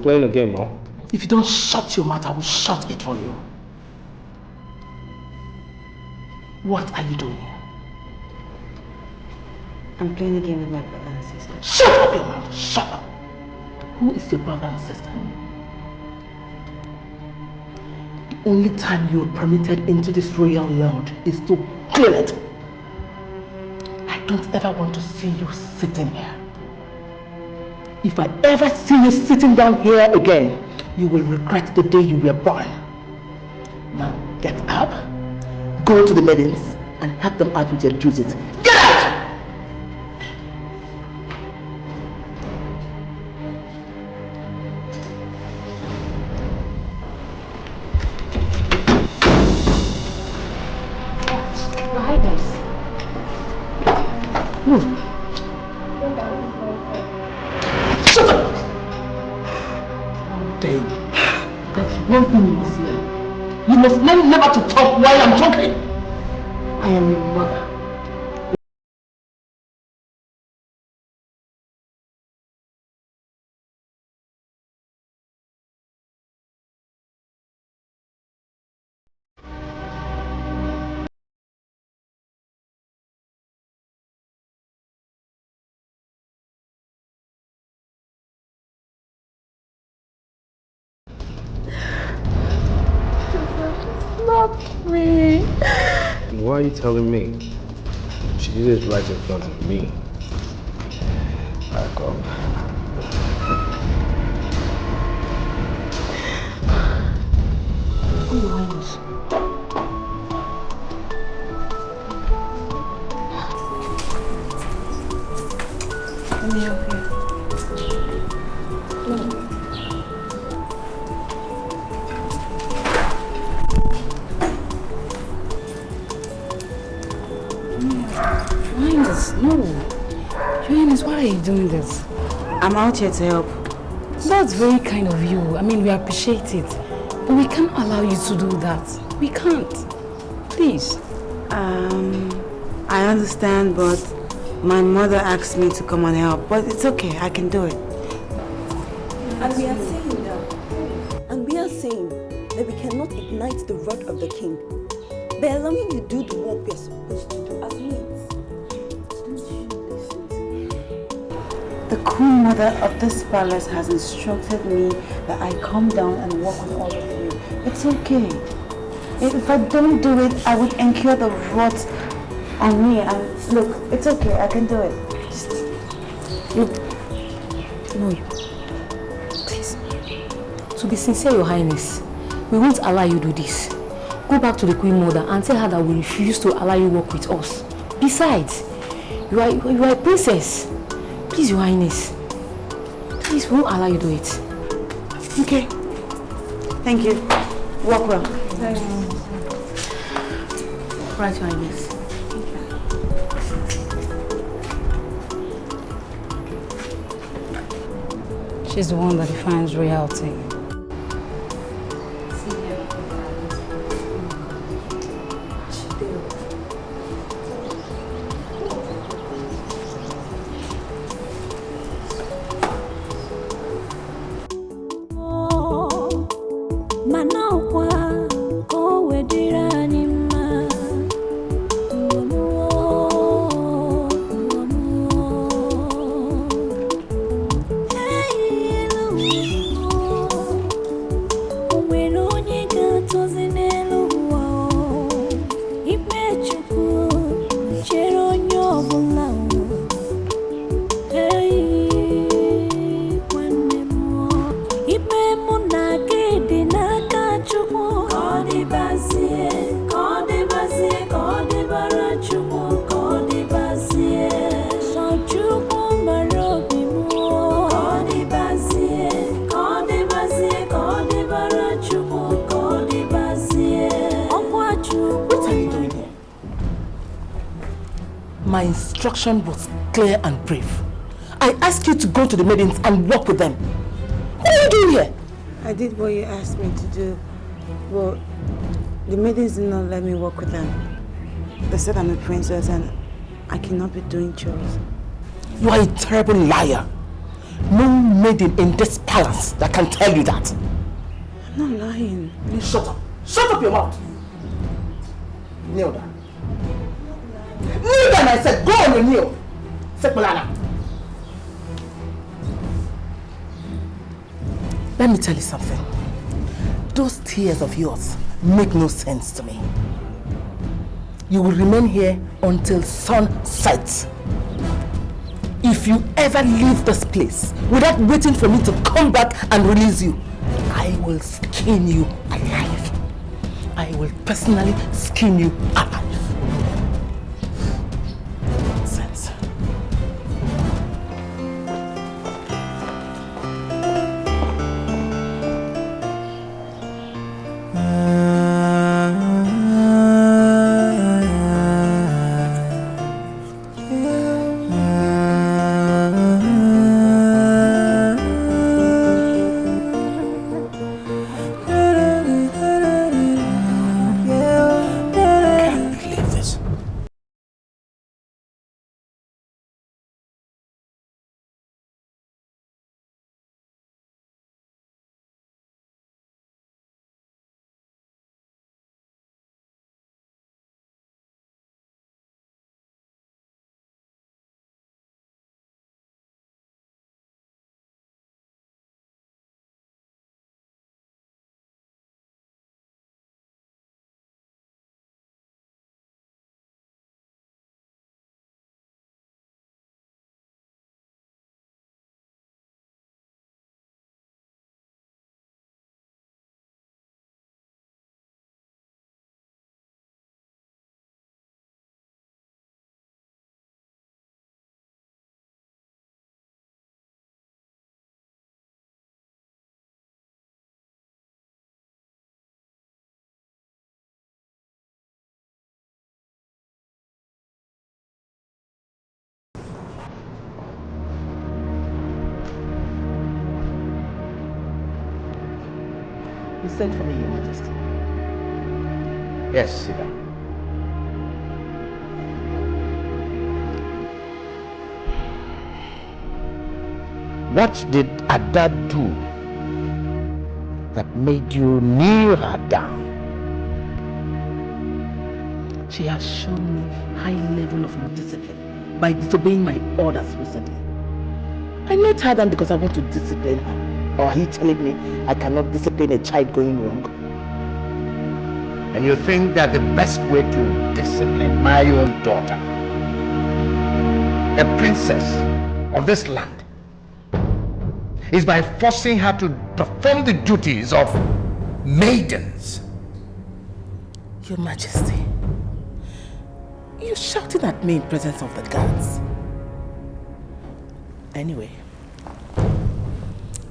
playing a game, Mom. If you don't shut your mouth, I will shut it for you. What are you doing here? I'm playing a game with my brother and sister. Shut up your mouth! Shut up! Who is your brother and sister? The only time you are permitted into this royal world is to clean it. I don't ever want to see you sitting here. If I ever see you sitting down here again, you will regret the day you were born. Now get up, go to the maidens, and help them out with their duties. Get out! Shut up! Dave, there's one thing you must learn. You must learn never to talk while I'm talking. I am your mother. Not me. Why are you telling me? She did it right in front of me. Back up. Oh, Your Highness. Let me help you. No. No. Your Highness, why are you doing this? I'm out here to help. That's very kind of you. I mean, we appreciate it. But we can't allow you to do that. We can't. Please. I understand, but my mother asked me to come and help. But it's okay, I can do it. And we are saying that we cannot ignite the wrath of the king by allowing you to do the work we are supposed to do as maids. The queen mother of this palace has instructed me that I come down and work with all of you. It's okay. If I don't do it, I would incur the wrath on me. And look, it's okay, I can do it. Just Look. No. Please. To be sincere, Your Highness, we won't allow you do this. Go back to the queen mother and tell her that we refuse to allow you work with us. Besides, you are a princess. Please, Your Highness. Please, we won't allow you do it. Okay. Thank you. Walk well. Right, Your Highness. She's the one that defines royalty. My instruction was clear and brief. I asked you to go to the maidens and work with them. What are you doing here? I did what you asked me to do. Well, the maidens did not let me work with them. They said I'm a princess and I cannot be doing chores. You are a terrible liar. No maiden in this palace that can tell you that. I'm not lying. Please shut up. Shut up your mouth. Kneel down. Kneel down, I said. Go on your kneel. Sekmalana. Let me tell you something. Those tears of yours make no sense to me. You will remain here until sun sets. If you ever leave this place without waiting for me to come back and release you, I will skin you alive. I will personally skin you alive. Nonsense. You sent for me, Your Majesty. Yes, sit down. What did Ada do that made you kneel her down? She has shown me high level of discipline by disobeying my orders recently. I knelt her down because I want to discipline her. Or are you telling me I cannot discipline a child going wrong? And you think that the best way to discipline my own daughter, a princess of this land, is by forcing her to perform the duties of maidens? Your Majesty, you're shouting at me in presence of the guards. Anyway,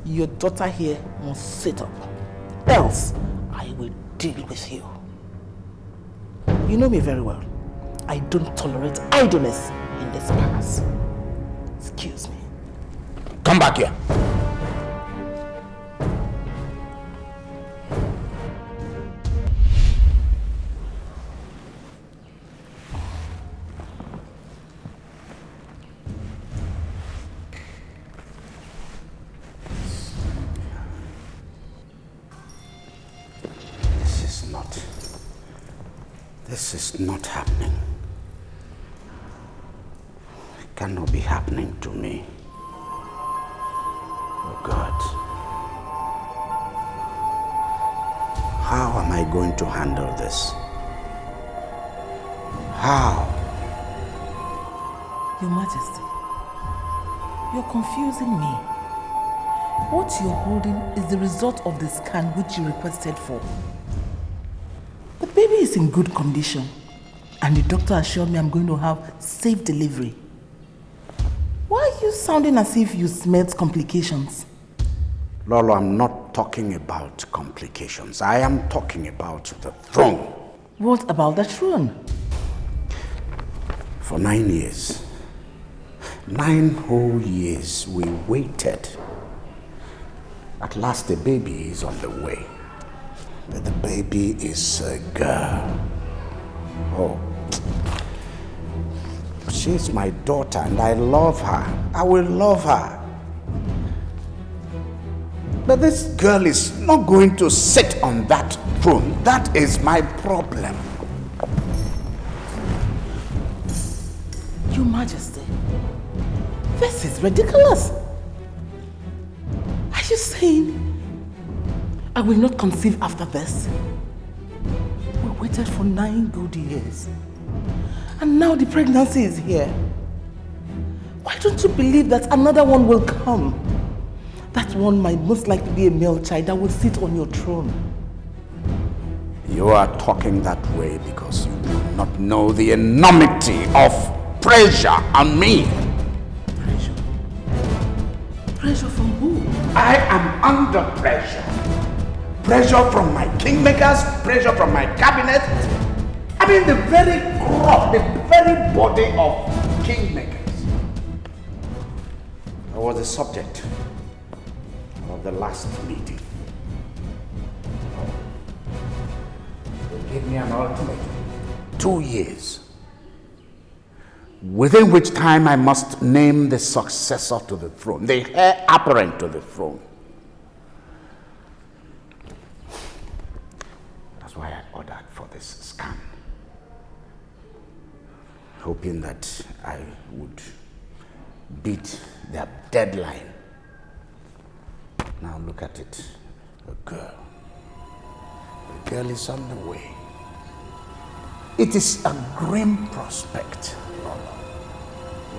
your daughter here must sit up, else I will deal with you. You know me very well. I don't tolerate idleness in this palace. Excuse me. Come back here. This is not happening. It cannot be happening to me. Oh God. How am I going to handle this? How? Your Majesty, you're confusing me. What you're holding is the result of the scan which you requested for. The baby is in good condition, and the doctor assured me I'm going to have safe delivery. Why are you sounding as if you smelled complications? Lolo, I'm not talking about complications. I am talking about the throne. What about the throne? For 9 years, 9 whole years, we waited. At last, the baby is on the way. But the baby is a girl. Oh. She's my daughter and I love her. I will love her. But this girl is not going to sit on that throne. That is my problem. Your Majesty, this is ridiculous. Are you saying I will not conceive after this? We waited for 9 good years. And now the pregnancy is here. Why don't you believe that another one will come? That one might most likely be a male child that will sit on your throne. You are talking that way because you do not know the enormity of pressure on me. Pressure? Pressure from who? I am under pressure. Pressure from my kingmakers, pressure from my cabinet. I mean the very crop, the very body of kingmakers. I was the subject of the last meeting. They gave me an ultimatum. 2 years. Within which time I must name the successor to the throne, the heir apparent to the throne. That's why I ordered for this scan. Hoping that I would beat their deadline. Now look at it. A girl. The girl is on the way. It is a grim prospect.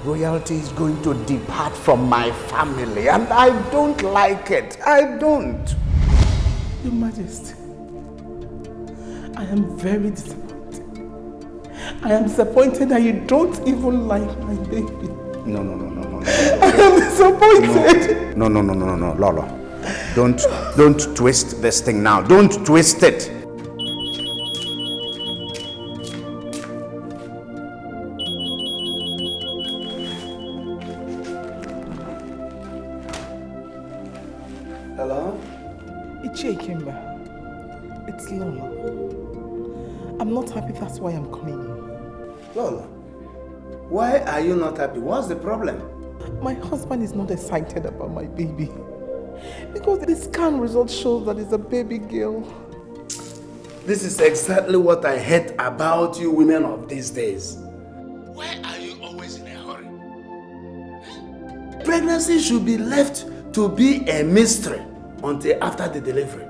Royalty is going to depart from my family and I don't like it. I don't. Your Majesty, I am very disappointed. I am disappointed that you don't even like my baby. No. I am disappointed. No, Lolo. Don't twist this thing now. Don't twist it. Hello? Ichie Kimba. It's Lola. I'm not happy, that's why I'm calling you. Lola, why are you not happy? What's the problem? My husband is not excited about my baby. Because the scan result shows that it's a baby girl. This is exactly what I hate about you women of these days. Why are you always in a hurry? Pregnancy should be left to be a mystery until after the delivery.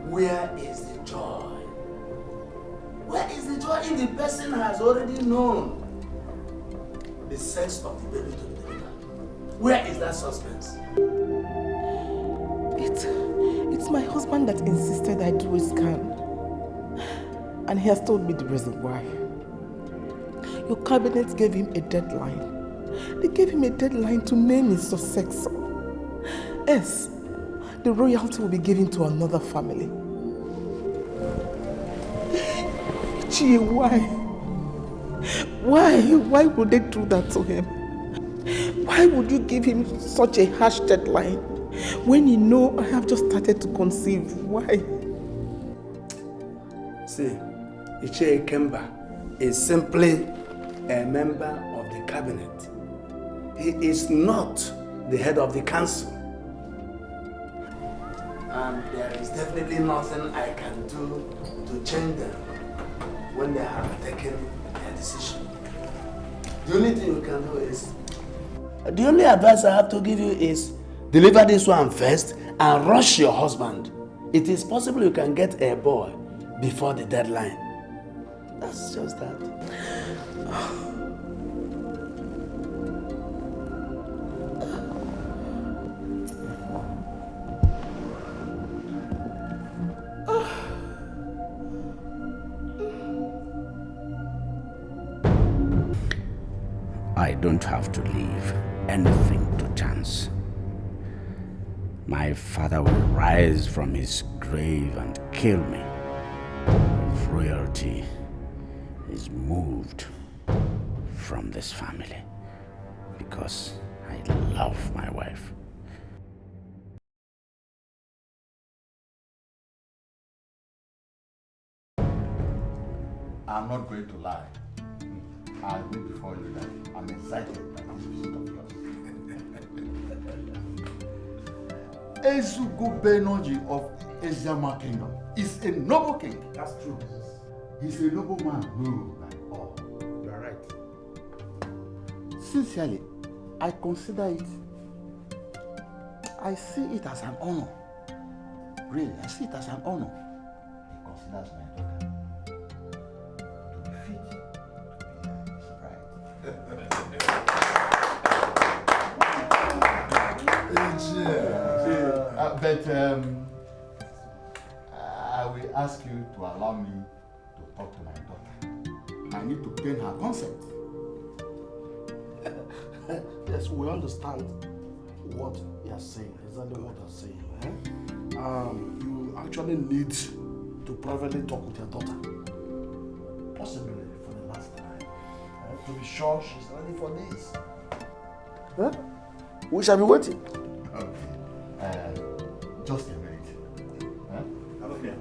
Where is the joy? Where is the joy if the person has already known the sex of the baby to be delivered? Where is that suspense? It's my husband that insisted I do a scan. And he has told me the reason why. Your cabinet gave him a deadline. They gave him a deadline to name his successor. Yes, the royalty will be given to another family. Gee, why? Why would they do that to him? Why would you give him such a harsh deadline when you know I have just started to conceive? Why? See, Ichie Kemba is simply a member of the cabinet. He is not the head of the council. And there is definitely nothing I can do to change them when they have taken their decision. The only thing you can do is, the only advice I have to give you is deliver this one first and rush your husband. It is possible you can get a boy before the deadline. That's just that. I don't have to leave anything to chance. My father will rise from his grave and kill me if royalty is moved from this family, because I love my wife. I'm not going to lie. I'll be before you that I'm excited by this visit of yours. Ezugo Benoji of Ezama Kingdom is a noble king. That's true. He's a noble man. No, by all. You are right. Sincerely, I consider it, I see it as an honor. Really, I see it as an honor. He considers my daughter to be fit to be his bride. But I will ask you to allow me to talk to my daughter. I need to gain her consent. Yes, we understand what you are saying, exactly what you are saying. You actually need to privately talk with your daughter. Possibly for the last time. To be sure she's ready for this. Huh? We shall be waiting. Okay. Just a minute. Huh? Okay.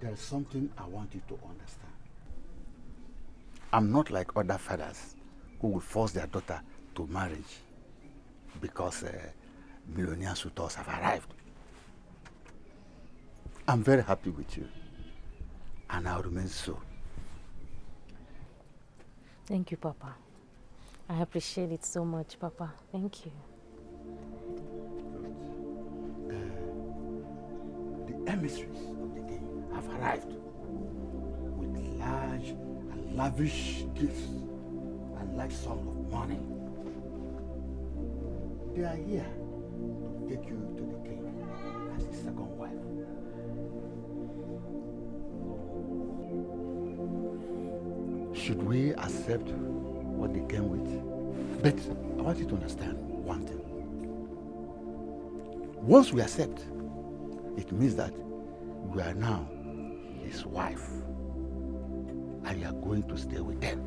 There is something I want you to understand. I'm not like other fathers who will force their daughter to marriage because millionaire suitors have arrived. I'm very happy with you, and I'll remain so. Thank you, Papa. I appreciate it so much, Papa. Thank you. The emissaries of the king have arrived with large and lavish gifts and large sum of money. They are here to take you to the king as his second wife. Should we accept what they came with? But I want you to understand one thing. Once we accept, it means that we are now his wife and you are going to stay with them.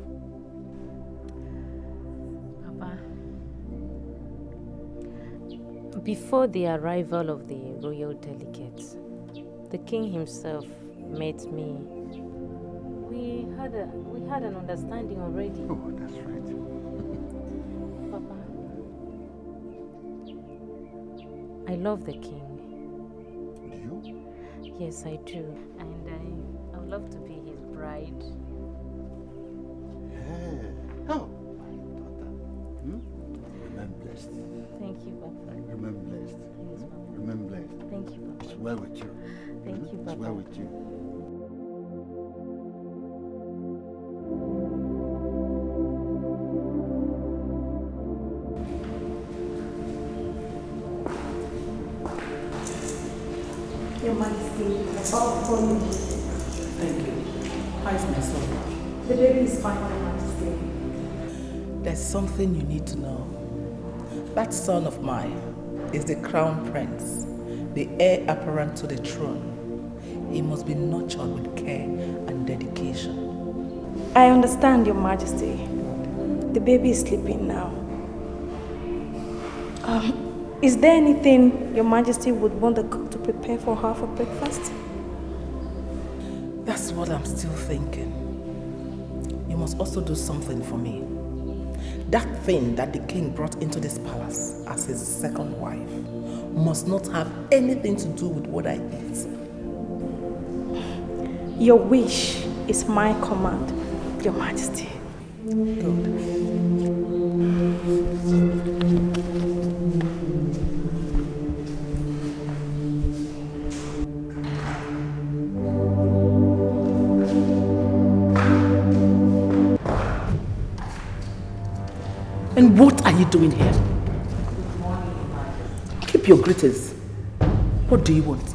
Papa, before the arrival of the royal delegates, the king himself met me. We had an understanding already. Oh, that's right. Papa, I love the king. Do you? Yes, I do. And I would love to be his bride. Yeah. Oh, my daughter. Remain blessed. Thank you, Papa. Remain blessed. Yes, Papa. Remain blessed. Thank you, Papa. It's well with you. Thank you, Papa. It's well with you. Your Majesty, about for you. Thank you. How is my son? The baby is fine, Your Majesty. There's something you need to know. That son of mine is the crown prince, the heir apparent to the throne. He must be nurtured with care and dedication. I understand, Your Majesty. The baby is sleeping now. Is there anything Your Majesty would want the cook to prepare for her for breakfast? That's what I'm still thinking. You must also do something for me. That thing that the king brought into this palace as his second wife must not have anything to do with what I eat. Your wish is my command, Your Majesty. Good. And what are you doing here? Good morning, Majesty. Keep your greetings. What do you want?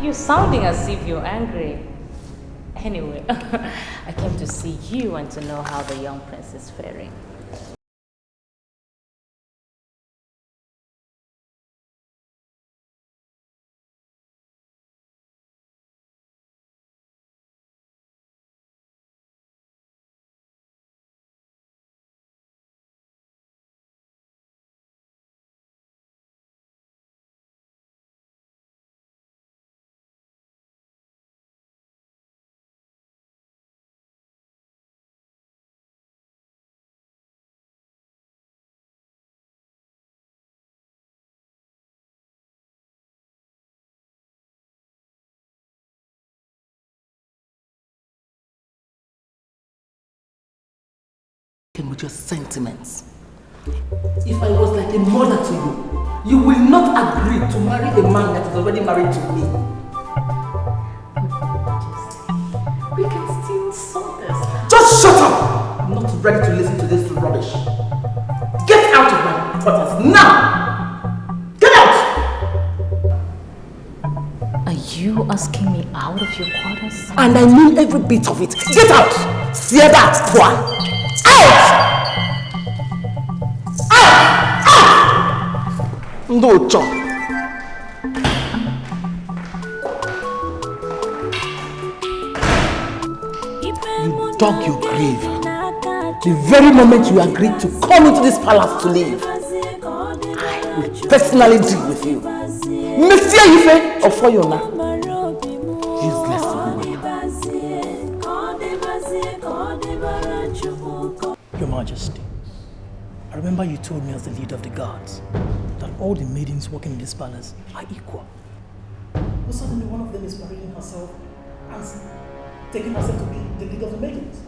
You're sounding as if you're angry. Anyway, I came to see you and to know how the young prince is faring. with your sentiments. If I was like a mother to you, you will not agree to marry a man that is already married to me. We can still sort this. Just shut up! I'm not ready to listen to this rubbish. Get out of my quarters now! Get out! Are you asking me out of your quarters? And I mean every bit of it. Get out! Fear that, boy! Out! No, John. You dug your grave. The very moment you agreed to come into this palace to live, I will personally deal with you. Monsieur Ife of Oyona. Useless woman. Your Majesty, I remember you told me as the leader of the guards that all the maidens working in this palace are equal. But suddenly one of them is parading herself and taking herself to be the leader of the maidens.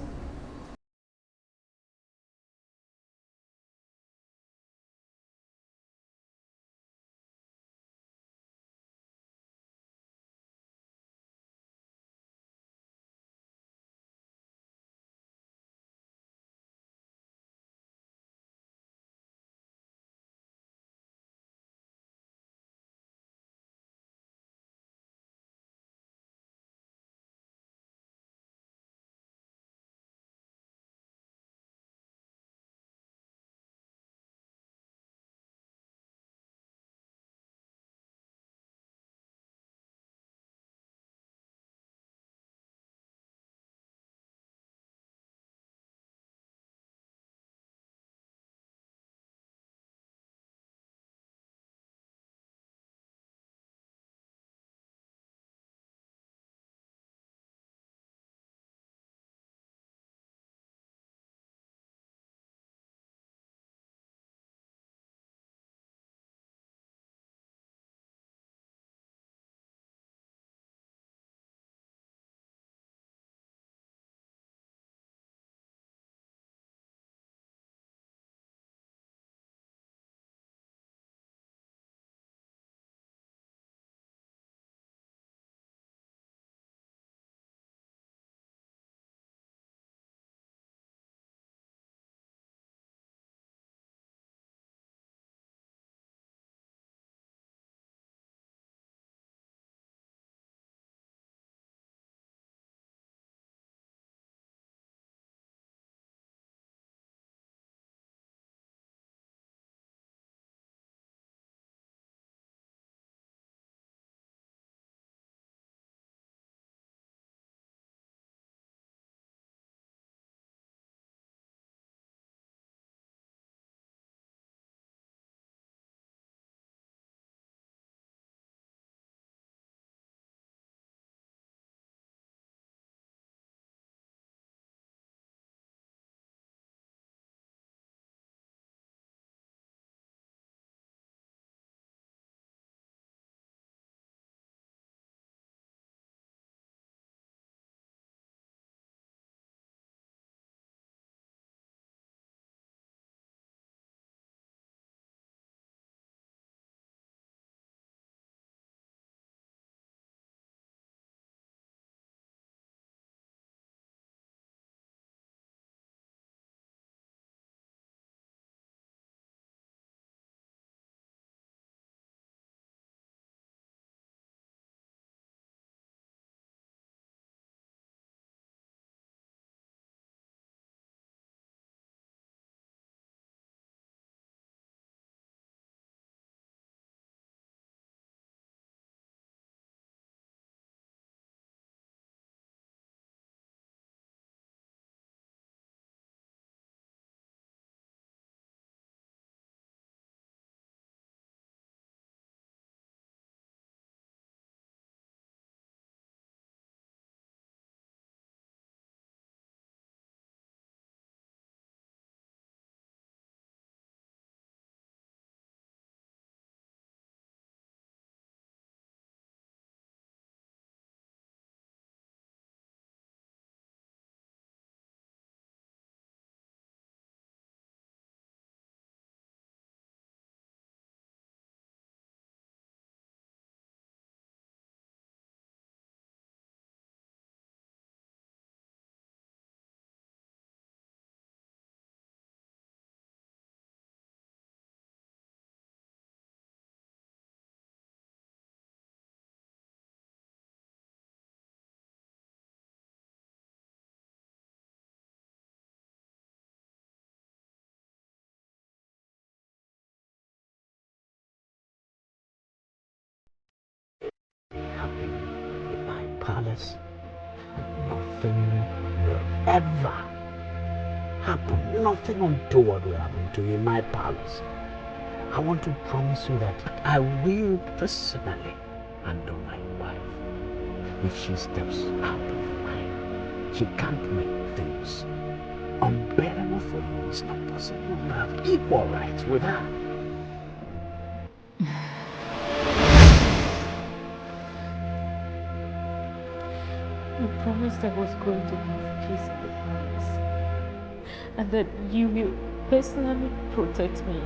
palace, nothing will ever happen. Nothing untoward will happen to you in my palace. I want to promise you that I will personally handle my wife. If she steps out of line, she can't make things unbearable for you. It's not possible. You have equal rights with her. You promised I was going to have peace in the palace, and that you will personally protect me.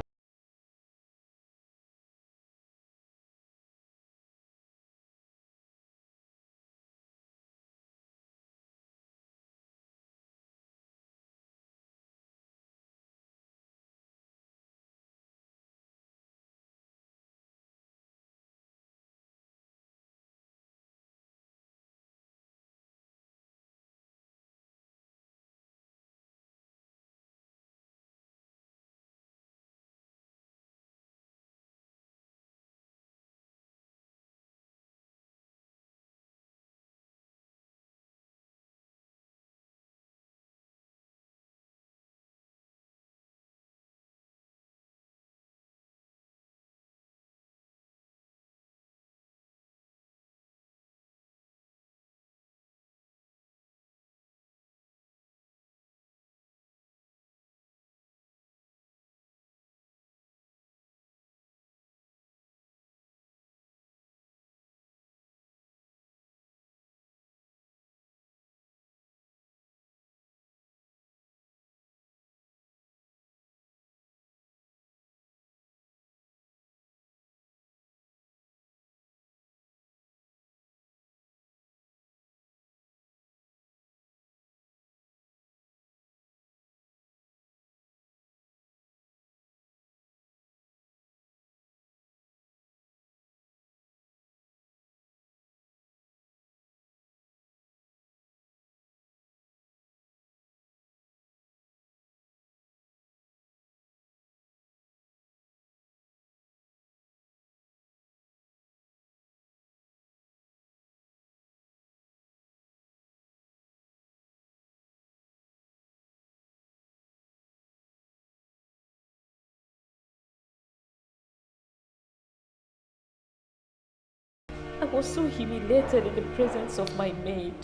I was so humiliated in the presence of my maid.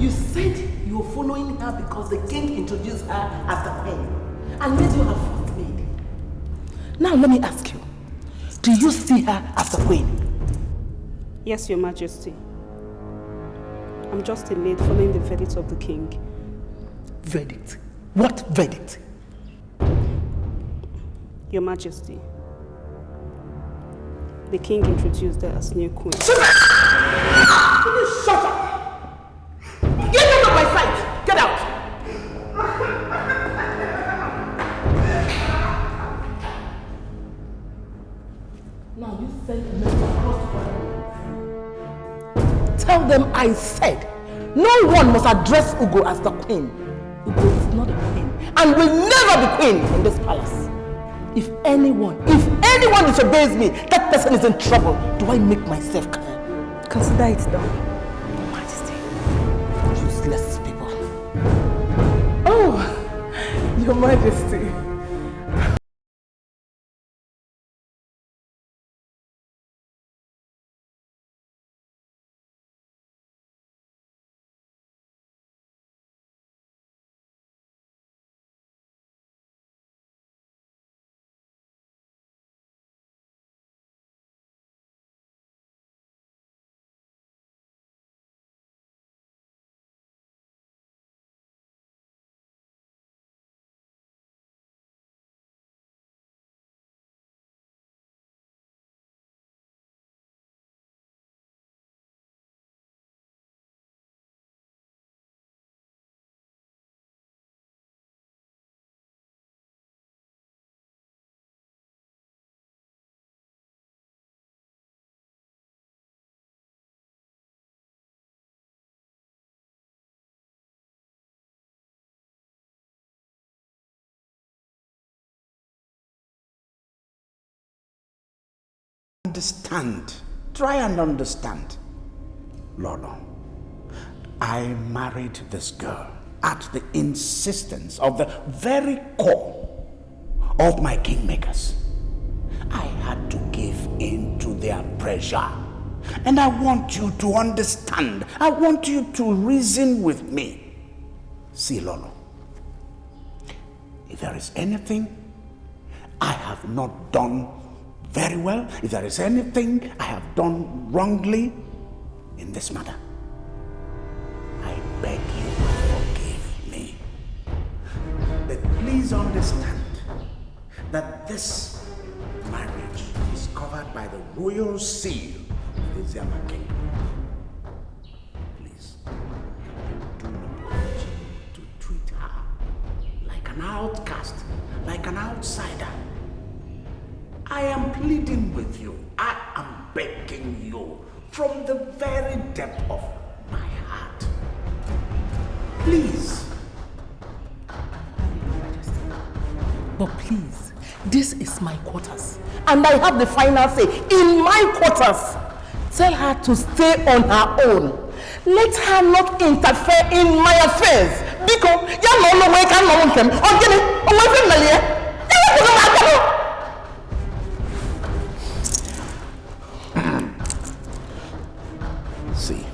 You said you were following her because the king introduced her as the queen and made you her first maid. Now let me ask you, do you see her as the queen? Yes, Your Majesty. I'm just a maid following the verdict of the king. Verdict? What verdict? Your Majesty, the king introduced her as new queen. Shut up! Get out of my sight! Get out! Now you send a message across to tell them I said no one must address Ugo as the queen. Ugo is not a queen and will never be queen in this palace. If anyone disobeys me, that person is in trouble. Do I make myself clear? Consider it done. Your Majesty. Useless people. Oh, Your Majesty. Understand. Try and understand. Lolo, I married this girl at the insistence of the very core of my kingmakers. I had to give in to their pressure. And I want you to understand. I want you to reason with me. See, Lolo, if there is anything I have not done very well, if there is anything I have done wrongly in this matter, I beg you to forgive me. But please understand that this marriage is covered by the royal seal of the Zama kingdom. Please, do not continue to treat her like an outcast, like an outsider. I am pleading with you. I am begging you from the very depth of my heart. Please. But please, this is my quarters. And I have the final say in my quarters. Tell her to stay on her own. Let her not interfere in my affairs. Because you know no way can know them. See,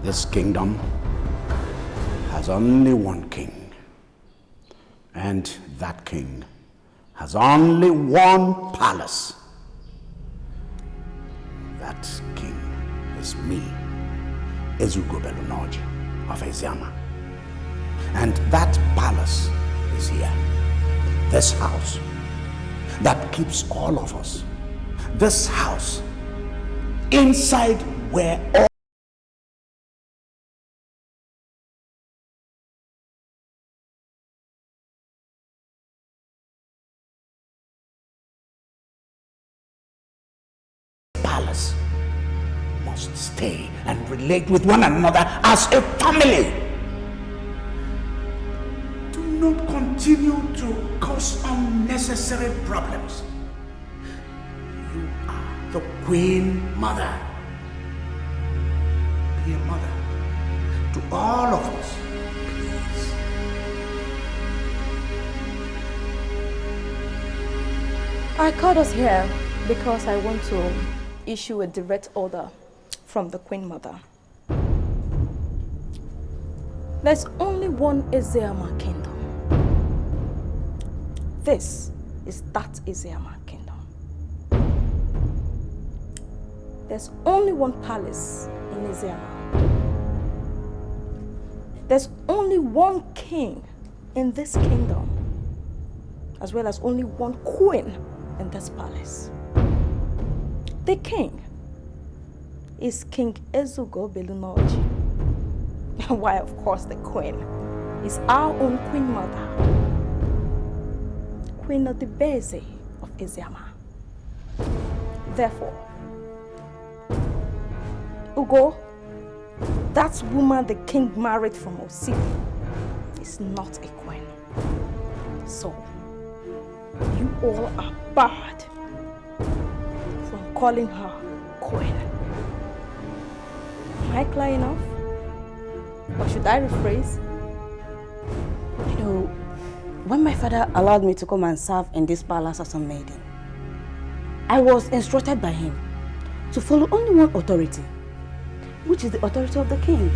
this kingdom has only one king, and that king has only one palace. That king is me, Ezugo Belunoji of Eziama. And that palace is here, this house that keeps all of us, this house inside where all palace must stay and relate with one another as a family. Do not continue to cause unnecessary problems. You are the Queen Mother. Be a mother to all of us, please. I called us here because I want to issue a direct order from the Queen Mother. There's only one Eziama kingdom. This is that Eziama kingdom. There's only one palace in Eziama. There's only one king in this kingdom, as well as only one queen in this palace. The king is King Ezugo Belunoji. Why, of course, the queen is our own Queen Mother, Queen of the Beze of Eziama. Therefore, Ugo, that woman the king married from Osiri is not a queen. So, you all are barred from calling her queen. Am I clear enough? Or should I rephrase? You know, when my father allowed me to come and serve in this palace as a maiden, I was instructed by him to follow only one authority, which is the authority of the king,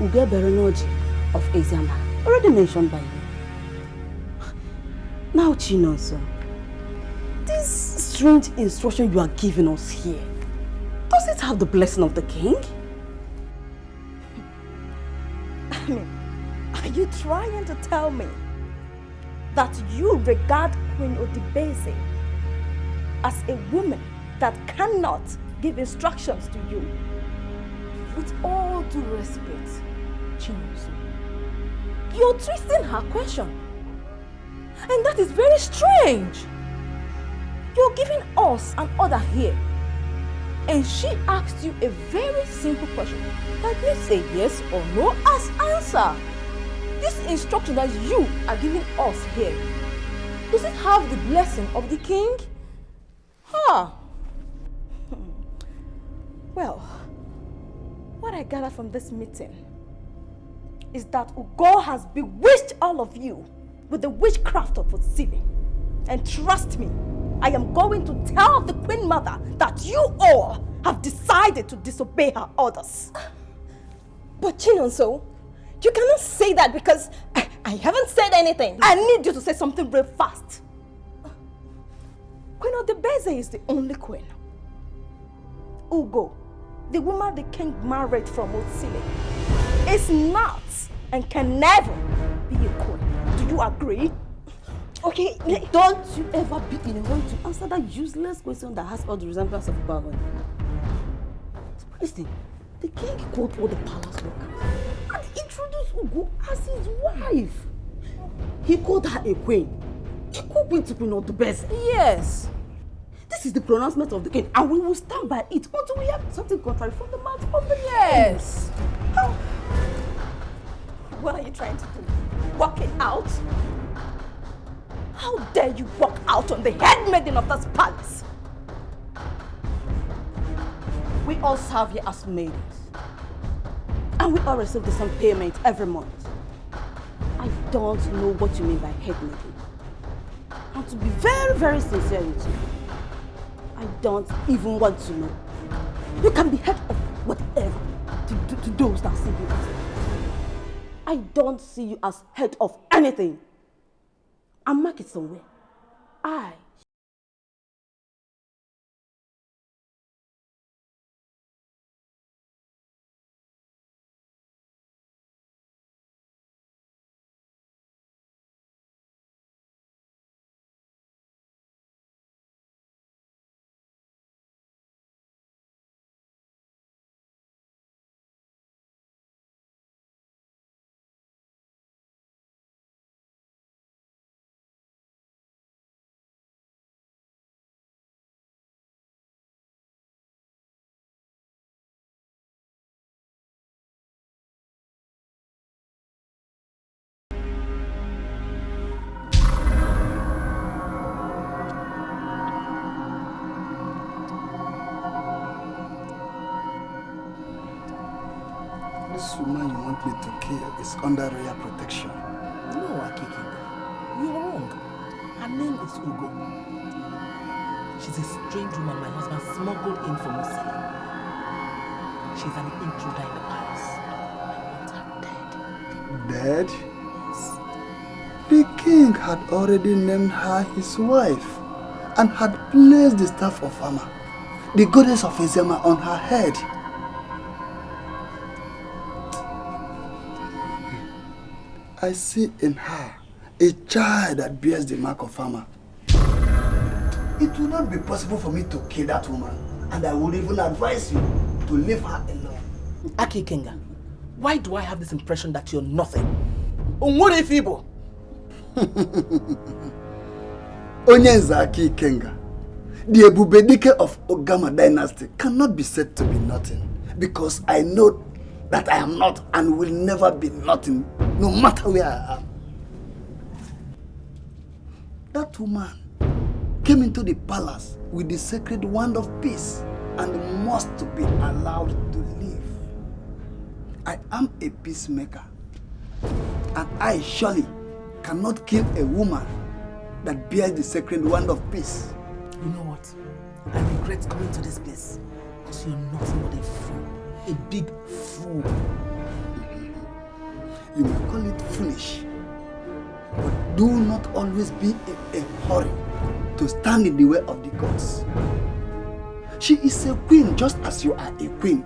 Uge Berunoji of Eziama, already mentioned by you. Now, Chinonso, this strange instruction you are giving us here, does it have the blessing of the king? I mean, are you trying to tell me that you regard Queen Odibese as a woman that cannot give instructions to you? With all due respect, Chinoso, you're twisting her question. And that is very strange. You're giving us an order here, and she asked you a very simple question that needs a yes or no as answer. This instruction that you are giving us here, does it have the blessing of the king? I gather from this meeting is that Ugo has bewitched all of you with the witchcraft of Osile. And trust me, I am going to tell the Queen Mother that you all have decided to disobey her orders. But Chinonso, you cannot say that because I haven't said anything. I need you to say something real fast. Queen Odebeze is the only queen. Ugo, the woman the king married from Osile, is not and can never be a queen. Do you agree? Okay, don't you ever be in a hurry to answer that useless question that has all the resemblance of Baron. Listen, the king called all the palace workers and introduced Ugo as his wife. He called her a queen. Equal queen to Queen Odebeze. Yes. This is the pronouncement of the king, and we will stand by it until we have something contrary from the mouth of the king. Yes. What are you trying to do? Walk it out? How dare you walk out on the handmaiden of this palace? We all serve here as maidens, and we all receive the same payment every month. I don't know what you mean by handmaiden. And to be very, very sincere with you, I don't even want to know. You can be head of whatever to those that see you as. I don't see you as head of anything. And mark it somewhere. This woman you want me to kill is under royal protection. No, Akikinda. You're wrong. Her name is Ugo. She's a strange woman my husband smuggled in from Osile. She's an intruder in the palace. I want her dead. Dead? Yes. The king had already named her his wife and had placed the staff of Ama, the goddess of Ezema, on her head. I see in her a child that bears the mark of Ama. It will not be possible for me to kill that woman, and I would even advise you to leave her alone. Aki Kenga, why do I have this impression that you're nothing? What if Igbo? Onyenza Aki Kenga, the Ebubedike of Ogama dynasty cannot be said to be nothing, because I know that I am not and will never be nothing, no matter where I am. That woman came into the palace with the sacred wand of peace and must be allowed to live. I am a peacemaker, and I surely cannot kill a woman that bears the sacred wand of peace. You know what? I regret coming to this place, because you're nothing but a fool. A big fool. You may call it foolish, but do not always be in a hurry to stand in the way of the gods. She is a queen just as you are a queen.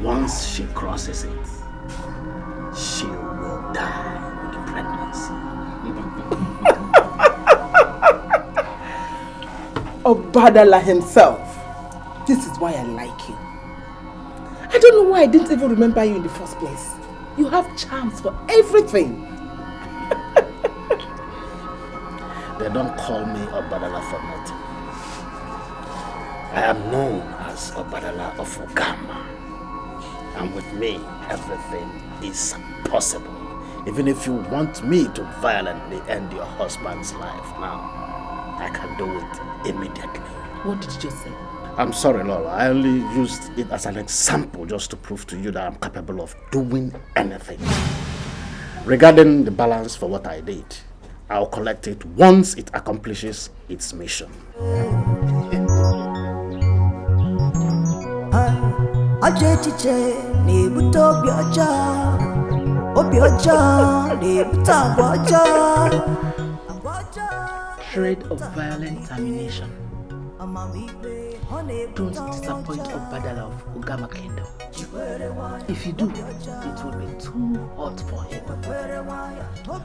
once she crosses it, she will die with the pregnancy. Obadala himself. This is why I like you. I don't know why I didn't even remember you in the first place. You have charms for everything. They don't call me Obadala for nothing. I am known as Obadala of Ugama. And with me, everything is possible. Even if you want me to violently end your husband's life now, I can do it immediately. What did you just say? I'm sorry, Lola. I only used it as an example just to prove to you that I'm capable of doing anything. Regarding the balance for what I did, I'll collect it once it accomplishes its mission. Thread of violent termination. Don't disappoint Obadala of Ugama Kingdom. If you do, it will be too hot for him. Don't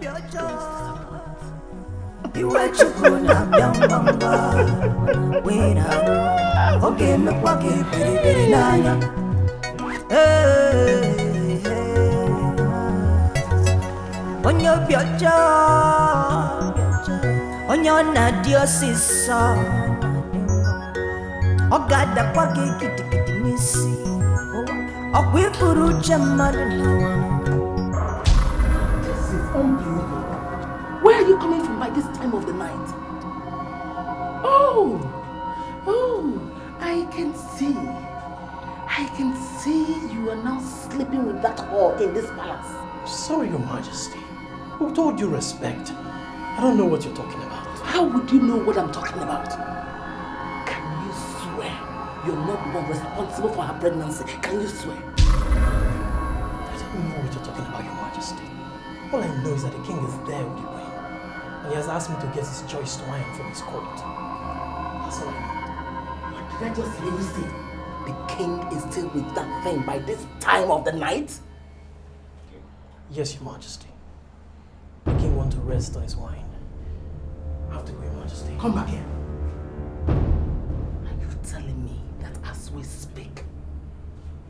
Where are you coming from by this time of the night? Oh, I can see. You are now sleeping with that whore in this palace. Sorry, Your Majesty. With all due respect, I don't know what you're talking about. How would you know what I'm talking about? Can you swear you're not the one responsible for her pregnancy? Can you swear? I don't know what you're talking about, Your Majesty. All I know is that the king is there with the queen, and he has asked me to get his choice wine from his court. That's all I know. What did I just hear you say? The king is still with that thing by this time of the night? Yes, Your Majesty. The king wants to rest on his wine. I have to go, Your Majesty. Come back here. Are you telling me that as we speak,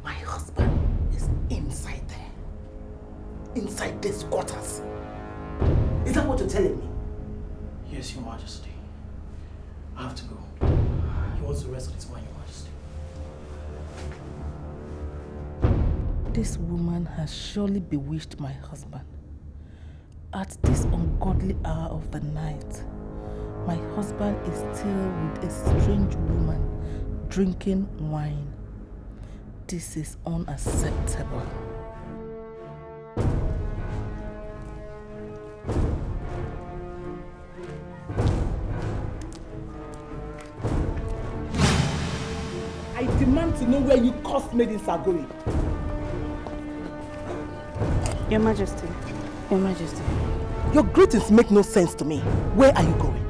my husband is inside there? Inside these quarters? Is that what you're telling me? Yes, Your Majesty. I have to go. He wants to rest on his wine, Your Majesty. This woman has surely bewitched my husband. At this ungodly hour of the night, my husband is still with a strange woman drinking wine. This is unacceptable. I demand to know where you cursed maidens are going. Your Majesty. Your Majesty. Your greetings make no sense to me. Where are you going?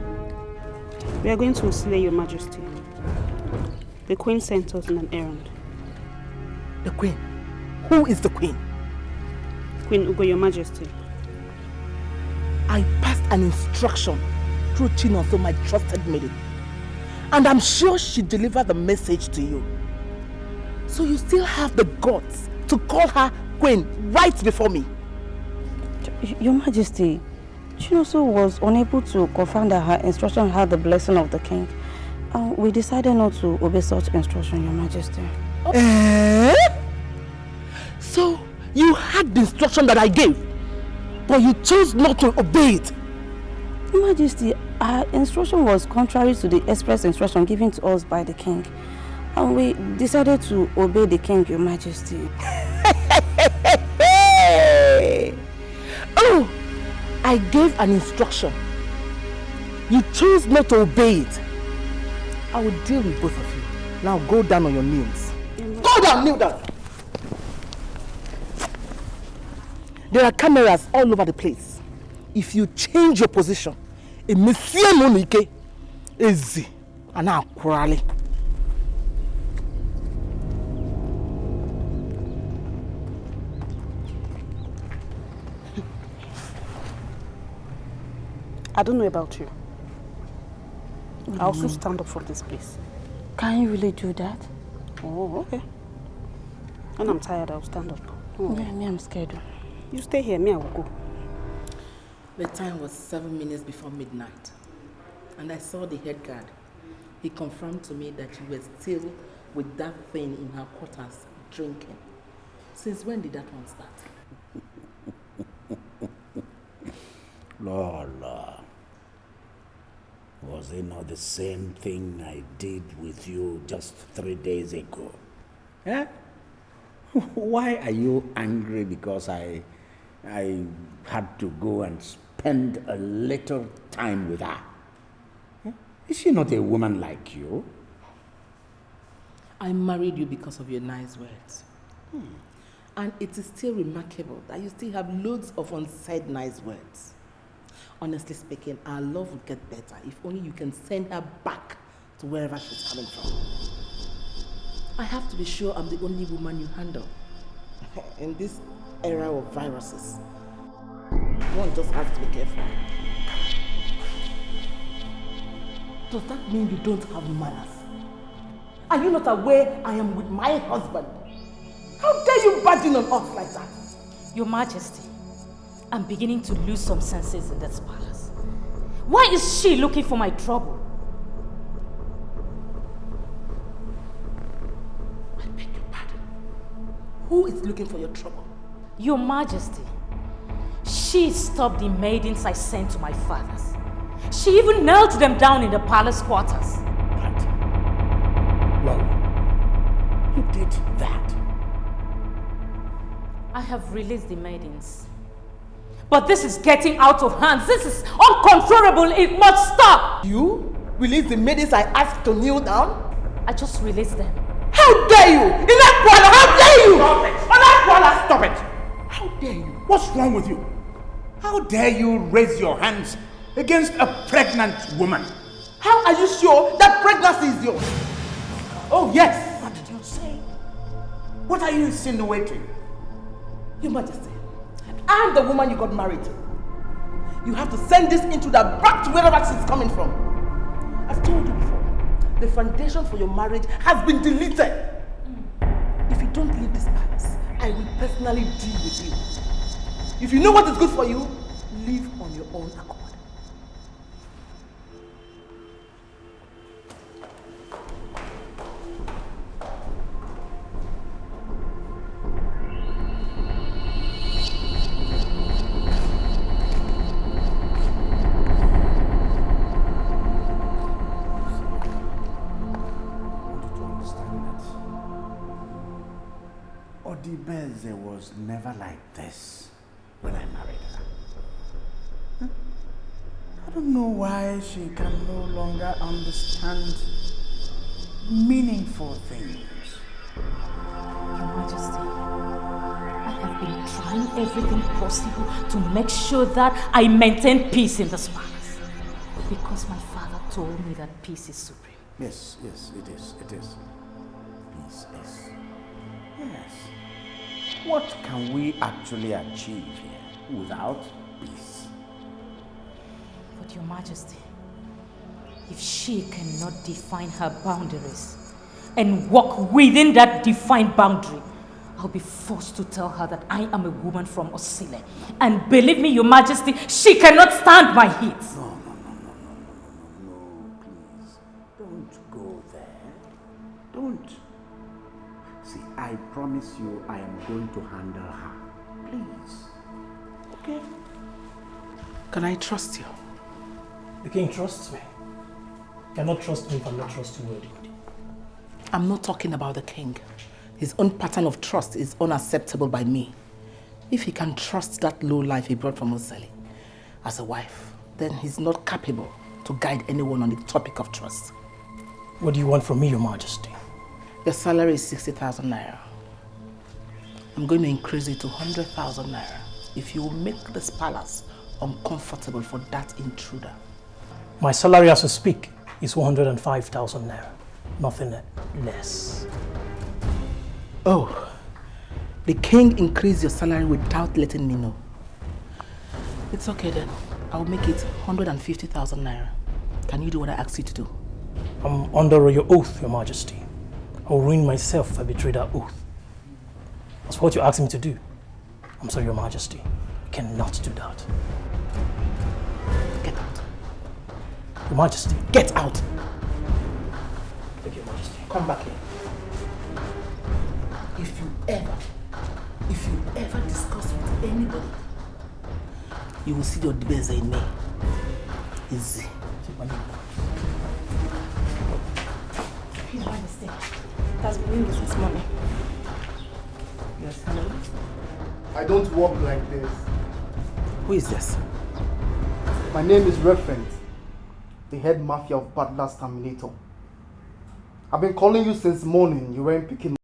We are going to slay Your Majesty. The Queen sent us on an errand. The Queen? Who is the Queen? Queen Ugo, Your Majesty. I passed an instruction through Chinonso, my trusted maiden. And I'm sure she delivered the message to you. So you still have the guts to call her Queen right before me. Your Majesty, Chinonso was unable to confirm that her instruction had the blessing of the king. We decided not to obey such instruction, Your Majesty. So you had the instruction that I gave, but you chose not to obey it. Your Majesty, our instruction was contrary to the express instruction given to us by the king. And we decided to obey the king, Your Majesty. Oh, I gave an instruction. You chose not to obey it. I will deal with both of you. Now go down on your knees. Go down, kneel down. There are cameras all over the place. If you change your position, a Monsieur Monike is and now quarrelling. I don't know about you. I also stand up for this place. Can you really do that? Oh, okay. When I'm tired, I'll stand up. Oh. Yeah, me, I'm scared. You stay here, me, I will go. The time was 7 minutes before midnight, and I saw the head guard. He confirmed to me that you were still with that thing in her quarters, drinking. Since when did that one start? Lola, was it not the same thing I did with you just 3 days ago? Eh? Why are you angry because I had to go and spend a little time with her? Is she not a woman like you? I married you because of your nice words. And it is still remarkable that you still have loads of unsaid nice words. Honestly speaking, our love would get better if only you can send her back to wherever she's coming from. I have to be sure I'm the only woman you handle. In this era of viruses, one just has to be careful. Does that mean you don't have manners? Are you not aware I am with my husband? How dare you barging on us like that? Your Majesty, I'm beginning to lose some senses in this palace. Why is she looking for my trouble? I beg your pardon. Who is looking for your trouble? Your Majesty, she stopped the maidens I sent to my fathers. She even knelt them down in the palace quarters. What? Well, you did that? I have released the maidens. But this is getting out of hand. This is uncontrollable. It must stop. You release the maidens I asked to kneel down? I just released them. How dare you? Inakwala, how dare you? Stop it! Inakwala, stop it! How dare you? What's wrong with you? How dare you raise your hands against a pregnant woman? How are you sure that pregnancy is yours? Oh yes! What did you say? What are you insinuating? Your Majesty, I'm the woman you got married to. You have to send this into the back to wherever she's coming from. I've told you before, the foundation for your marriage has been deleted. If you don't leave this palace, I will personally deal with you. If you know what is good for you, leave on your own accord. Odibeze was never like this when I married her. Huh? I don't know why she can no longer understand meaningful things. Your Majesty, I have been trying everything possible to make sure that I maintain peace in this palace. Because my father told me that peace is supreme. Yes, yes, it is. Peace is. Yes. What can we actually achieve here without peace? But Your Majesty, if she cannot define her boundaries and walk within that defined boundary, I'll be forced to tell her that I am a woman from Osile. And believe me, Your Majesty, she cannot stand my heat. No, please. Don't go there. Don't. See, I promise you I am going to handle her. Please. Okay? Can I trust you? The king trusts me. You cannot trust me if I'm not trustworthy. I'm not talking about the king. His own pattern of trust is unacceptable by me. If he can trust that low life he brought from Osele as a wife, then he's not capable to guide anyone on the topic of trust. What do you want from me, Your Majesty? Your salary is 60,000 naira. I'm going to increase it to 100,000 naira if you will make this palace uncomfortable for that intruder. My salary as we speak is 105,000 naira. Nothing less. Oh, the king increased your salary without letting me know. It's okay then. I'll make it 150,000 naira. Can you do what I asked you to do? I'm under royal oath, Your Majesty. I'll ruin myself if I betray that oath. That's what you asked me to do. I'm sorry, Your Majesty. I cannot do that. Get out. Your Majesty. Get out! Thank you, Your Majesty. Come back here. If you ever discuss with anybody, you will see your best in me. Easy. His Majesty. That's been ringing since morning. Yes, hello? I don't walk like this. Who is this? My name is Referent, the head mafia of Butler's Terminator. I've been calling you since morning. You weren't picking.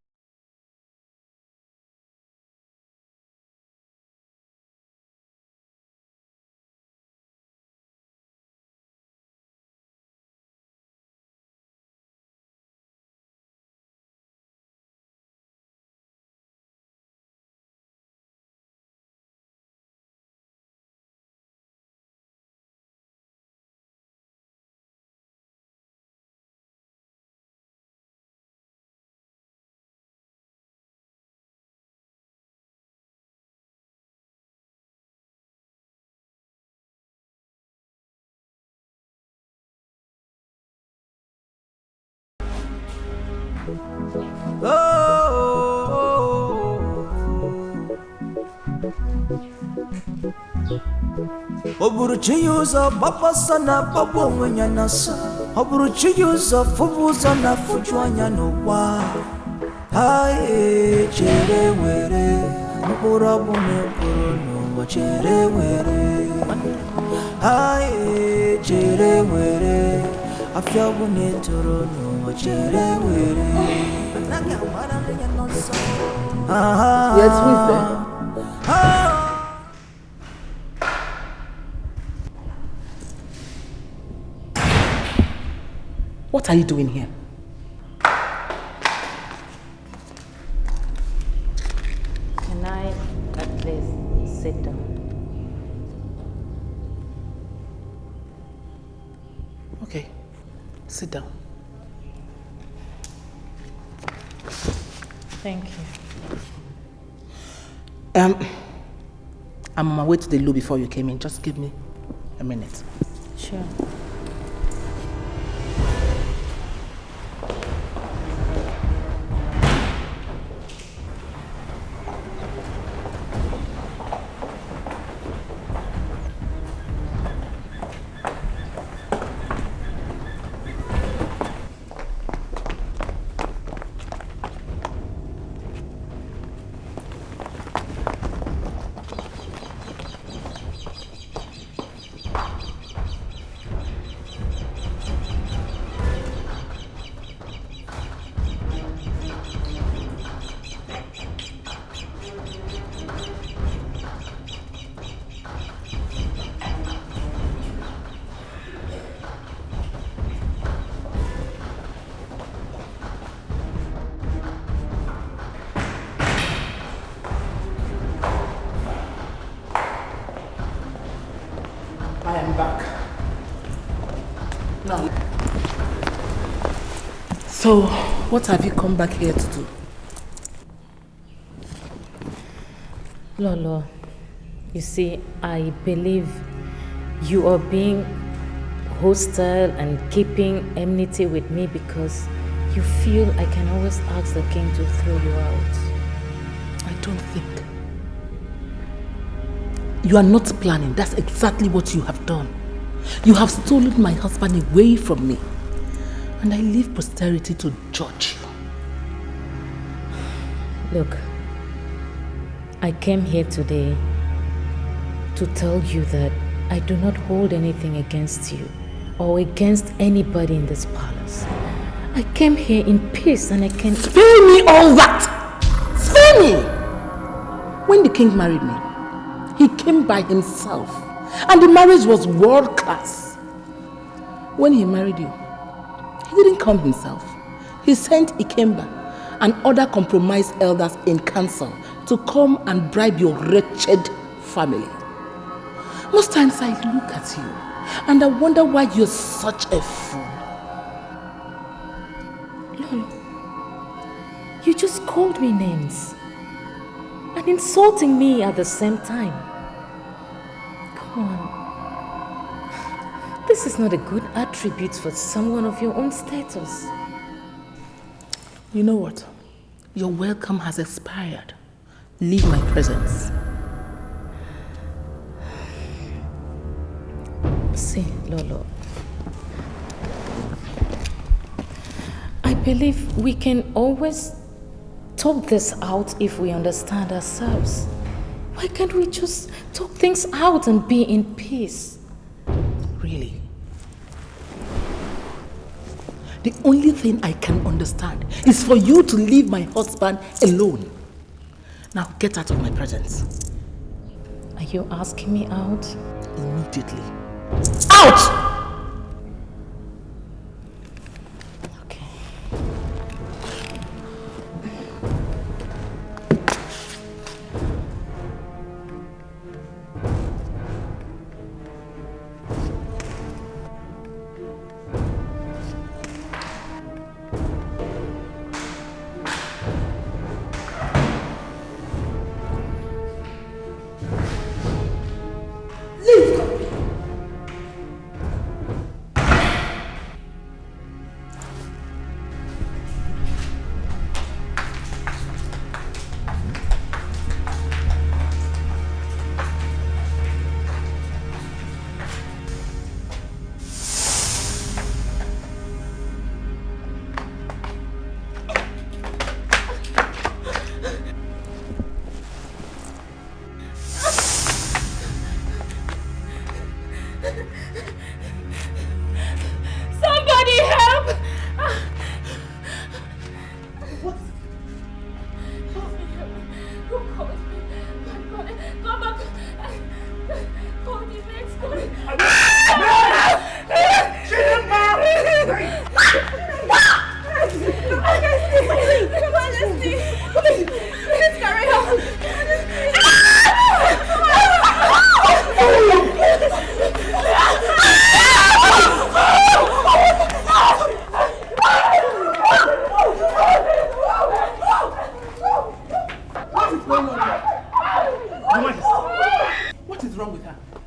Oburuchi yuzo baba sana babo mwenya nasa. Oburuchi yuzo fubu sana fujuanya no wa. Hai chere were mpura bune puro no wa chere were. Hai chere were afya bune toro no wa chere were. Yes, who is there? What are you doing here? Can I at least sit down? Okay, sit down. Thank you. I'm on my way to the loo before you came in. Just give me a minute. Sure. I am back. Now, so what have you come back here to do? Lolo, you see, I believe you are being hostile and keeping enmity with me because you feel I can always ask the king to throw you out. I don't think. You are not planning. That's exactly what you have done. You have stolen my husband away from me. And I leave posterity to judge you. Look, I came here today to tell you that I do not hold anything against you or against anybody in this palace. I came here in peace and I can... Spare me all that! Spare me! When the king married me, he came by himself. And the marriage was world class. When he married you, he didn't come himself. He sent Ikemba and other compromised elders in council to come and bribe your wretched family. Most times I look at you and I wonder why you're such a fool. Lolo, you just called me names and insulting me at the same time. Come on. This is not a good attribute for someone of your own status. You know what? Your welcome has expired. Leave my presence. See, Lolo, I believe we can always talk this out if we understand ourselves. Why can't we just talk things out and be in peace? Really? The only thing I can understand is for you to leave my husband alone. Now get out of my presence. Are you asking me out? Immediately. Out!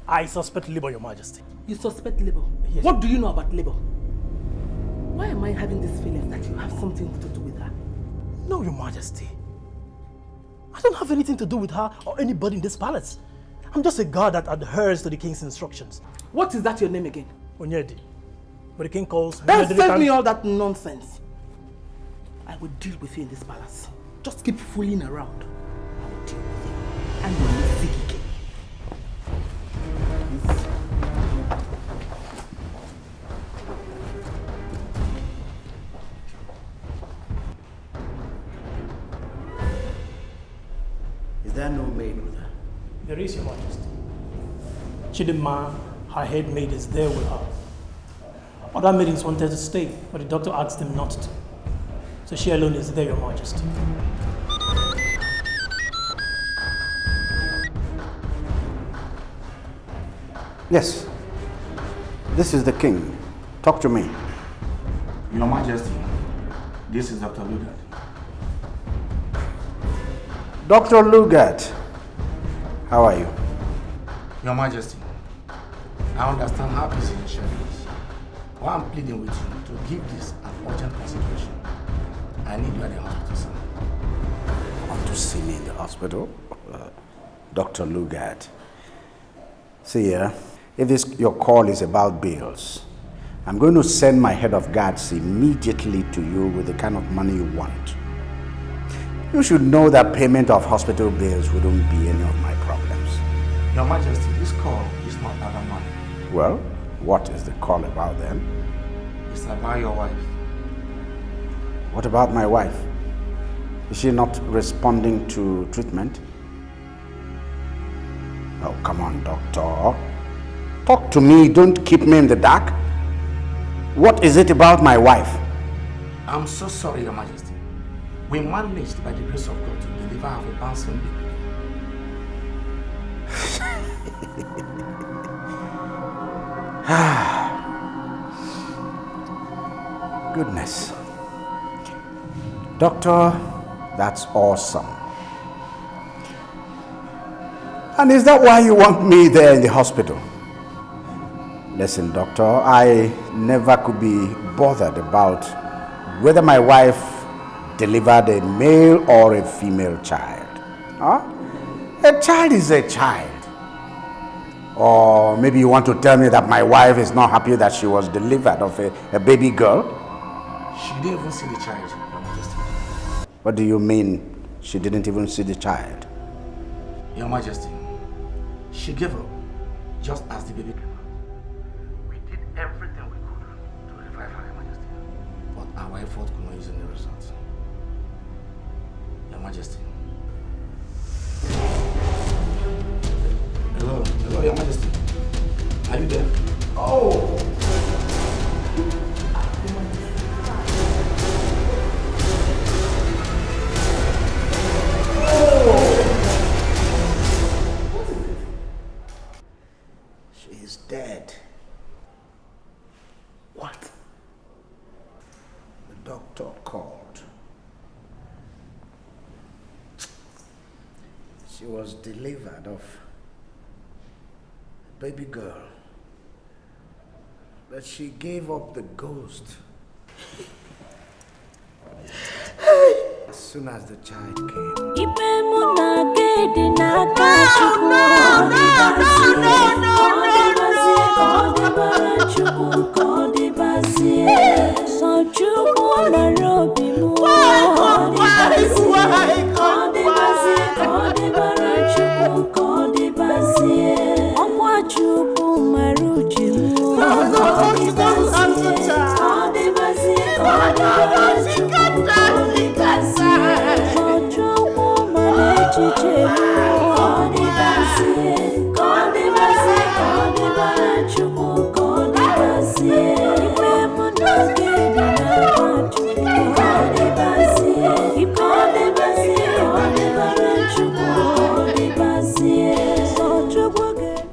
I suspect labor, Your Majesty. You suspect labor? Yes. What do you know about labor? Why am I having this feeling that you have something to do with her? No, Your Majesty. I don't have anything to do with her or anybody in this palace. I'm just a guard that adheres to the king's instructions. What is that your name again? Onyedi. But the king calls me... Don't send me all that nonsense. I will deal with you in this palace. Just keep fooling around. I will deal with you. And you will see again. Is there no maid with her? There is, Your Majesty. Chidinma, her head maid, is there with her. Other maidens wanted to stay, but the doctor asked them not to. So she alone is there, Your Majesty. Yes. This is the king. Talk to me. Your Majesty, this is Dr. Lugat. Dr. Lugat, how are you? Your Majesty, I understand how busy your schedule is. Why I'm pleading with you to give this an urgent consideration. I need you at the hospital, sir. Want to see me in the hospital? Dr. Lugat. See here, if your call is about bills, I'm going to send my head of guards immediately to you with the kind of money you want. You should know that payment of hospital bills wouldn't be any of my problems. Your Majesty, this call is not about money. Well, what is the call about then? It's about your wife. What about my wife? Is she not responding to treatment? Oh, come on, doctor. Talk to me, don't keep me in the dark. What is it about my wife? I'm so sorry, Your Majesty. We managed by the grace of God to deliver her a bouncing baby. Goodness. Doctor, that's awesome. And is that why you want me there in the hospital? Listen, doctor, I never could be bothered about whether my wife delivered a male or a female child. Huh? A child is a child. Or maybe you want to tell me that my wife is not happy that she was delivered of a baby girl? She didn't even see the child, Your Majesty. What do you mean she didn't even see the child? Your Majesty, she gave up just as the baby came out. We did everything we could to revive her, Your Majesty. But our effort could not use any results. Your Majesty. Hello, Your Majesty. Are you there? Oh! She's dead. What? The doctor called. She was delivered of a baby girl. But she gave up the ghost as soon as the child came.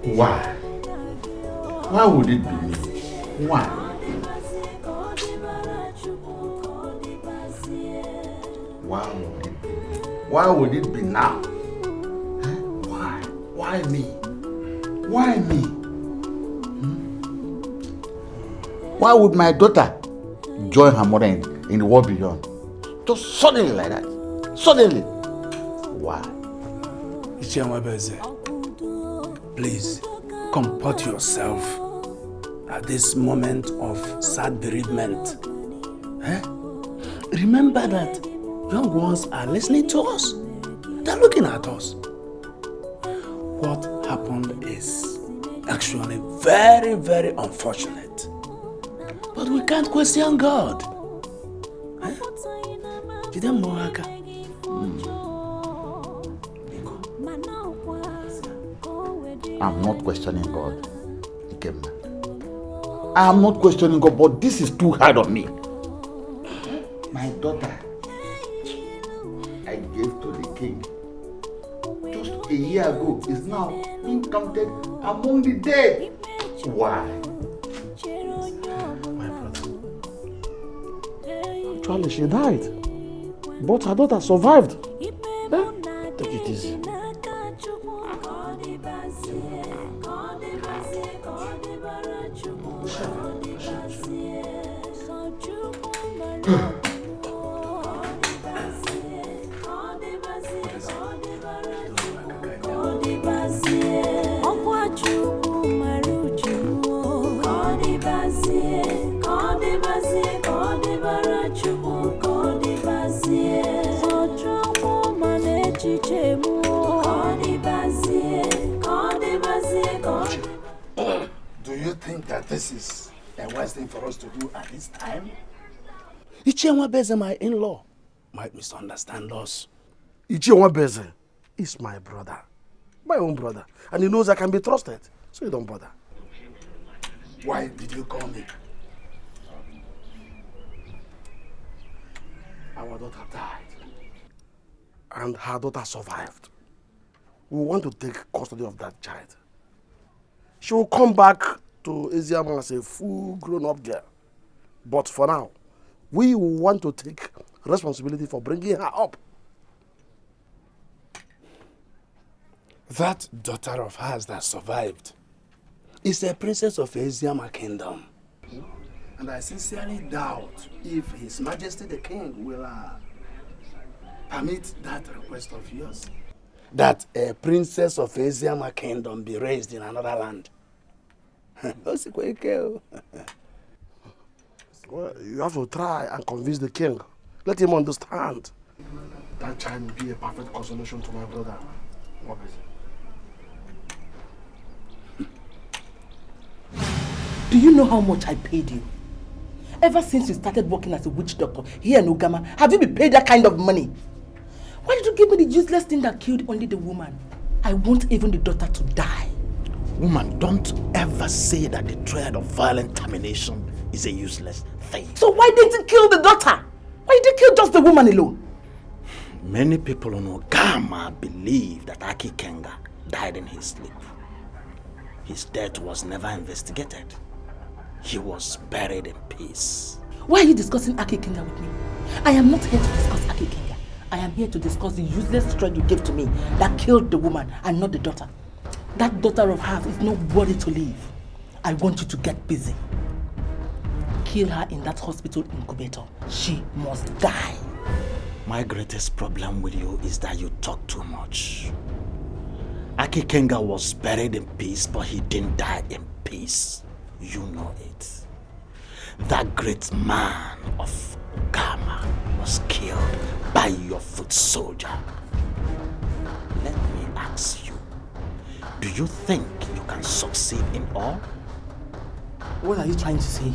Why? Why would it be me? Why? Why would it be now? Why? Why me? Why me? Why would my daughter join her mother in the world beyond? Just suddenly like that. Suddenly. Why? Please, comport yourself at this moment of sad bereavement. Remember that young ones are listening to us. They're looking at us. What happened is actually very, very unfortunate. But we can't question God. I'm not questioning God. I am not questioning God, but this is too hard on me. My daughter, I gave to the king just a year ago, is now being counted among the dead. Why? My brother. Actually, she died. But her daughter survived. Take it easy. Do you think that this is a wise thing for us to do at this time? Ichie my in-law, might misunderstand us. Ichie is my brother, my own brother, and he knows I can be trusted, so you don't bother. Why did you call me? Our daughter died, and her daughter survived. We want to take custody of that child. She will come back to Eziama as a full grown-up girl. But for now, we want to take responsibility for bringing her up. That daughter of hers that survived is a princess of Eziama kingdom. And I sincerely doubt if His Majesty the King will permit that request of yours. That a princess of Eziama kingdom be raised in another land. Well, you have to try and convince the king. Let him understand. That child will be a perfect consolation to my brother. What is it? Do you know how much I paid you? Ever since you started working as a witch doctor here in Ugama, have you been paid that kind of money? Why did you give me the useless thing that killed only the woman? I want even the daughter to die. Woman, don't ever say that the threat of violent termination is a useless thing. So why didn't you kill the daughter? Why did you kill just the woman alone? Many people in Ugama believe that Aki Kenga died in his sleep. His death was never investigated. He was buried in peace. Why are you discussing Aki Kenga with me? I am not here to discuss Aki Kenga. I am here to discuss the useless threat you gave to me that killed the woman and not the daughter. That daughter of hers is not worthy to live. I want you to get busy. Kill her in that hospital incubator. She must die. My greatest problem with you is that you talk too much. Aki Kenga was buried in peace, but he didn't die in peace. You know it. That great man of Ugama was killed by your foot soldier. Let me ask you, do you think you can succeed in all? What are you trying to say?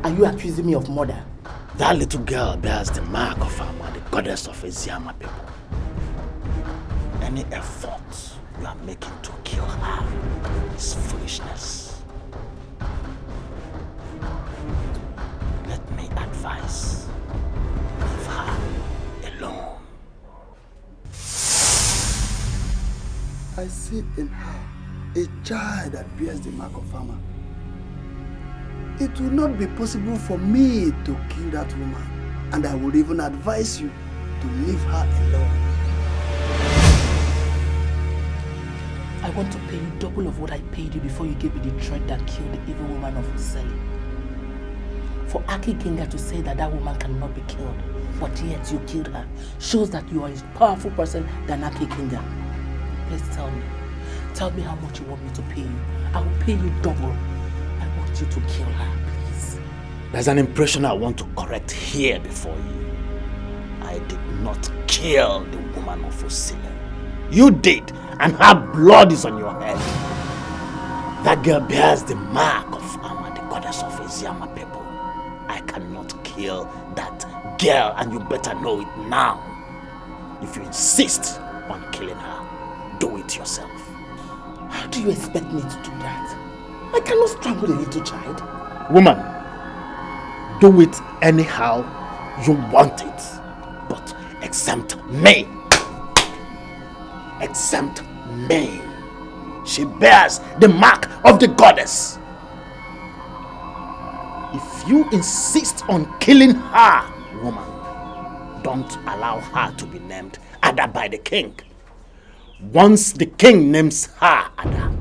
Are you accusing me of murder? That little girl bears the mark of Ama, the goddess of Eziama people. Any effort you are making to kill her is foolishness. Let me advise. Leave her alone. I see in her a child that bears the mark of Ama. It will not be possible for me to kill that woman, and I would even advise you to leave her alone. I want to pay you double of what I paid you before you gave me the threat that killed the evil woman of Useli. For Aki Kenga to say that that woman cannot be killed, but yet you killed her, shows that you are a powerful person than Aki Kenga. Please tell me. Tell me how much you want me to pay you. I will pay you double. I want you to kill her, please. There's an impression I want to correct here before you. I did not kill the woman of Usile. You did, and her blood is on your head. That girl bears the mark of Ama, the goddess of Eziama people. I cannot kill that girl, and you better know it now. If you insist on killing her, do it yourself. How do you expect me to do that? I cannot strangle a little child. Woman, do it anyhow you want it, but exempt me. Exempt me. She bears the mark of the goddess. If you insist on killing her, woman, don't allow her to be named Ada by the king. Once the king names her Ada,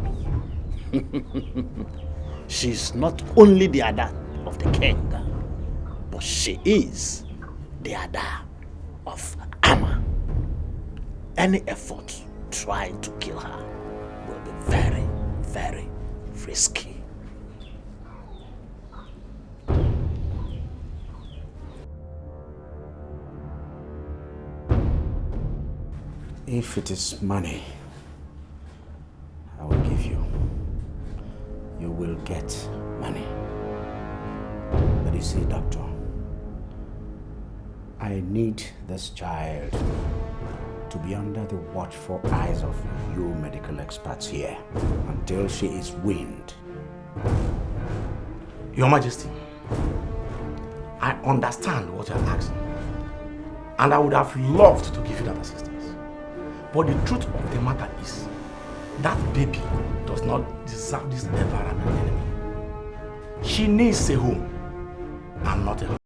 she's not only the Ada of the king, but she is the Ada of Ama. Any effort trying to kill her will be very, very risky. If it is money, I will give you. You will get money. But you see, doctor, I need this child to be under the watchful eyes of you medical experts here until she is weaned. Your Majesty, I understand what you're asking, and I would have loved to give you that assistance. But the truth of the matter is, That baby does not deserve this environment anymore. She needs a home and not a home.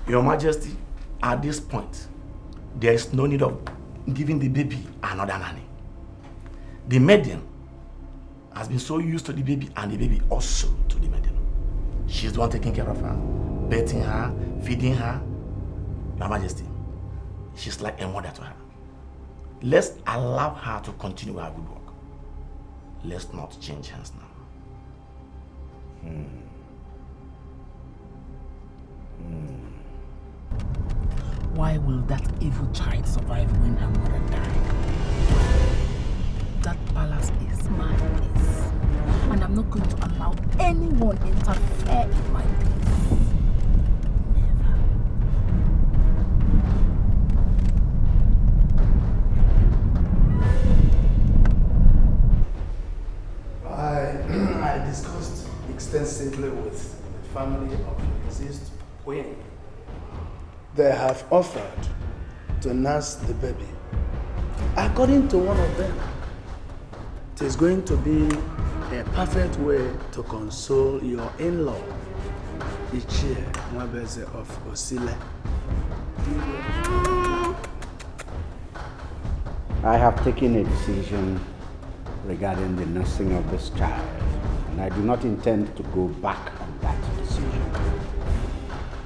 Your Majesty, at this point, there is no need of giving the baby another nanny. The maiden has been so used to the baby and the baby also to the maiden. She's the one taking care of her, bathing her, feeding her. Your Majesty, she's like a mother to her. Let's allow her to continue her good work. Let's not change hands now. Why will that evil child survive when her mother died? That palace is my place, and I'm not going to allow anyone interfere in my peace. I discussed extensively with the family of the deceased queen. They have offered to nurse the baby. According to one of them, it is going to be a perfect way to console your in-law, Ichie Mwabeze of Osile. I have taken a decision regarding the nursing of this child, and I do not intend to go back on that decision.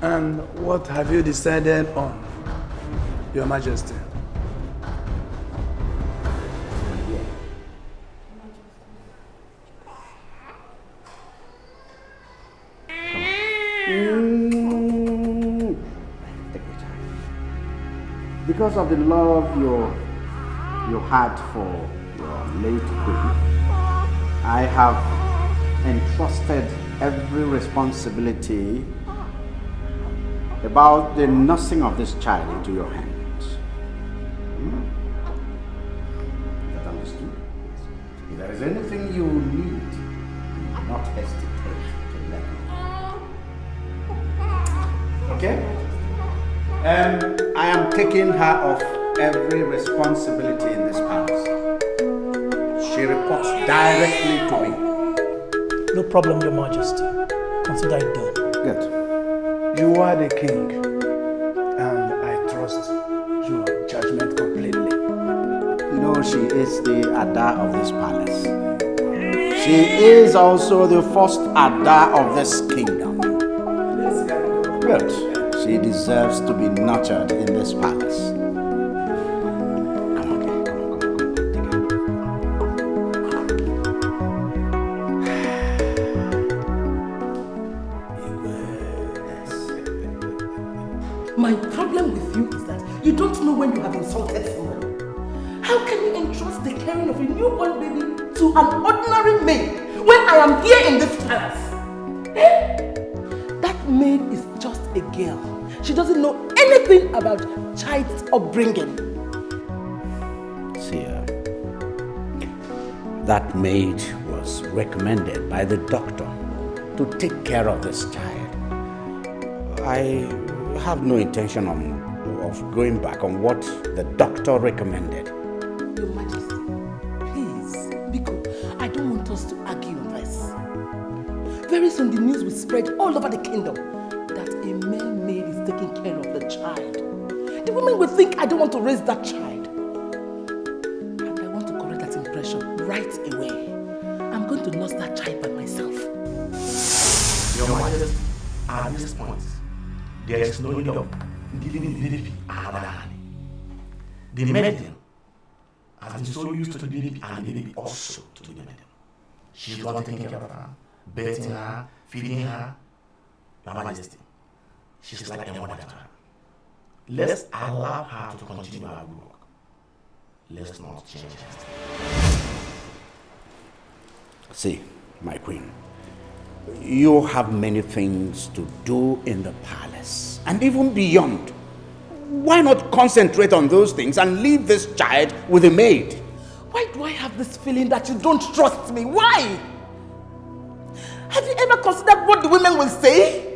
And what have you decided on, Your Majesty? Because of the love you had for your late queen, I have entrusted every responsibility about the nursing of this child into your hands. That understood? If there is anything you need, do not hesitate to let me know. Okay? I am taking her off every responsibility in this palace. She reports directly to me. No problem, Your Majesty. Consider it done. Good. You are the king, and I trust your judgment completely. You know, she is the Ada of this palace. She is also the first Ada of this kingdom. Good. She deserves to be nurtured in this palace. My problem with you is that you don't know when you have insulted someone. How can you entrust the caring of a newborn baby to an ordinary maid when I am here in this palace? That maid is just a girl. She doesn't know anything about child's upbringing. See, that maid was recommended by the doctor to take care of this child. I have no intention of going back on what the doctor recommended. Your Majesty, please, Biko, I don't want us to argue on this. Very soon the news will spread all over the kingdom that a male maid is taking care of the child. The women will think I don't want to raise that child. right away. I'm going to nurse that child by myself. Your Majesty, at this point, there is no need of giving the baby another honey. The maiden has been so used to the baby and the baby also to the maiden. She's the one taking care of her, bathing her, feeding her. Your Majesty, she's like a mother to her. Let's allow her to continue her good work. Let's not change it. See, my queen, you have many things to do in the palace and even beyond. Why not concentrate on those things and leave this child with a maid? Why do I have this feeling that you don't trust me? Why? Have you ever considered what the women will say?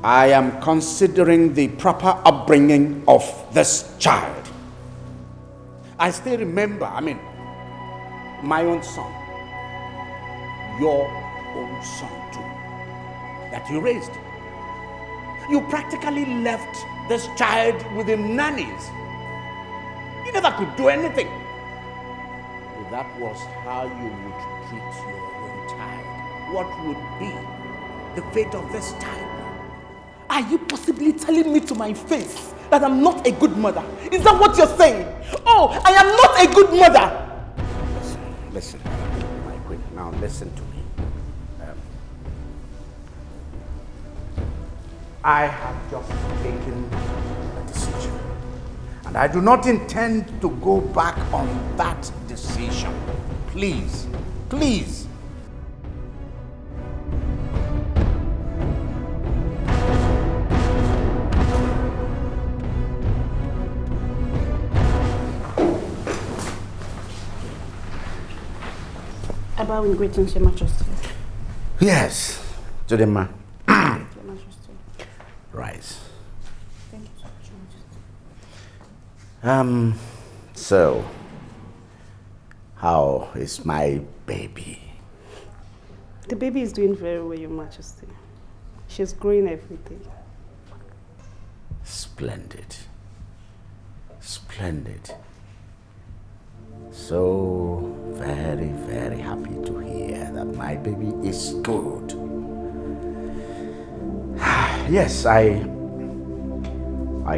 I am considering the proper upbringing of this child. I still remember, my own son, your own son too, that you raised. You practically left this child with the nannies. You never could do anything. If that was how you would treat your own child, what would be the fate of this child? Are you possibly telling me to my face that I'm not a good mother? Is that what you're saying? Oh, I am not a good mother! Listen, my queen, now listen to me. I have just taken a decision. And I do not intend to go back on that decision. Please, please. I bow in greetings, Your Majesty. Yes, to the man. Your Majesty. Rise. Thank you so much, Your Majesty. So, how is my baby? The baby is doing very well, Your Majesty. She's growing every day. Splendid. Splendid. So very, very happy to hear that my baby is good. Yes, I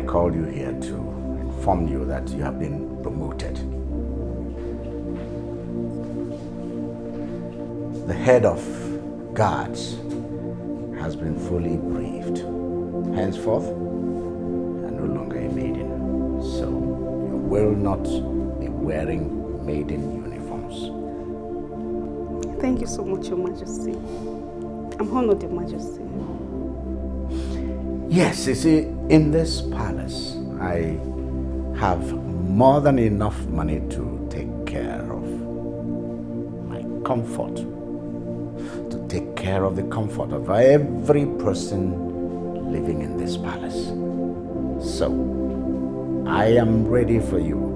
called you here to inform you that you have been promoted. The head of guards has been fully briefed. Henceforth, you are no longer a maiden, so you will not be wearing maiden uniforms. Thank you so much, Your Majesty. I'm honored, Your Majesty. Yes, you see, in this palace, I have more than enough money to take care of my comfort, to take care of the comfort of every person living in this palace. So, I am ready for you.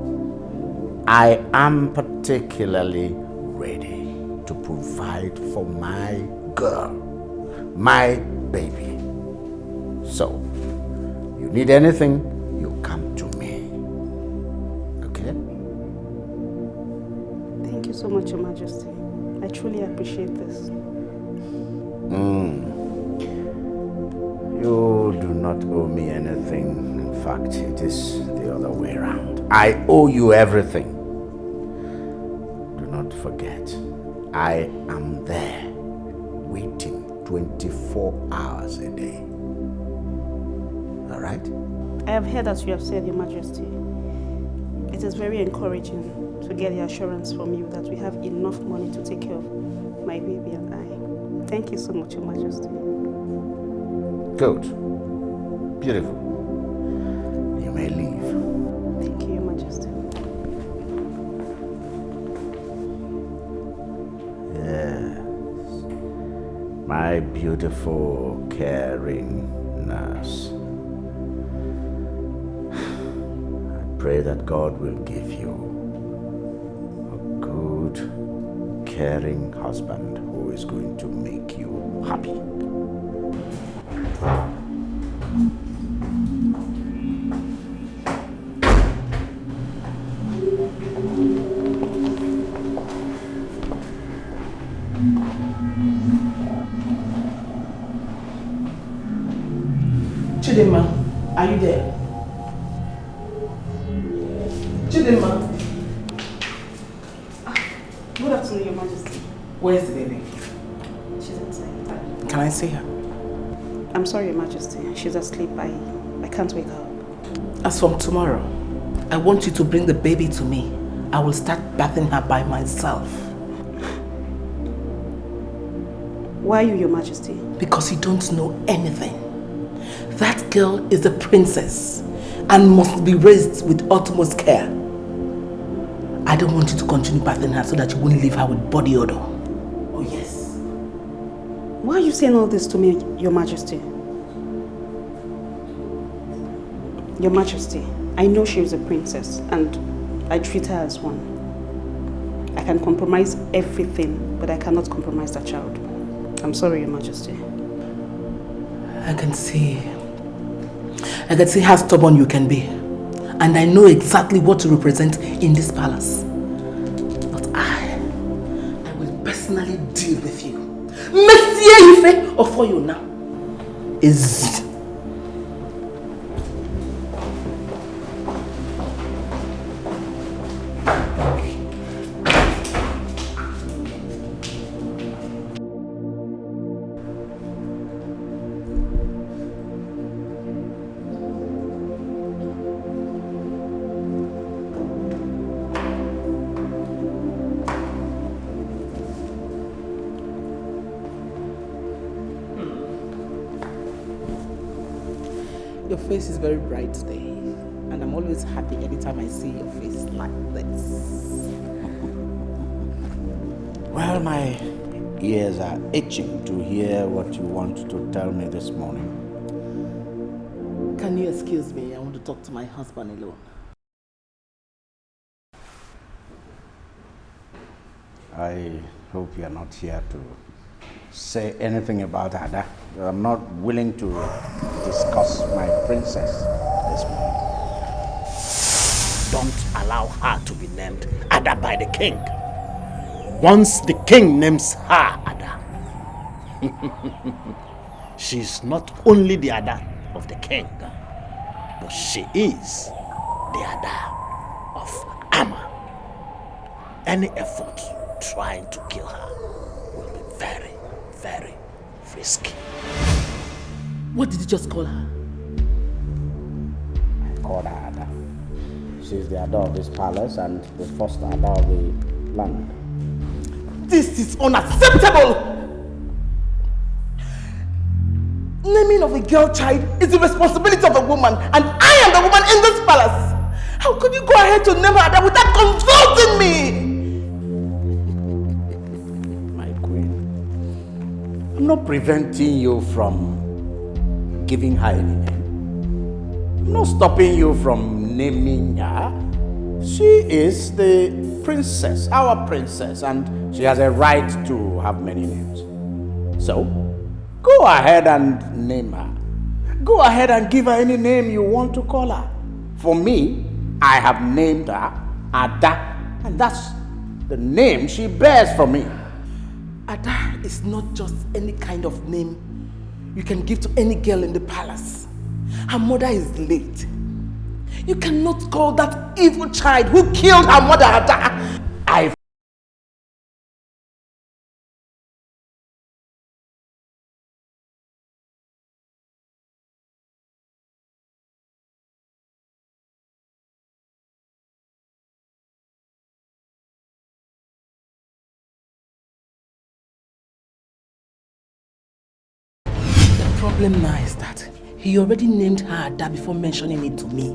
I am particularly ready to provide for my girl, my baby. So, you need anything, you come to me. Okay? Thank you so much, Your Majesty. I truly appreciate this. You do not owe me anything. In fact, it is the other way around. I owe you everything. Do not forget, I am there, waiting 24 hours a day. All right? I have heard as you have said, Your Majesty. It is very encouraging to get the assurance from you that we have enough money to take care of my baby and I. Thank you so much, Your Majesty. Good. Beautiful. You may leave. Thank you, Your Majesty. Yes. My beautiful, caring nurse. I pray that God will give you a good, caring husband who is going to make you happy. Chidinma. Good afternoon, Your Majesty. Where's the baby? She's inside. Can I see her? I'm sorry, Your Majesty. She's asleep. I can't wake her up. As from tomorrow, I want you to bring the baby to me. I will start bathing her by myself. Why you, Your Majesty? Because you don't know anything. That girl is a princess and must be raised with utmost care. I don't want you to continue bathing her so that you won't leave her with body odor. Oh yes. Why are you saying all this to me, Your Majesty? Your Majesty, I know she is a princess and I treat her as one. I can compromise everything, but I cannot compromise that child. I'm sorry, Your Majesty. I can see how stubborn you can be. And I know exactly what to represent in this palace. But I will personally deal with you. Monsieur Ife, or for you now, is... Your face is very bright today, and I'm always happy every time I see your face like this. Well, my ears are itching to hear what you want to tell me this morning. Can you excuse me? I want to talk to my husband alone. I hope you're not here to say anything about Ada. I'm not willing to discuss my princess this morning. Don't allow her to be named Ada by the king. Once the king names her Ada, she's not only the Ada of the king, but she is the Ada of Amma. Any effort trying to kill her will be very, very risky. What did you just call her? I called her Ada. She's the Ada of this palace and the first Ada of the land. This is unacceptable! Naming of a girl child is the responsibility of a woman, and I am the woman in this palace! How could you go ahead to name her Ada without consulting me? My queen, I'm not preventing you from giving her any name. I'm not stopping you from naming her. She is the princess, our princess, and she has a right to have many names. So, go ahead and name her. Go ahead and give her any name you want to call her. For me, I have named her Ada, and that's the name she bears for me. Ada is not just any kind of name you can give to any girl in the palace. Her mother is late. You cannot call that evil child who killed her mother Ada. The problem now is that he already named her Ada before mentioning it to me.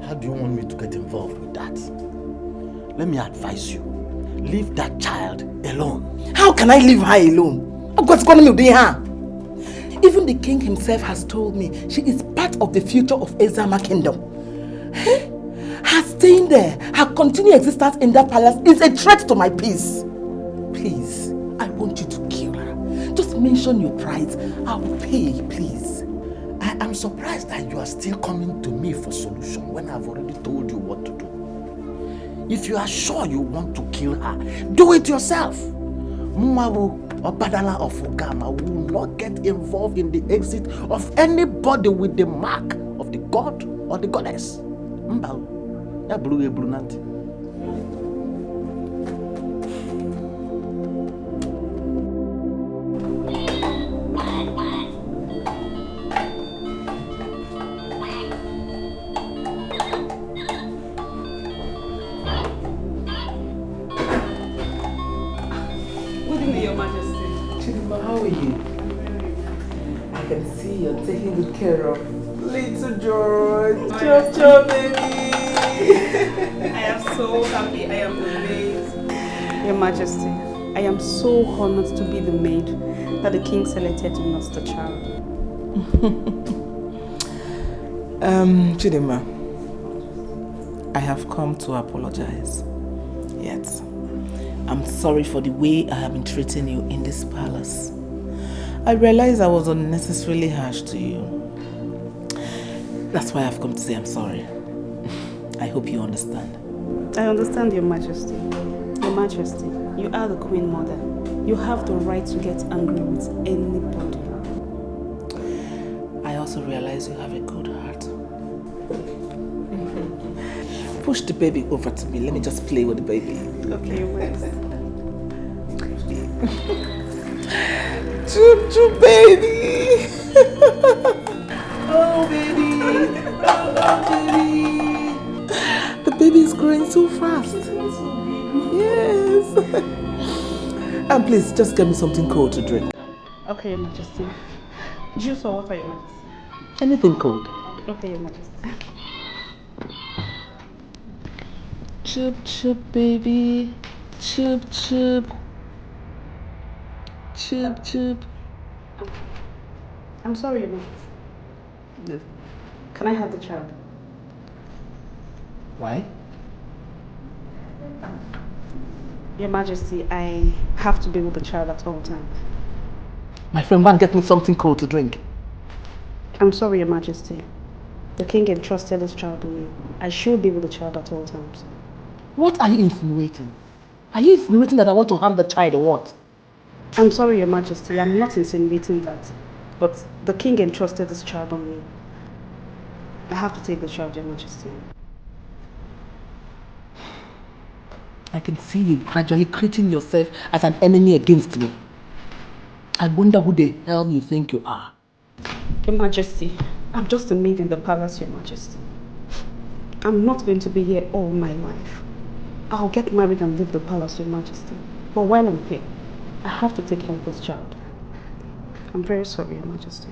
How do you want me to get involved with that? Let me advise you. Leave that child alone. How can I leave her alone? What's going to do her? Even the king himself has told me she is part of the future of Ezama Kingdom. Her staying there, her continued existence in that palace is a threat to my peace. Please, I want you to kill her. Just mention your price. I will pay, please. I am surprised that you are still coming to me for solution when I've already told you what to do. If you are sure you want to kill her, do it yourself. Mumawu or Badala of Ogama will not get involved in the exit of anybody with the mark of the god or the goddess. Mbawu. Ya buru nanti. How are you? I can see you're taking good care of little George. Chop, baby. I am so happy. I am amazed. Your Majesty, I am so honored to be the maid that the king selected to nurse the child. Chidima, I have come to apologize. Yes. I'm sorry for the way I have been treating you in this palace. I realize I was unnecessarily harsh to you. That's why I've come to say I'm sorry. I hope you understand. I understand, Your Majesty. Your Majesty, you are the Queen Mother. You have the right to get angry with anybody. I also realize you have a good heart. Push the baby over to me. Let me just play with the baby. Okay, Your Majesty. Choo choo, baby! Oh, baby! Oh, baby! The baby is growing so fast. Yes! And please, just get me something cold to drink. Okay, Your Majesty. Juice or water, Your Majesty? Anything cold. Okay, Your Majesty. Choop choop, baby. Choop choop. Choop choop. I'm sorry, Your Majesty. Yes. Can I have the child? Why? Your Majesty, I have to be with the child at all times. My friend, go and get me something cold to drink. I'm sorry, Your Majesty. The king entrusted this child to me. I should be with the child at all times. What are you insinuating? Are you insinuating that I want to harm the child or what? I'm sorry, Your Majesty. I'm not insinuating that. But the king entrusted this child on me. I have to take the child, Your Majesty. I can see you gradually creating yourself as an enemy against me. I wonder who the hell you think you are. Your Majesty, I'm just a maid in the palace, Your Majesty. I'm not going to be here all my life. I'll get married and leave the palace, Your Majesty. But while I'm here, I have to take care of this child. I'm very sorry, Your Majesty.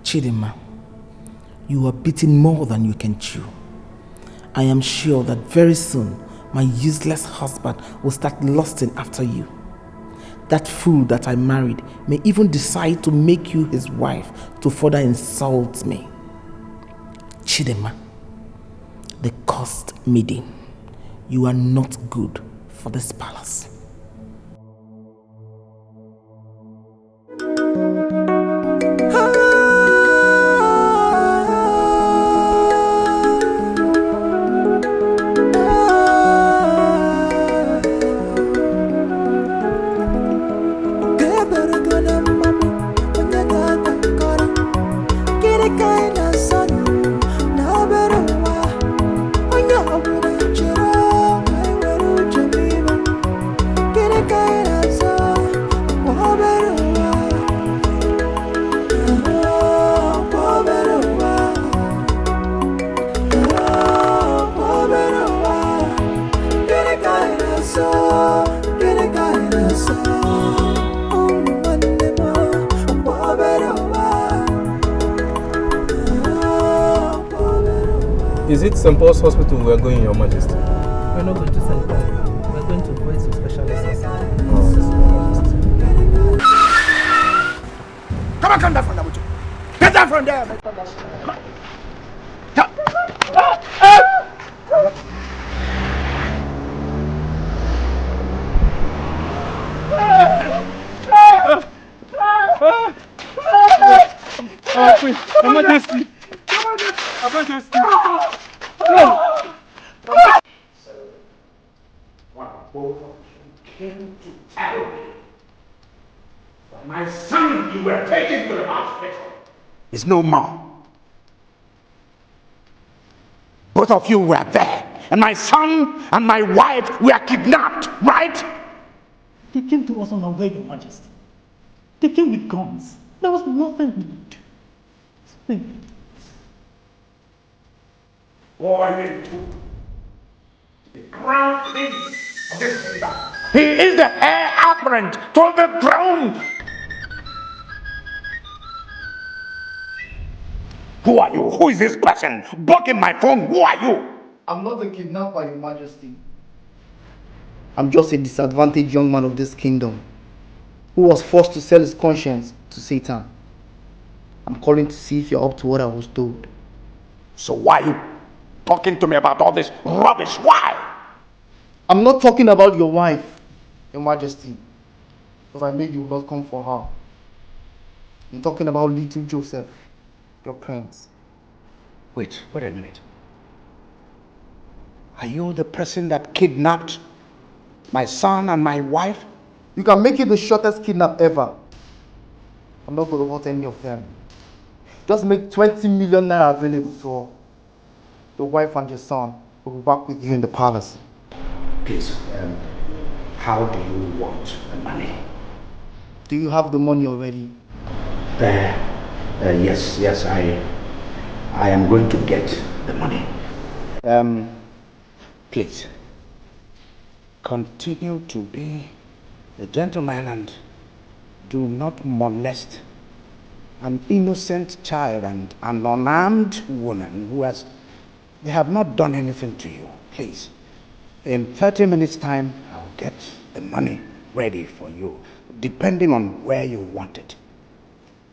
Chidima, you are beating more than you can chew. I am sure that very soon my useless husband will start lusting after you. That fool that I married may even decide to make you his wife to further insult me. Chidima, the cursed maiden, you are not good for this palace. Is it St. Paul's Hospital we are going, Your Majesty? We're not going to St. Paul. We're going to Boys Specialist Hospital. Come on, come down from there, Buju. Get down from there. Come on. Your Majesty! Your Majesty! No! So, what both of you came to tell me that my son you were taken to the hospital is no more. Both of you were there, and my son and my wife were kidnapped, right? They came to us on our way, Your Majesty. They came with guns. There was nothing we could do. Speak. Boy, the crown prince of this kingdom. He is the heir apparent to the throne. Who are you? Who is this person? Blocking my phone. Who are you? I'm not a kidnapper, Your Majesty. I'm just a disadvantaged young man of this kingdom who was forced to sell his conscience to Satan. I'm calling to see if you're up to what I was told. So why are you talking to me about all this rubbish? Why? I'm not talking about your wife, Your Majesty, because I made you welcome for her. I'm talking about little Joseph, your prince. Wait a minute. Are you the person that kidnapped my son and my wife? You can make it the shortest kidnap ever. I'm not going to hurt any of them. Just make 20 million naira available to your wife and your son. We'll be back with you in the palace. Please, how do you want the money? Do you have the money already? Yes, I am going to get the money. Please, continue to be a gentleman and do not molest an innocent child and an unarmed woman they have not done anything to you. Please, in 30 minutes time, I'll get the money ready for you, depending on where you want it.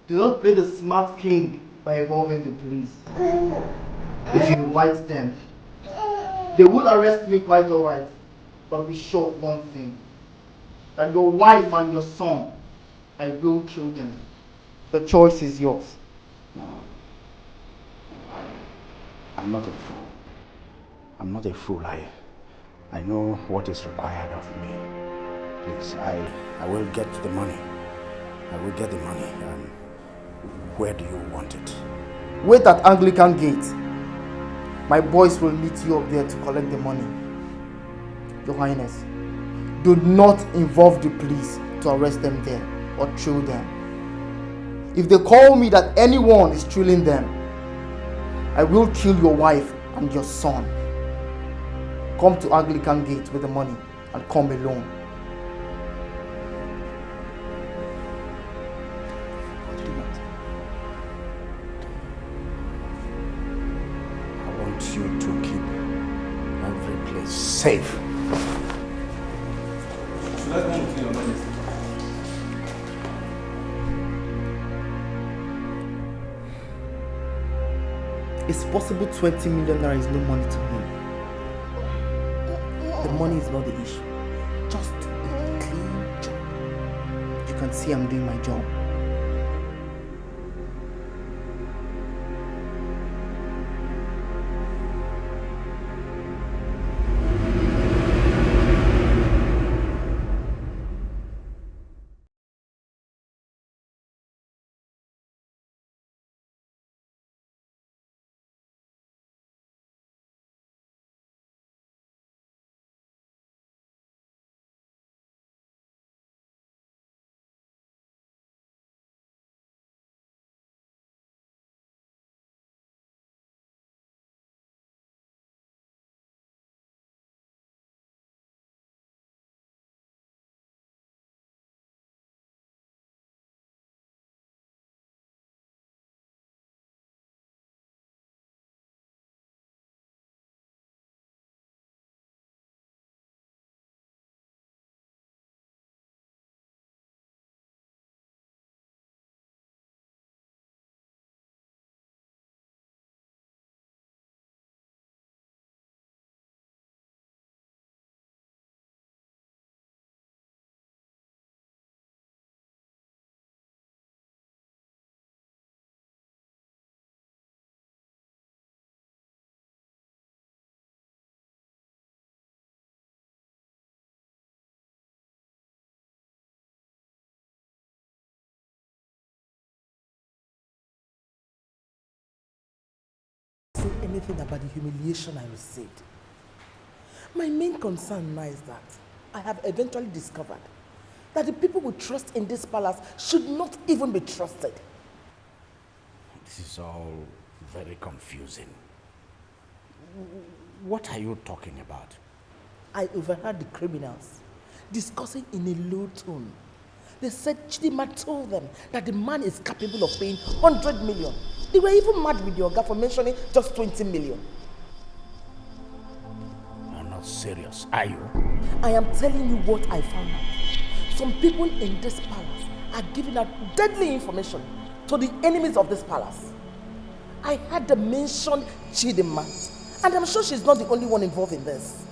Do not play the smart king by involving the police. If you invite them, they will arrest me quite alright. But be sure of one thing, that your wife and your son, I will kill them. The choice is yours. No. I'm not a fool. I'm not a fool. I know what is required of me. Please, I will get the money. I will get the money. Where do you want it? Wait at Anglican Gate. My boys will meet you up there to collect the money. Your Highness, do not involve the police to arrest them there or thrill them. If they call me that anyone is thrilling them, I will kill your wife and your son. Come to Anglican Gate with the money and come alone. I want you to keep every place safe. Should I go with you, Your Majesty? It's possible 20 million naira is no money to me. The money is not the issue. Just a clean job. You can see I'm doing my job. anything about the humiliation I received. My main concern now is that I have eventually discovered that the people we trust in this palace should not even be trusted. This is all very confusing. What are you talking about? I overheard the criminals discussing in a low tone. They said Chidima told them that the man is capable of paying 100 million. They were even mad with the Oga for mentioning just 20 million. You're not serious, are you? I am telling you what I found out. Some people in this palace are giving out deadly information to the enemies of this palace. I heard them mention Chidima, and I'm sure she's not the only one involved in this.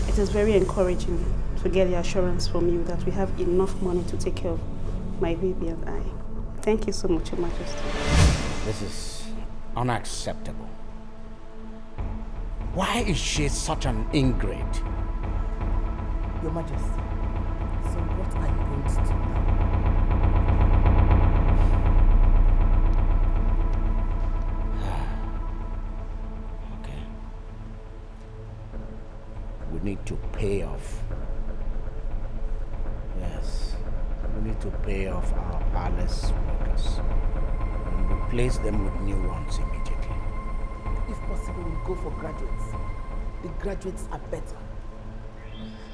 It is very encouraging to get the assurance from you that we have enough money to take care of my baby and I. Thank you so much, Your Majesty. This is unacceptable. Why is she such an ingrate? Your Majesty, so what are you going to do now? Okay. We need to pay off. Yes, we need to pay off our palace workers and replace them with new ones immediately. If possible, we'll go for graduates. The graduates are better.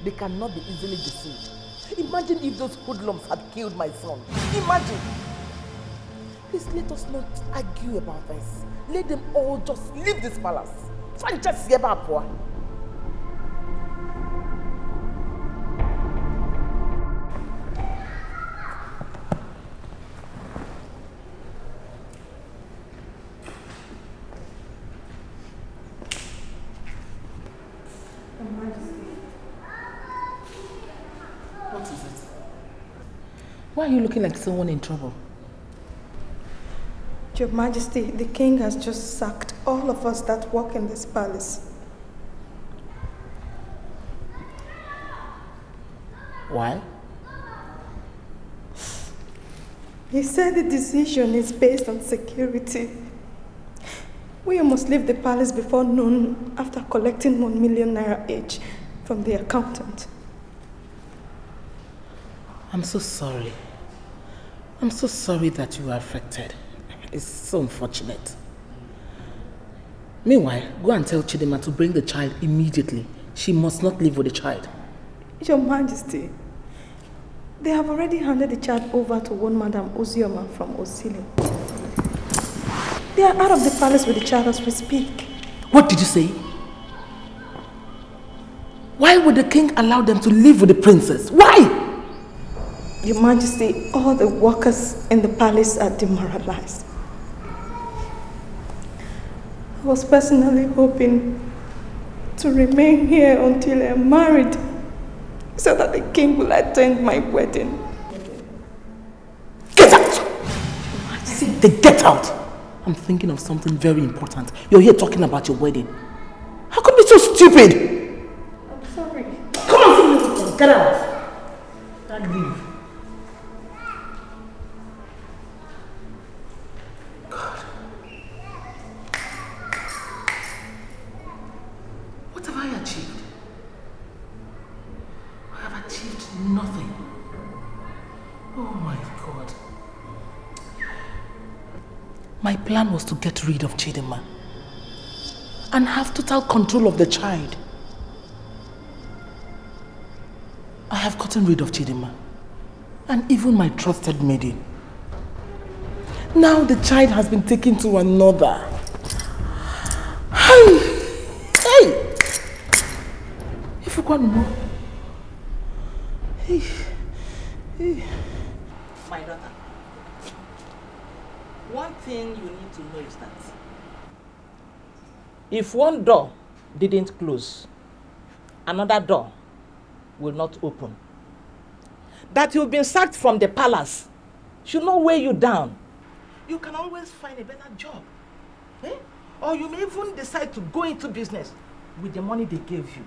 They cannot be easily deceived. Imagine if those hoodlums had killed my son. Imagine! Please let us not argue about this. Let them all just leave this palace. Just What is it? Why are you looking like someone in trouble? Your Majesty, the king has just sacked all of us that work in this palace. Why? He said the decision is based on security. We must leave the palace before noon after collecting 1 million naira each from the accountant. I'm so sorry. I'm so sorry that you were affected. It's so unfortunate. Meanwhile, go and tell Chidima to bring the child immediately. She must not live with the child. Your Majesty, they have already handed the child over to one Madam Ozioma from Osili. They are out of the palace with the child as we speak. What did you say? Why would the king allow them to live with the princess? Why? Your Majesty, all the workers in the palace are demoralized. I was personally hoping to remain here until I'm married so that the king will attend my wedding. Get out! I said get out! I'm thinking of something very important. You're here talking about your wedding. How come you're so stupid? I'm sorry. Come on, get out! Don't leave. God. What have I achieved? I have achieved nothing. Oh my God. My plan was to get rid of Chidima and have total control of the child. I have gotten rid of Chidima and even my trusted maiden. Now the child has been taken to another. Hey! If you want more. Hey. My daughter. One thing you need to know is that if one door didn't close, another door will not open. That you've been sacked from the palace should not weigh you down. You can always find a better job. Eh? Or you may even decide to go into business with the money they gave you.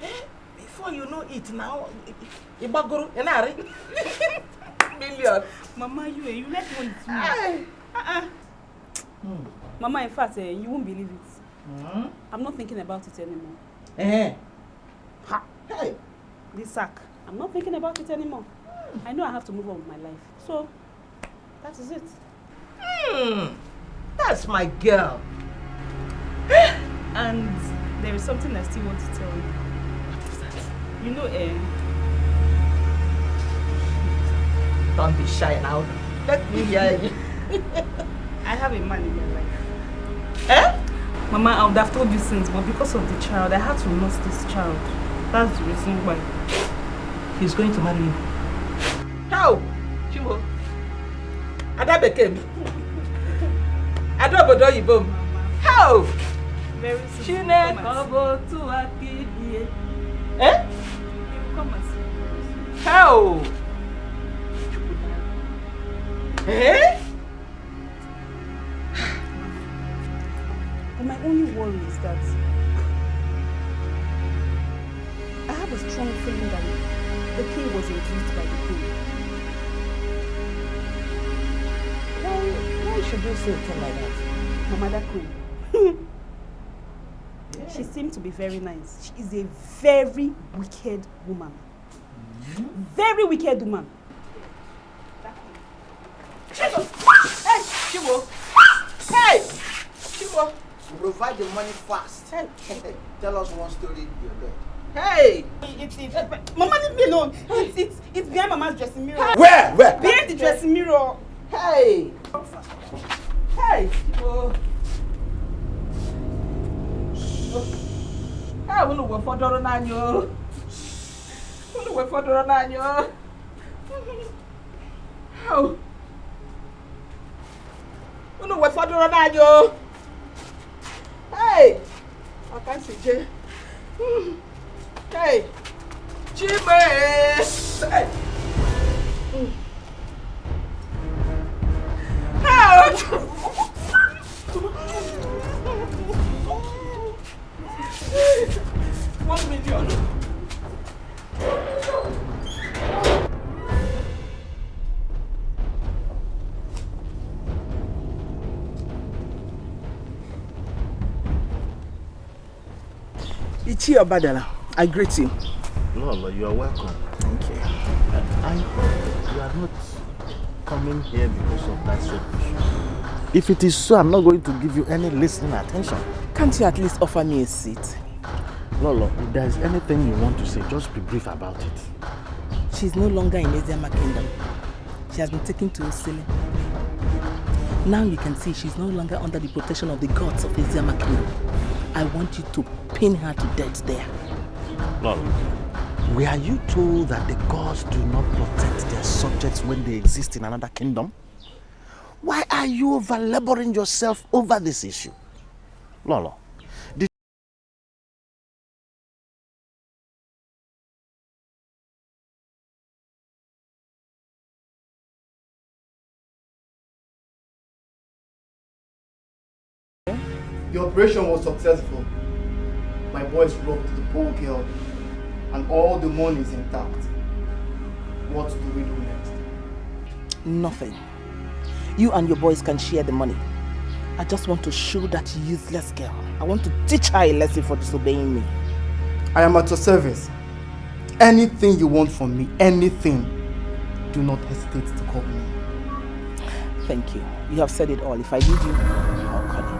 Eh? Before you know it now, Ibagoro, million. Mama, you let one Mama, in fact, you won't believe it. I'm not thinking about it anymore. Ha! Hey! This sack, I'm not thinking about it anymore. I know I have to move on with my life. So, that is it. That's my girl. And there is something I still want to tell you. What is that? You know, Don't be shy now. Let me hear you. I have a man in my life. Mama, I would have told you since, but because of the child, I had to lose this child. That's the reason why. He's going to marry you. How? Chimo. Ada became. Ada bodo yibom. How? Very soon. Chine kobo tu akibie. You come and see. How? But my only worry is that I have a strong feeling that the king was induced by the queen. Why should you say a thing like that? Mama, that queen. She seemed to be very nice. She is a very wicked woman. Very wicked woman. Hey, Chibo! Hey! Chibo! Provide the money fast. Hey. Tell us one story you're dead. Hey! Mama, leave me alone. It's behind Mama's dressing mirror. Where? Behind the dressing mirror. Hey! Hey! Chibo! Hey, we look for Doro Nanyo. We look for Doro Nanyo. How? We look for Doro Nanyo. Hey! I can't see Jay. Hey! Jimmy! Hey! How? 1 million. Ichi Obadala, I greet you. Lolo, you are welcome. Thank you. I hope you are not coming here because of that soap issue. If it is so, I'm not going to give you any listening attention. Can't you at least offer me a seat? Lolo, if there is anything you want to say, just be brief about it. She's no longer in Eziama Kingdom. She has been taken to Osile. Now you can see she's no longer under the protection of the gods of Eziama Kingdom. I want you to pin her to death there. Lolo, were you told that the gods do not protect their subjects when they exist in another kingdom? Why are you over-laboring yourself over this issue? Lolo, The operation was successful. My boys robbed the poor girl and all the money is intact. What do we do next? Nothing. You and your boys can share the money. I just want to show that useless girl. I want to teach her a lesson for disobeying me. I am at your service. Anything you want from me, anything, do not hesitate to call me. Thank you. You have said it all. If I need you, I'll call you.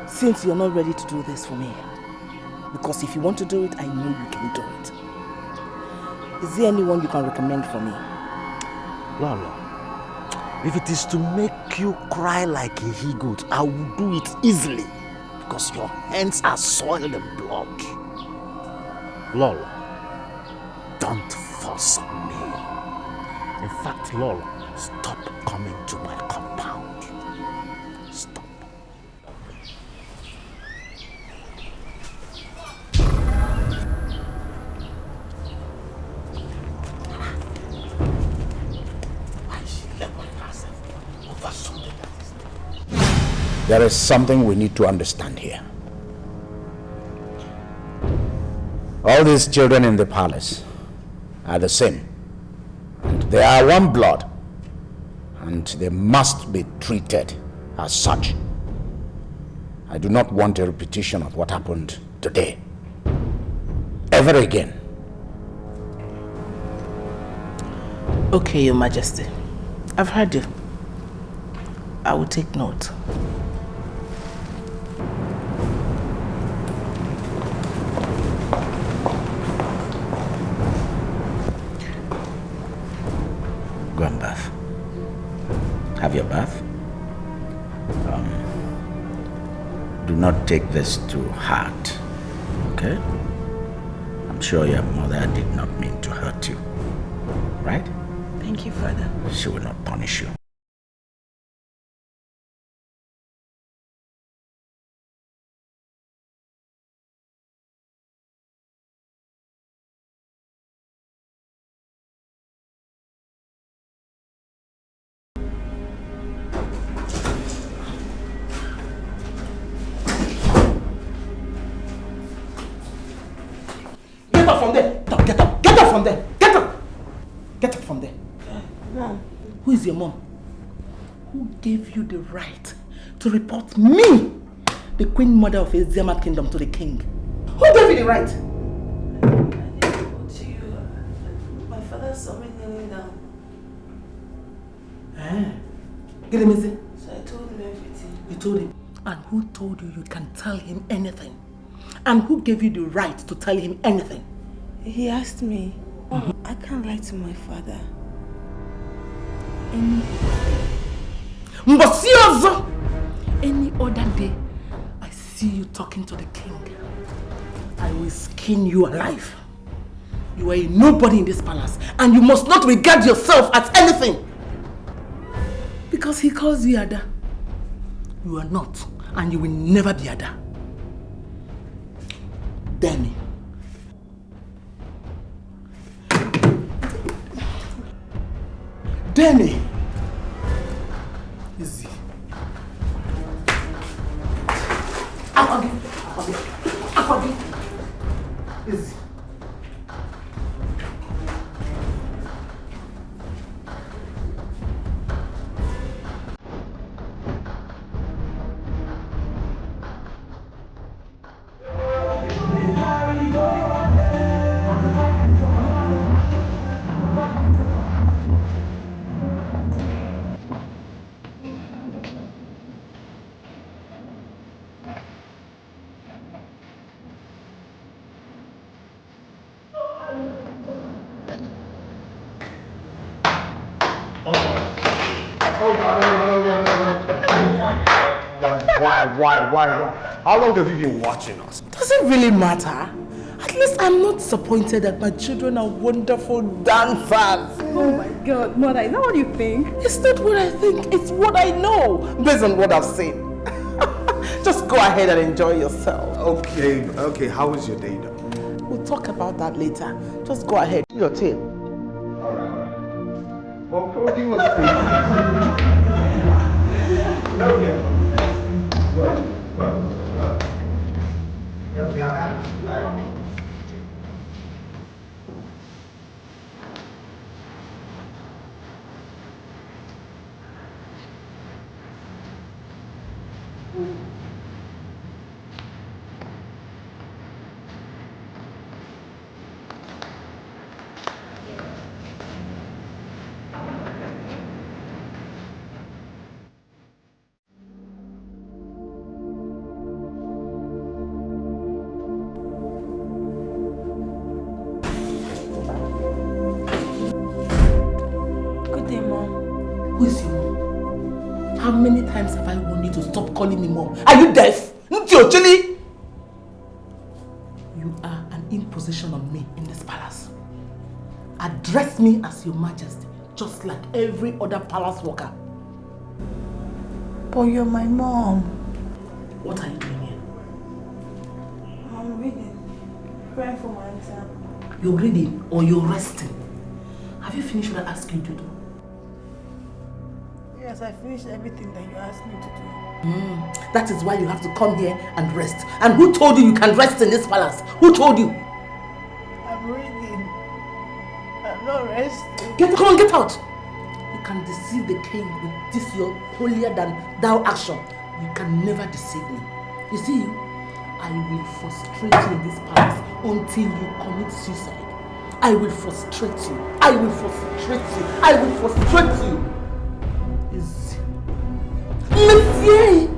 Since you're not ready to do this for me, because if you want to do it, I know you can do it. Is there anyone you can recommend for me? Lolo, if it is to make you cry like a he-goat, I will do it easily because your hands are soiled in blood. Lolo, don't force me. In fact, Lolo, stop coming to my compound. Stop. There is something we need to understand here. All these children in the palace are the same. And they are one blood. And they must be treated as such. I do not want a repetition of what happened today. Ever again. Okay, Your Majesty. I've heard you. I will take note. Go and bath. Have your bath. Do not take this to heart, okay? I'm sure your mother did not mean to hurt you, right? Thank you, Father. She will not punish you. Get up from there! Get up! Get up from there! Get up! Get up from there. Mom. Who is your mom? Who gave you the right to report me, the Queen Mother of Eziamat Kingdom, to the king? Who gave you the right? My father saw me kneeling down. Get him easy. So I told him everything. You told him? And who told you you can tell him anything? And who gave you the right to tell him anything? He asked me. I can't lie to my father. Any other day I see you talking to the king, I will skin you alive. You are a nobody in this palace, and you must not regard yourself as anything. Because he calls you Ada. You are not, and you will never be Ada. Demi. Demi. Easy. Easy. Why? How long have you been watching us? Does it really matter? At least I'm not disappointed that my children are wonderful dancers. Oh my God, Mother, is that what you think? It's not what I think, it's what I know, based on what I've seen. Just go ahead and enjoy yourself. Okay, how was your day though? We'll talk about that later. Just go ahead, do your thing. Alright. Well, coding was okay. Who is your mom? How many times have I warned you to stop calling me mom? Are you deaf? You are an imposition on me in this palace. Address me as your majesty, just like every other palace worker. But you're my mom. What are you doing here? I'm reading. Praying for my exam. You're reading or you're resting? Have you finished what I asked you to do? Yes, Yes, I finished everything that you asked me to do. That is why you have to come here and rest. And who told you you can rest in this palace? Who told you? I'm reading. I'm not resting. Come on, get out! You can deceive the king with this your holier than thou action. You can never deceive me. You see, I will frustrate you in this palace until you commit suicide. I will frustrate you. I will frustrate you. I will frustrate you. Is Monsieur!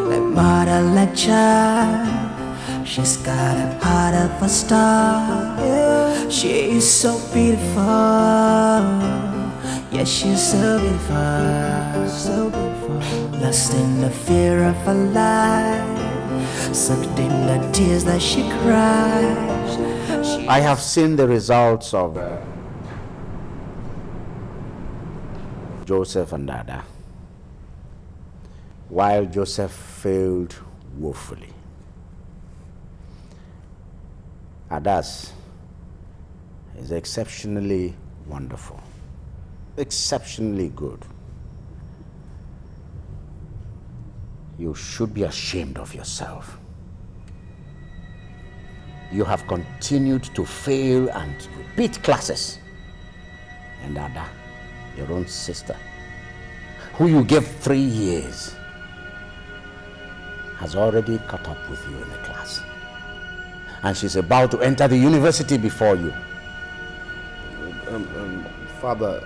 Like mother, like child, she's got a heart of a star. She is so beautiful. Yeah, she's so beautiful, so beautiful. Lost in the fear of her life, sucked in the tears that she cries. I have seen the results of Joseph and Dada. While Joseph failed woefully, Ada's is exceptionally wonderful, exceptionally good. You should be ashamed of yourself. You have continued to fail and repeat classes. And Ada, your own sister, who you gave 3 years, has already caught up with you in the class. And she's about to enter the university before you. Father,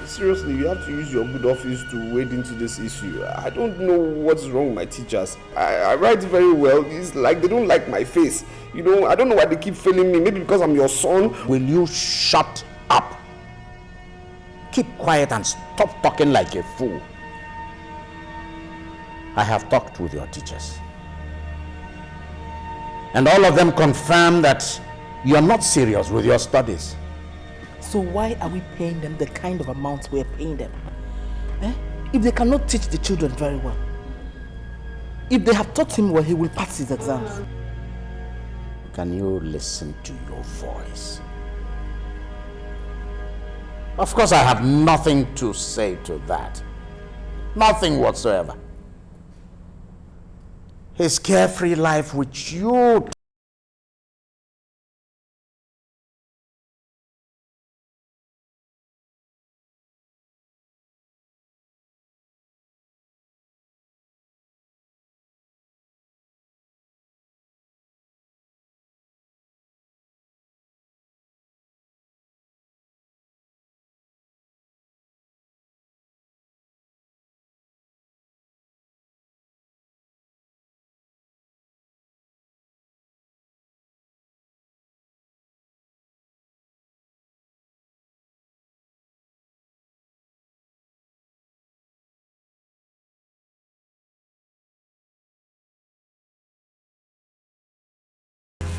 seriously, you have to use your good office to wade into this issue. I don't know what's wrong with my teachers. I write very well. It's like they don't like my face. You know, I don't know why they keep failing me. Maybe because I'm your son. Will you shut up? Keep quiet and stop talking like a fool. I have talked with your teachers, and all of them confirm that you are not serious with your studies. So why are we paying them the kind of amount we're paying them? If they cannot teach the children very well, if they have taught him well, he will pass his exams. Can you listen to your voice? Of course, I have nothing to say to that. Nothing whatsoever. His carefree life which you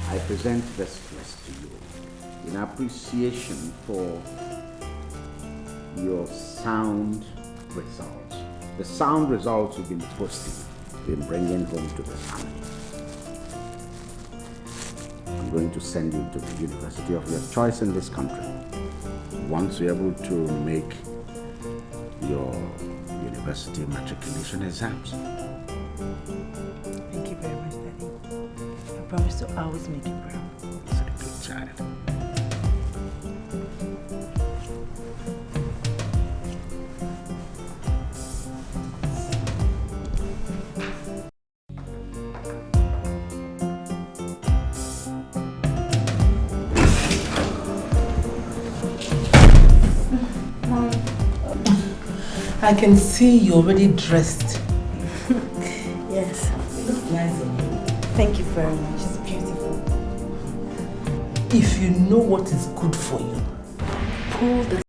I present this dress to you in appreciation for your sound results. The sound results you've been posting, been bringing home to the family. I'm going to send you to the university of your choice in this country. Once you're able to make your university matriculation exams. Thank you very much, Daddy. I promise to always make you proud. It's a good child. I can see you're already dressed. Yes. It looks nice on you. Thank you very much. It's beautiful. If you know what is good for you, pull the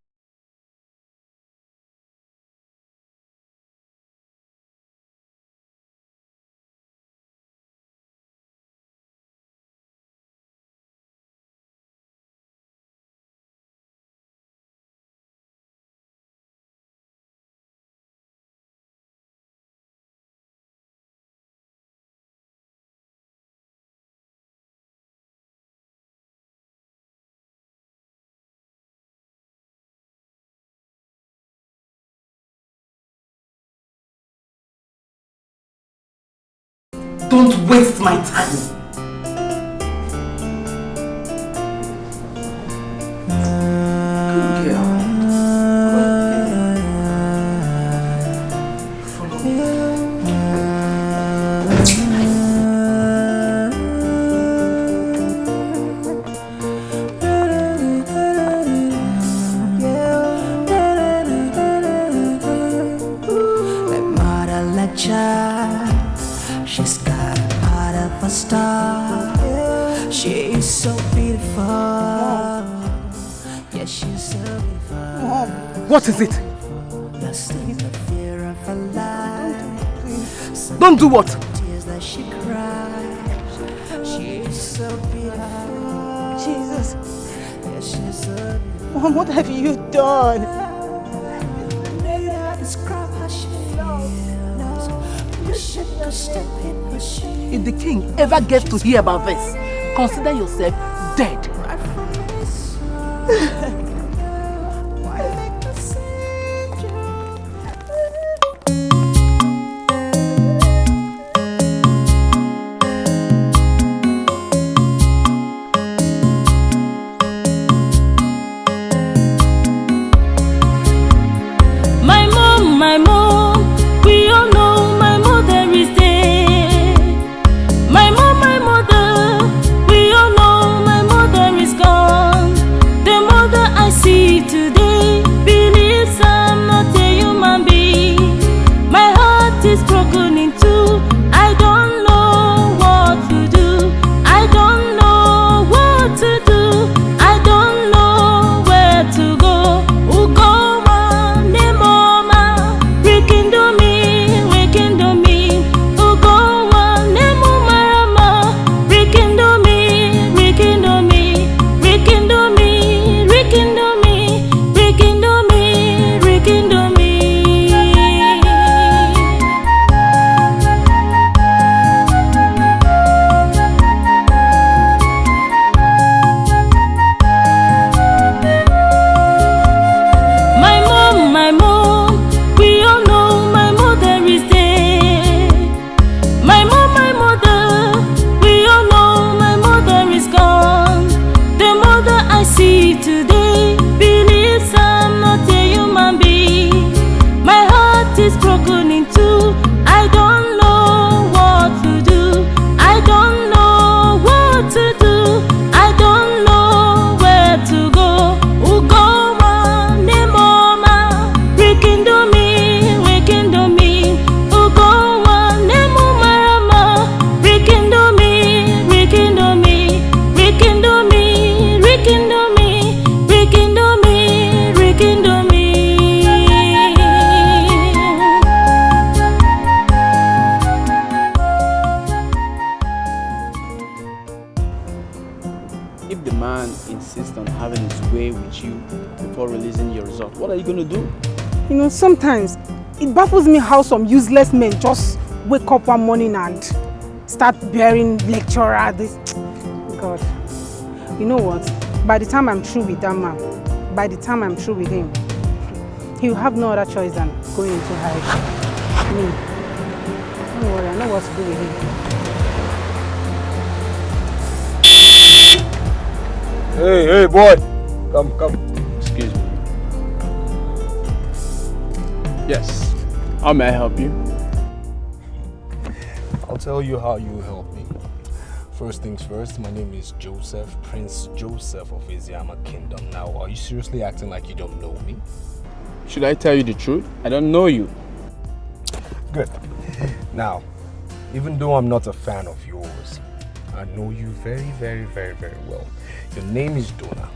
Don't waste my time. Good girl. She's got a heart of a star. She is so beautiful. Yeah, she's so beautiful. Mom, what is it? Don't do what? Tears that she cries. She is so beautiful. Jesus. Yeah, she's so beautiful. Mom, what have you done? Describe how she feels. If the king ever gets to hear about this, consider yourself dead. My mom, we all know my mother is dead. My mother, we all know my mother is gone. The mother I see today believes I'm not a human being. My heart is broken in two. I don't know what to do. I don't know what to do. I don't know where to go. You know, sometimes it baffles me how some useless men just wake up one morning and start bearing lecturer. This God, you know what? By the time I'm through with that man, by the time I'm through with him, he will have no other choice than going into hiding. Me, don't worry, I know what to do with him. Hey, boy, come. Excuse me. Yes. How may I help you? I'll tell you how you help me. First things first, my name is Joseph, Prince Joseph of Isiama Kingdom. Now, are you seriously acting like you don't know me? Should I tell you the truth? I don't know you. Good. Now, even though I'm not a fan of yours, I know you very, very, very, very well. Your name is Donna,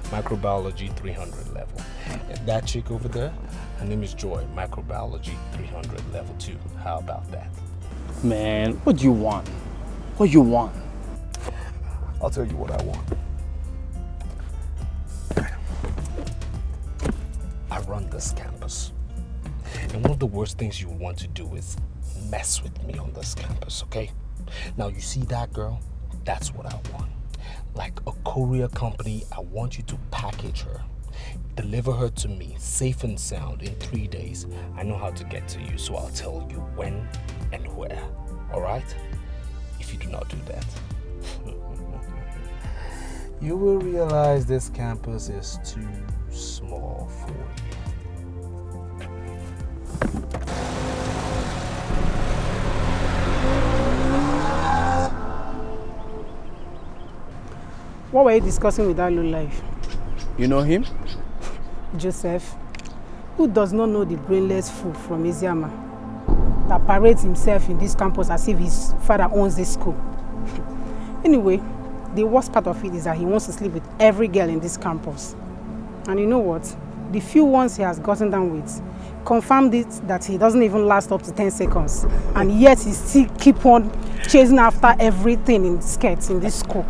microbiology 300 level. And that chick over there, her name is Joy, microbiology 300 level 2. How about that? Man, what do you want? What do you want? I'll tell you what I want. I run this campus. And one of the worst things you want to do is mess with me on this campus, okay? Now, you see that girl? That's what I want. Like a courier company, I want you to package her. Deliver her to me, safe and sound, in 3 days. I know how to get to you, so I'll tell you when and where. All right? if you do not do that. You will realize this campus is too small for you. What were you discussing with that lowlife? You know him? Joseph, who does not know the brainless fool from Isiama that parades himself in this campus as if his father owns this school. Anyway, the worst part of it is that he wants to sleep with every girl in this campus. And you know what? The few ones he has gotten down with confirmed it that he doesn't even last up to 10 seconds. And yet he still keep on chasing after everything in skirts in this school.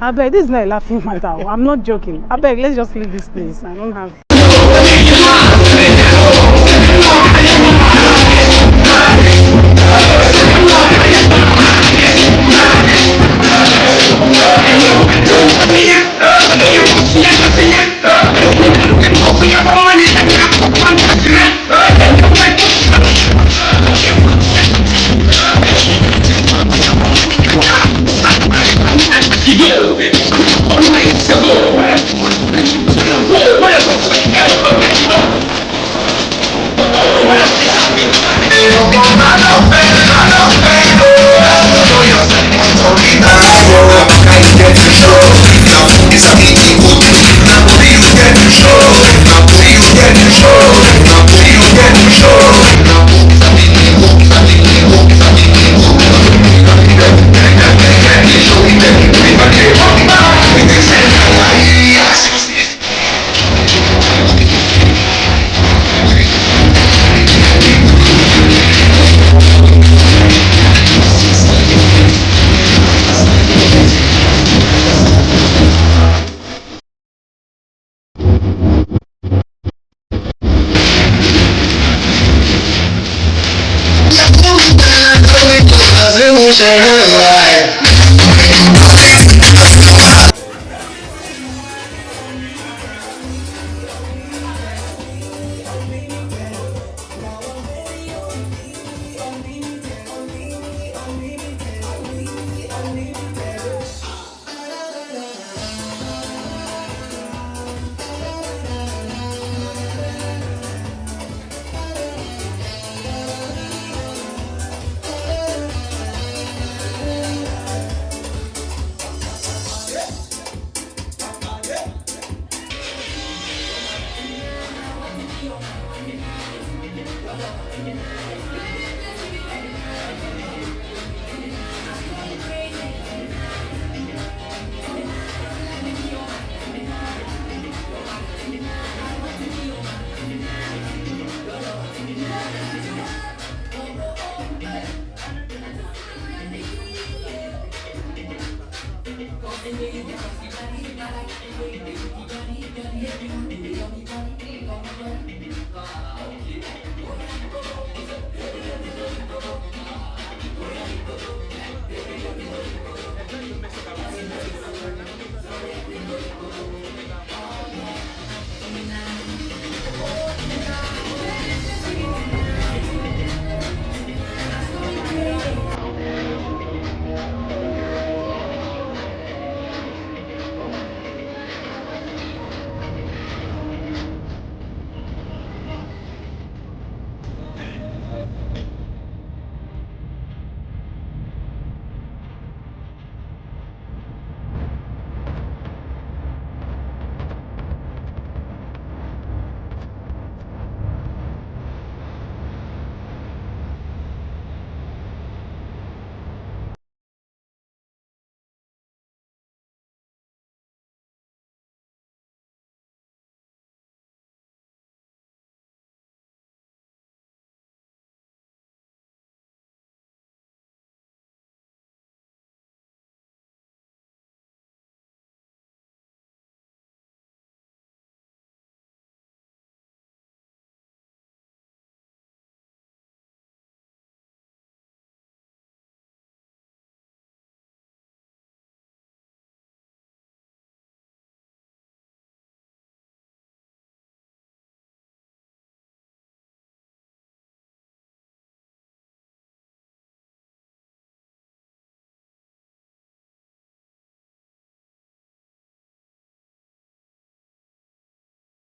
I beg, this is not a laughing matter. I'm not joking. I beg, let's just leave this place. I don't have...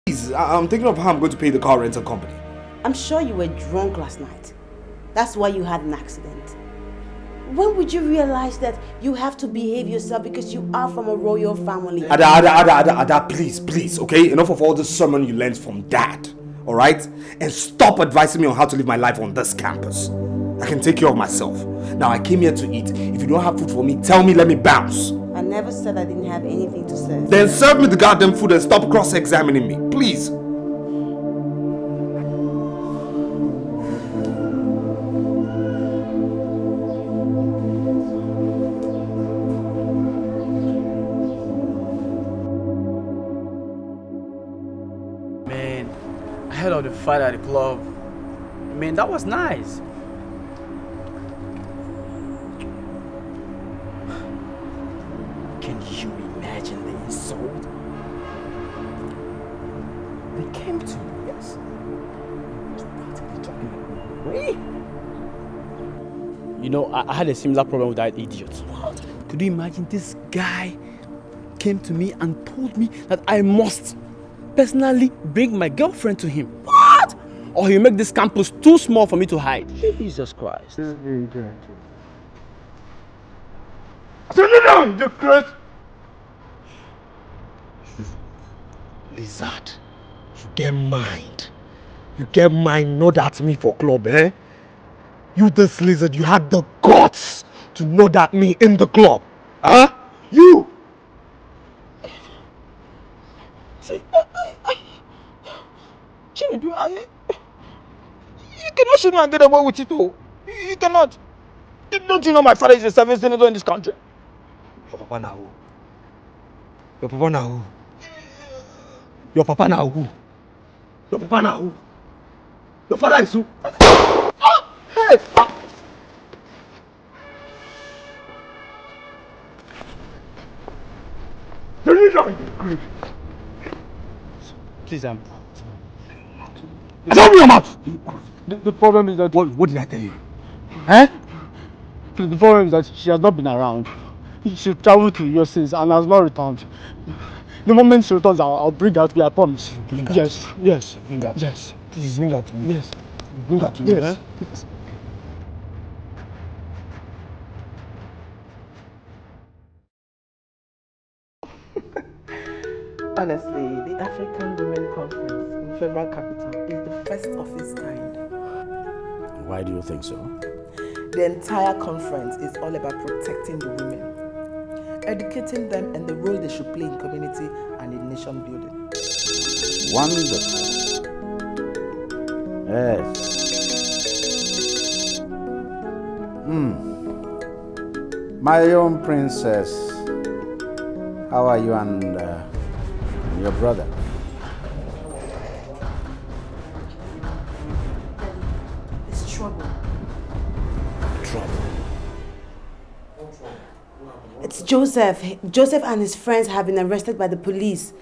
Please, I'm thinking of how I'm going to pay the car rental company. I'm sure you were drunk last night. That's why you had an accident. When would you realize that you have to behave yourself because you are from a royal family? Ada, please, okay? Enough of all this sermon you learned from Dad, alright? And stop advising me on how to live my life on this campus. I can take care of myself. Now, I came here to eat. If you don't have food for me, tell me, let me bounce. I never said I didn't have anything to say. Then serve me the goddamn food and stop cross-examining me, please. Man, I heard of the fight at the club. Man, that was nice. Can you imagine the insult? They came to me, yes. Practically talking away. You know, I had a similar problem with that idiot. What? Could you imagine this guy came to me and told me that I must personally bring my girlfriend to him? What? Or he'll make this campus too small for me to hide. Jesus Christ. This is very good. Sit down, you crit! Lizard, you get mind. You get mind, not at me for club, eh? You this lizard, you had the guts to know that me in the club. Huh? You! See, you cannot shoot me and get away with it, though. You cannot. Don't you know my father is a service senator in this country? Your papa now who? Your papa now who? Your papa now who? Your papa now who? Your father is who? Hey! Please, Open your mouth! The problem is that... What did I tell you? Eh? The problem is that she has not been around. She traveled to US and has not returned. The moment she returns, I'll bring her to you, I promise. Yes. Bring her. Yes. Please bring her to me. Yes. Bring her to me. Yes. Yes. Honestly, the African Women Conference in Federal Capital is the first of its kind. Why do you think so? The entire conference is all about protecting the women, educating them and the role they should play in community and in nation building. Wonderful. Yes. My own princess, how are you and your brother? It's trouble. Trouble? It's Joseph. Joseph and his friends have been arrested by the police.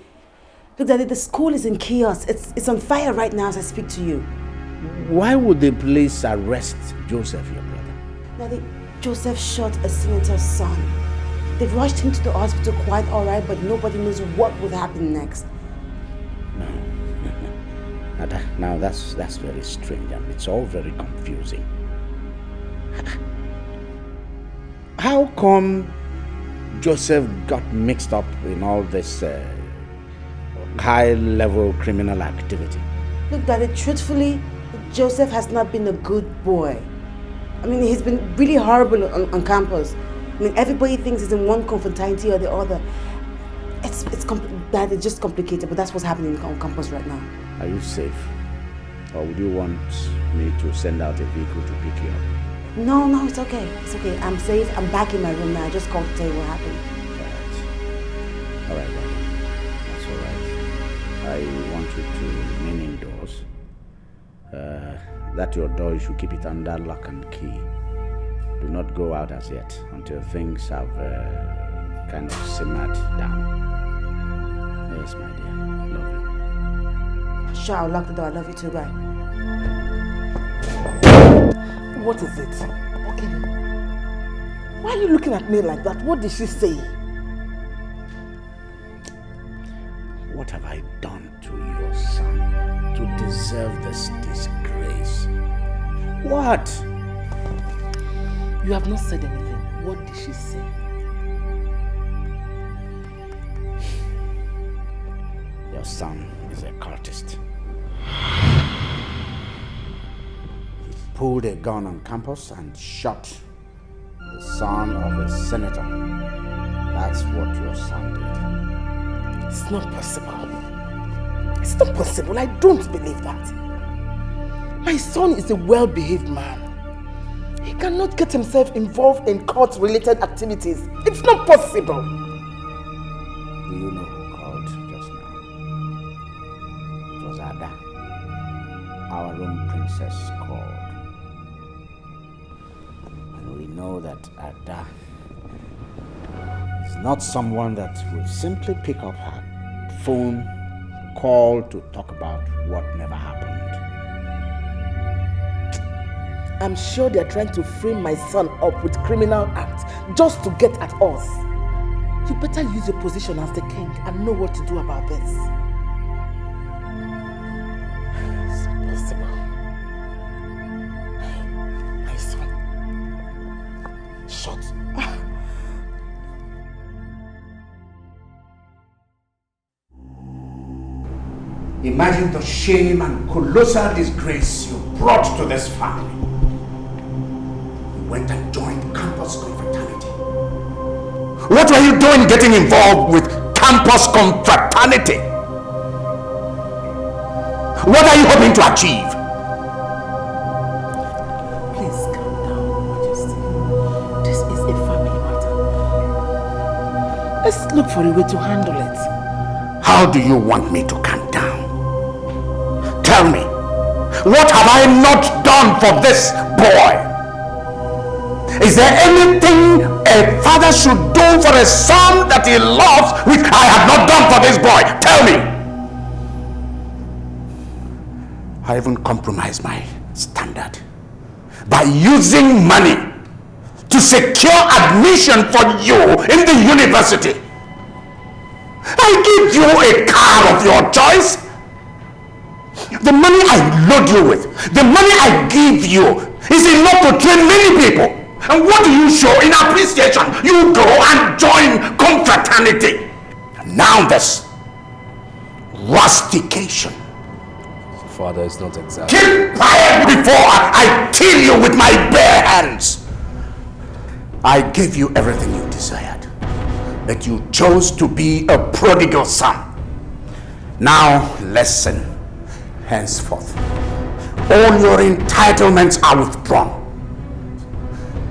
Look, Daddy, the school is in chaos. It's on fire right now as I speak to you. Why would the police arrest Joseph, your brother? Daddy, Joseph shot a senator's son. They've rushed him to the hospital quite all right, but nobody knows what would happen next. Now that's very strange and it's all very confusing. How come Joseph got mixed up in all this high-level criminal activity? Look, Daddy, truthfully, Joseph has not been a good boy. I mean, he's been really horrible on campus. I mean, everybody thinks he's in one confraternity or the other. It's just complicated, but that's what's happening on campus right now. Are you safe? Or would you want me to send out a vehicle to pick you up? No, it's okay. It's okay. I'm safe. I'm back in my room now. I just called to tell you what happened. All right, darling. That's all right. I want you to remain indoors. That your door, you should keep it under lock and key. Do not go out as yet until things have kind of simmered down. Yes, my dear. Love you. Sure, I'll lock the door. I love you too. Bye. What is it? Okay. Why are you looking at me like that? What did she say? What have I done to your son to deserve this disgrace? What? You have not said anything. What did she say? Your son is a cultist. He pulled a gun on campus and shot the son of a senator. That's what your son did. It's not possible. It's not possible. I don't believe that. My son is a well-behaved man. He cannot get himself involved in cult-related activities. It's not possible. Do you know who called just now? It was Ada. Our own princess called. And we know that Ada is not someone that will simply pick up her phone, call to talk about what never happened. I'm sure they're trying to frame my son up with criminal acts just to get at us. You better use your position as the king and know what to do about this. It's impossible. My son. Shut. Imagine the shame and colossal disgrace you brought to this family. You went and joined campus confraternity. What were you doing getting involved with campus confraternity? What are you hoping to achieve? Please calm down, Majesty. This is a family matter. Let's look for a way to handle it. How do you want me to calm down? Tell me, what have I not done for this boy? Is there anything a father should do for a son that he loves which I have not done for this boy? Tell me. I even compromised my standard by using money to secure admission for you in the university. I give you a car of your choice. The money I load you with, the money I give you is enough to train many people. And what do you show in appreciation? You go and join confraternity. And now this rustication. Father, it's not exactly. Keep quiet before I kill you with my bare hands. I gave you everything you desired, but you chose to be a prodigal son. Now listen. Henceforth, all your entitlements are withdrawn.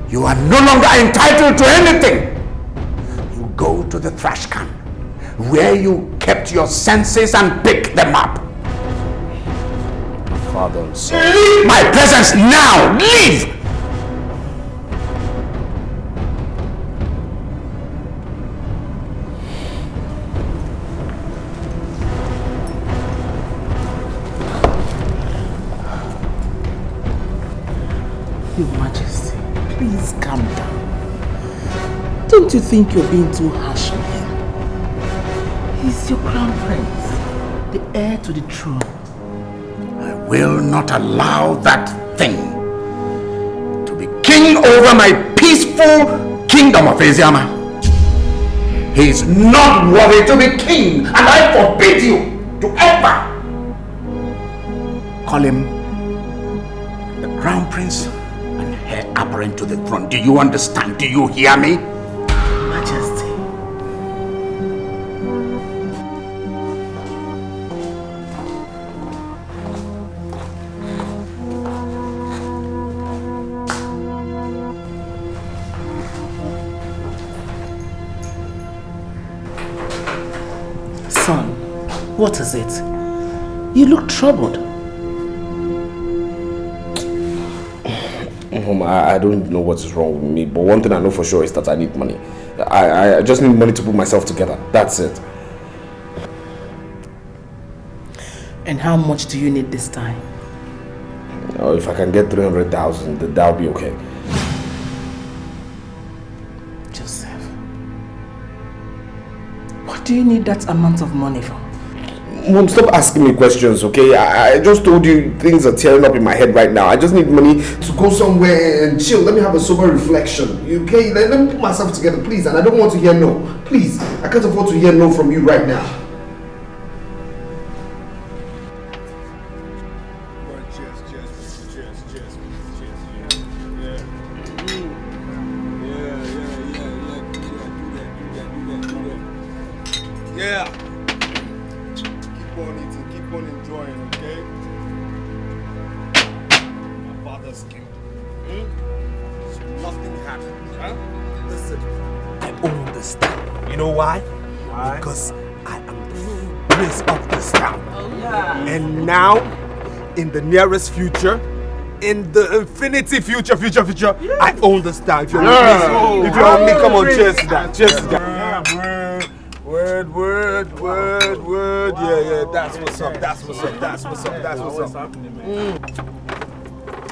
You are no longer entitled to anything. You go to the trash can where you kept your senses and pick them up. Father, I'm sorry. Leave my presence now! Leave! Your Majesty, please calm down. Don't you think you're being too harsh on him? He's your crown prince, the heir to the throne. I will not allow that thing to be king over my peaceful kingdom of Asiama. He is not worthy to be king, and I forbid you to ever call him the crown prince and heir apparent to the throne. Do you understand? Do you hear me? Majesty. Son, what is it? You look troubled. Mom, I don't know what is wrong with me, but one thing I know for sure is that I need money. I just need money to put myself together. That's it. And how much do you need this time? If I can get 300,000, then that'll be okay. Joseph, what do you need that amount of money for? Mom, stop asking me questions, okay? I just told you things are tearing up in my head right now. I just need money to go somewhere and chill. Let me have a sober reflection, okay? Let me put myself together, please. And I don't want to hear no. Please, I can't afford to hear no from you right now. Yeah. Keep on eating, keep on enjoying, okay? My father's killed. So nothing happens, huh? Listen, I own this town. You know why? Why? Because I am the prince of this town. Oh, yeah. And now, in the nearest future, in the infinity future, I own this town. If you're with me, if you're with me, come on, cheers to that, cheers to that. Yeah, word. Yeah, that's what's up, that's what's up.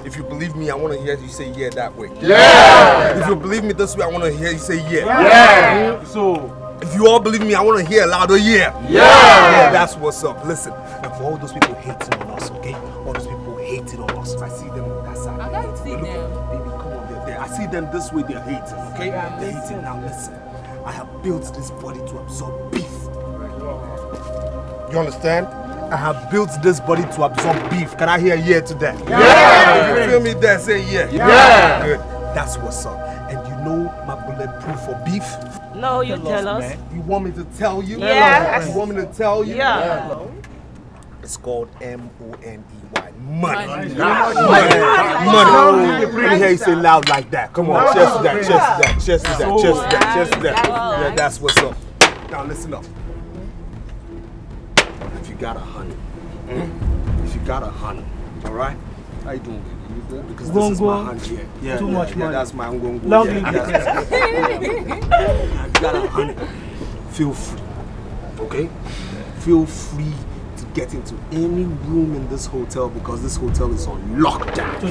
If you believe me, I want to hear you say yeah that way. Yeah! If you believe me this way, I want to hear you say yeah. Yeah! So, if you all believe me, I want to hear a louder yeah. Yeah! That's what's up. Listen, and for all those people hating on us, okay? All those people hating on us, I see them on that side. I don't see them. Baby, come on, they're there. I see them this way, they're hating, okay? Yeah, they're hating. Now listen, I have built this body to absorb beef. You understand? I have built this body to absorb beef. Can I hear yeah to that? Yeah! If you feel me there, say yeah. Yeah! Good. That's what's up. And you know my bulletproof for beef? No, you tell us. Man. You want me to tell you? Yeah. You want me to tell you? Yeah. It's called M-O-N-E-Y. Money. Money. Money. Let me hear you say loud like that. Come on. Cheers to that. Cheers to that. Yeah, that's what's up. Now listen up. If you got 100, if you got 100, all right? How you doing? You good? Because this is my 100. Yeah. Too much money. That's my ngongo. Lovely. If you got 100, feel free. Okay? Feel free to get into any room in this hotel because this hotel is on lockdown.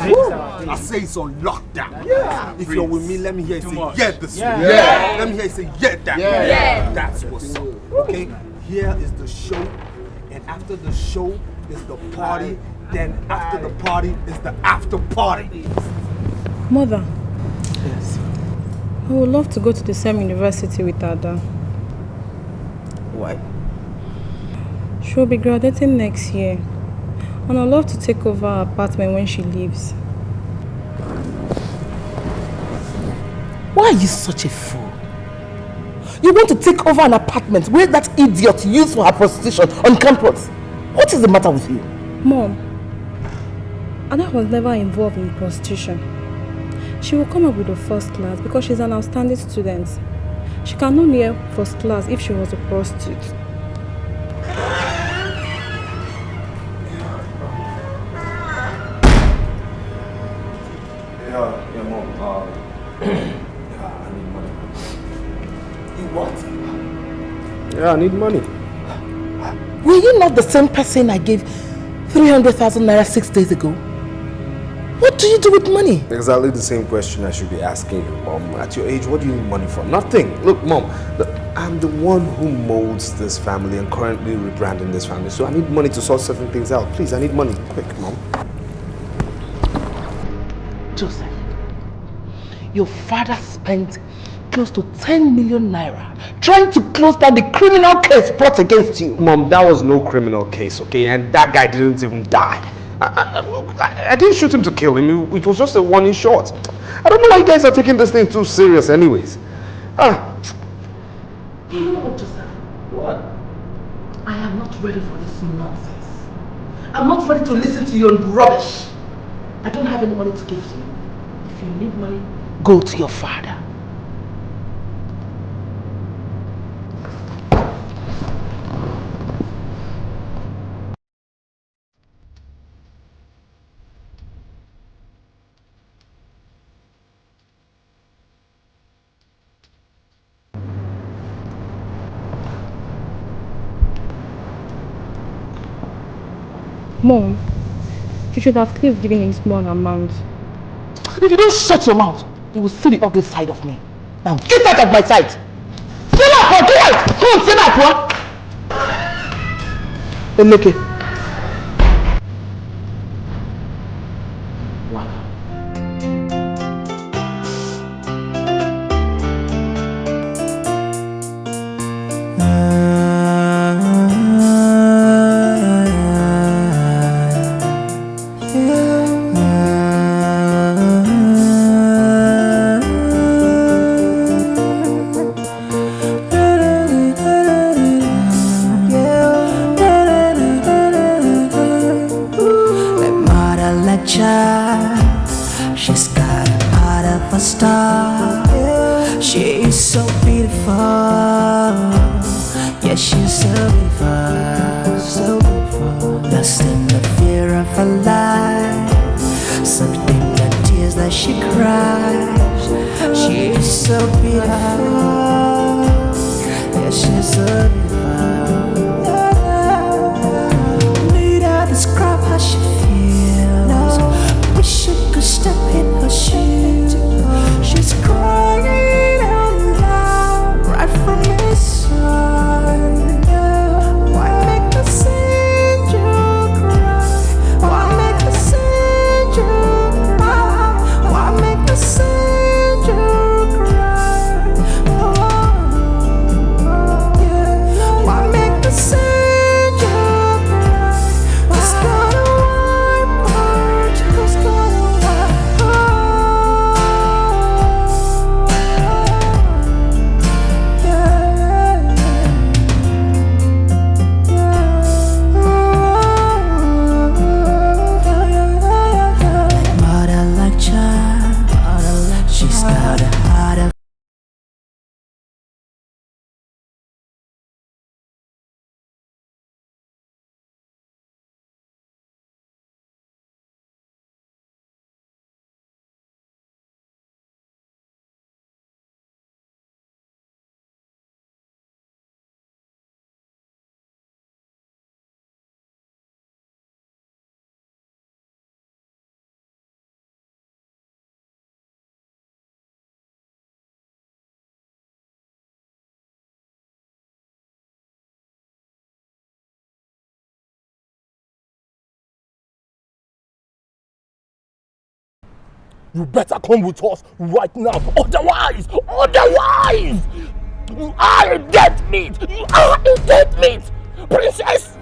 I say it's on lockdown. Yeah. If you're with me, let me hear you say yeah this way. Yeah. Let me hear you say yeah that way. Yeah. That's what's up. Okay? Here is the show. And after the show is the party, then after the party is the after party. Mother. Yes. I would love to go to the same university with Ada. Why? She will be graduating next year. And I'd love to take over her apartment when she leaves. Why are you such a fool? You want to take over an apartment where that idiot used for her prostitution on campus? What is the matter with you? Mom, Ada was never involved in prostitution. She will come up with the first class because she's an outstanding student. She cannot near first class if she was a prostitute. Yeah, Mom. I need money. What? Yeah, I need money. Were you not the same person I gave 300,000 naira 6 days ago? What do you do with money? Exactly the same question I should be asking you, Mom. At your age, what do you need money for? Nothing. Look, Mom, I'm the one who molds this family and currently rebranding this family. So I need money to sort certain things out. Please, I need money. Quick, Mom. Joseph, your father spent close to 10 million naira trying to close down the criminal case brought against you. Mom, that was no criminal case, okay? And that guy didn't even die. I didn't shoot him to kill him. It was just a warning shot. I don't know why you guys are taking this thing too serious anyways. You know what, Joseph? What? I am not ready for this nonsense. I'm not ready to listen to your rubbish. I don't have any money to give you. If you need money, go to your father. Mom, you should have at least given a small amount. If you don't shut your mouth, you will see the ugly side of me. Now get out of my sight! Sit up, get out! Come on, sit up, what? Eneke. She's got a heart of a star. She is so beautiful. Yeah, she's so beautiful, so beautiful. Lost in the fear of her life, something the tears that she cries. She is so beautiful. Yeah, she's so beautiful. Need I describe how she feels? Wish you could step in her shoes. She's crying out loud right from inside. Why make the angel cry? Why make the angel cry? Why make the angel cry? Why make the angel cry? What's gonna wipe her tears? Mother like child, she's got a heart of You better come with us right now. Otherwise, you are a dead meat. You are a dead meat. Princess,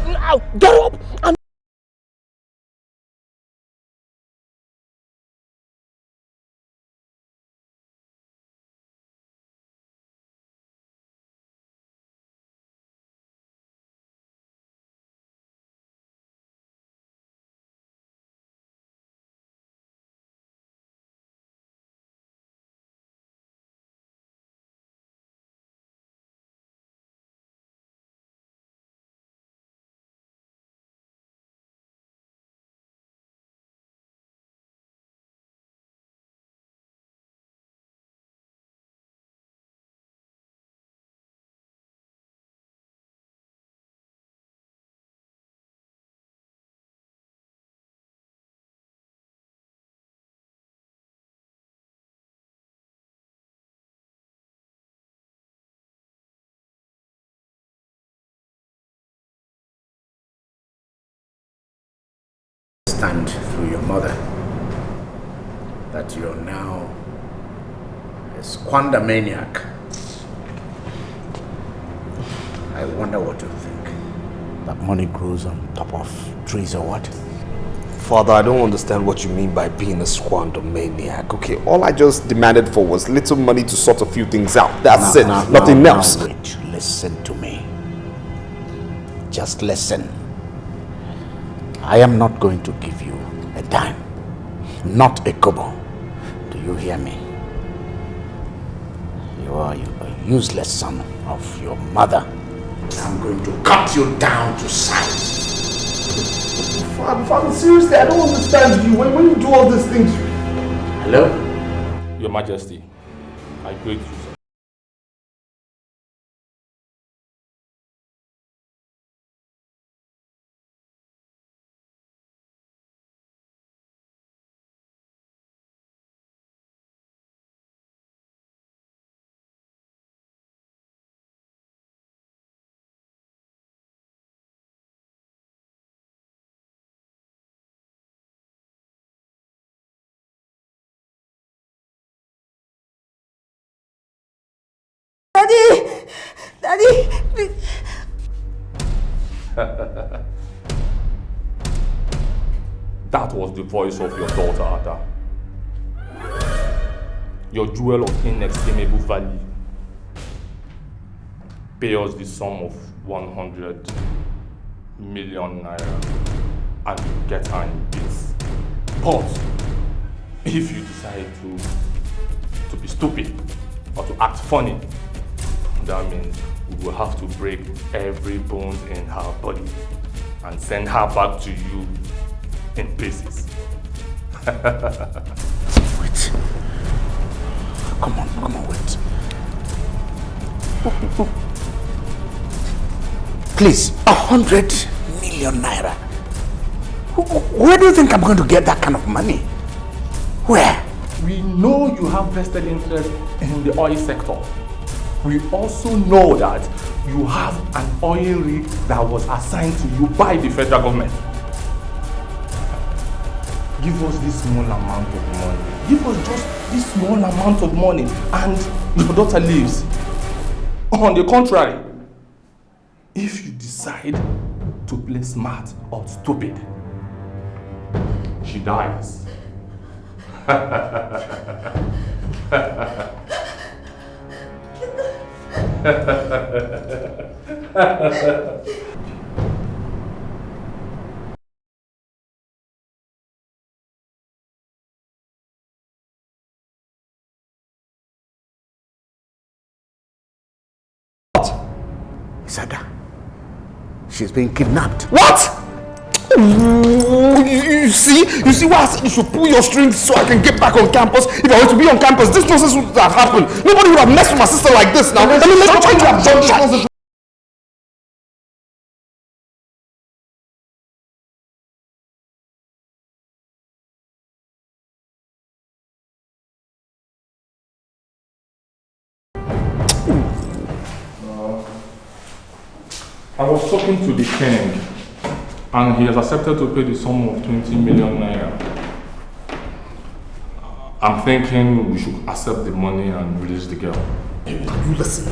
now get up and stand through your mother that you're now a squander maniac. I wonder what you think. That money grows on top of trees or what? Father, I don't understand what you mean by being a squander maniac. Okay, all I just demanded for was little money to sort a few things out. That's it. Nothing else. Wait, listen to me. Just listen. I am not going to give you a dime. Not a kobo. Do you hear me? You are a useless son of your mother. I'm going to cut you down to size. Father, seriously, I don't understand you. When you do all these things... Hello? Your Majesty, I greet you. Daddy! Daddy, please. That was the voice of your daughter, Ada. Your jewel of inestimable value. Pay us the sum of 100 million naira and get her in peace. But if you decide to be stupid or to act funny, that means we will have to break every bone in her body and send her back to you in pieces. Wait. Come on, wait. Please, 100 million naira. Where do you think I'm going to get that kind of money? Where? We know you have vested interest in the oil sector. We also know that you have an oil rig that was assigned to you by the federal government. Give us this small amount of money. Give us just this small amount of money and your daughter lives. On the contrary, if you decide to play smart or stupid, she dies. Isada, she's being kidnapped. What? You see why I said you should pull your strings so I can get back on campus? If I were to be on campus, this nonsense would have happened. Nobody would have messed with my sister like this now. I mean, let's try to have done that. I was talking to the king, and he has accepted to pay the sum of 20 million naira. I'm thinking we should accept the money and release the girl. You listen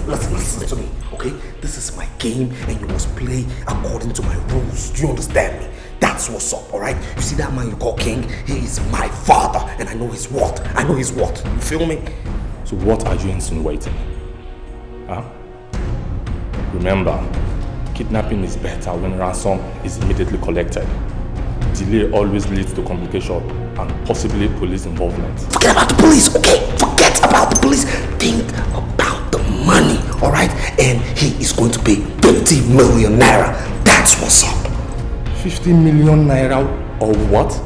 to me, okay? This is my game and you must play according to my rules. Do you understand me? That's what's up, alright? You see that man you call king? He is my father and I know his what. You feel me? So what are you insinuating? Huh? Remember, kidnapping is better when ransom is immediately collected. Delay always leads to complication and possibly police involvement. Forget about the police, okay? Forget about the police. Think about the money, alright? And he is going to pay 50 million naira. That's what's up. 50 million naira or what?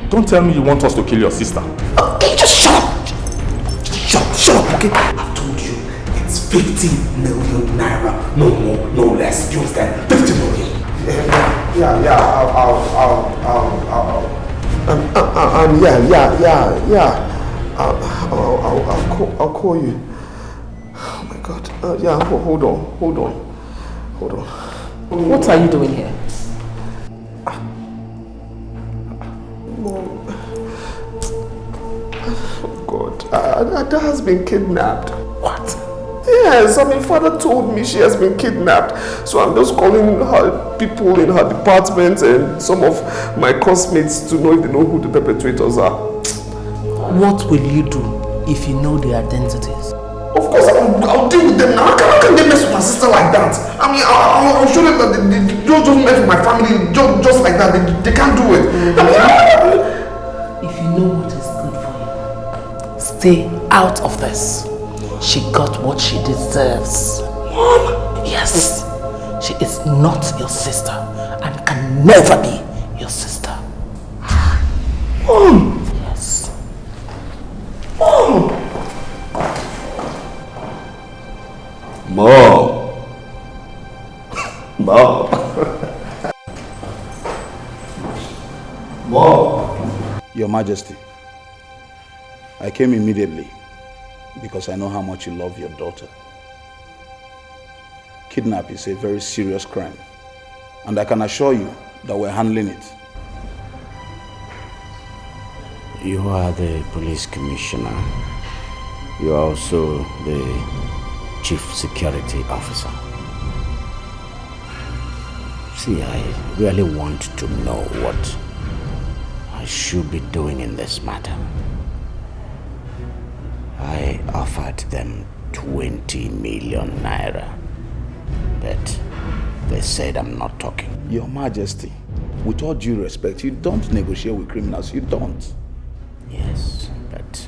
Don't tell me you want us to kill your sister. Okay, just shut up. Shut up, okay? I've told you, it's 50 million naira. No more, no less. Do you understand? 50 million. I'll call you. Oh my God. Hold on. What are you doing here? Mom. Oh God. Ada has been kidnapped. What? Yes, father told me she has been kidnapped. So I'm just calling her people in her department and some of my classmates to know if they know who the perpetrators are. What will you do if you know their identities? Of course, I'll deal with them now. How can they mess with my sister like that? I mean, I'll show them that they don't just mess with my family just like that. They can't do it. If you know what is good for you, stay out of this. She got what she deserves. Mom! Yes. She is not your sister and can never be your sister. Mom! Yes. Mom! Your Majesty, I came immediately because I know how much you love your daughter. Kidnap is a very serious crime, and I can assure you that we're handling it. You are the police commissioner. You are also the chief security officer. See, I really want to know what I should be doing in this matter. I offered them 20 million naira, but they said I'm not talking. Your Majesty, with all due respect, you don't negotiate with criminals. You don't. Yes, but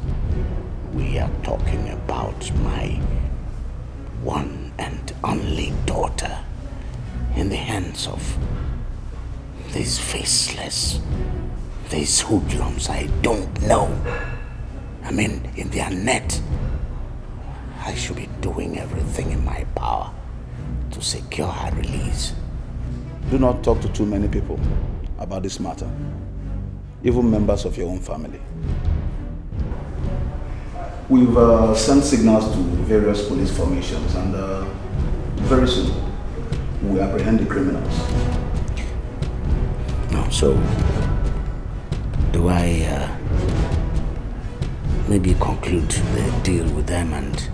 we are talking about my one and only daughter in the hands of these faceless, these hoodlums I don't know. I mean, in their net. I should be doing everything in my power to secure her release. Do not talk to too many people about this matter, even members of your own family. We've sent signals to various police formations, and very soon we apprehend the criminals. No, so do I maybe conclude the deal with them and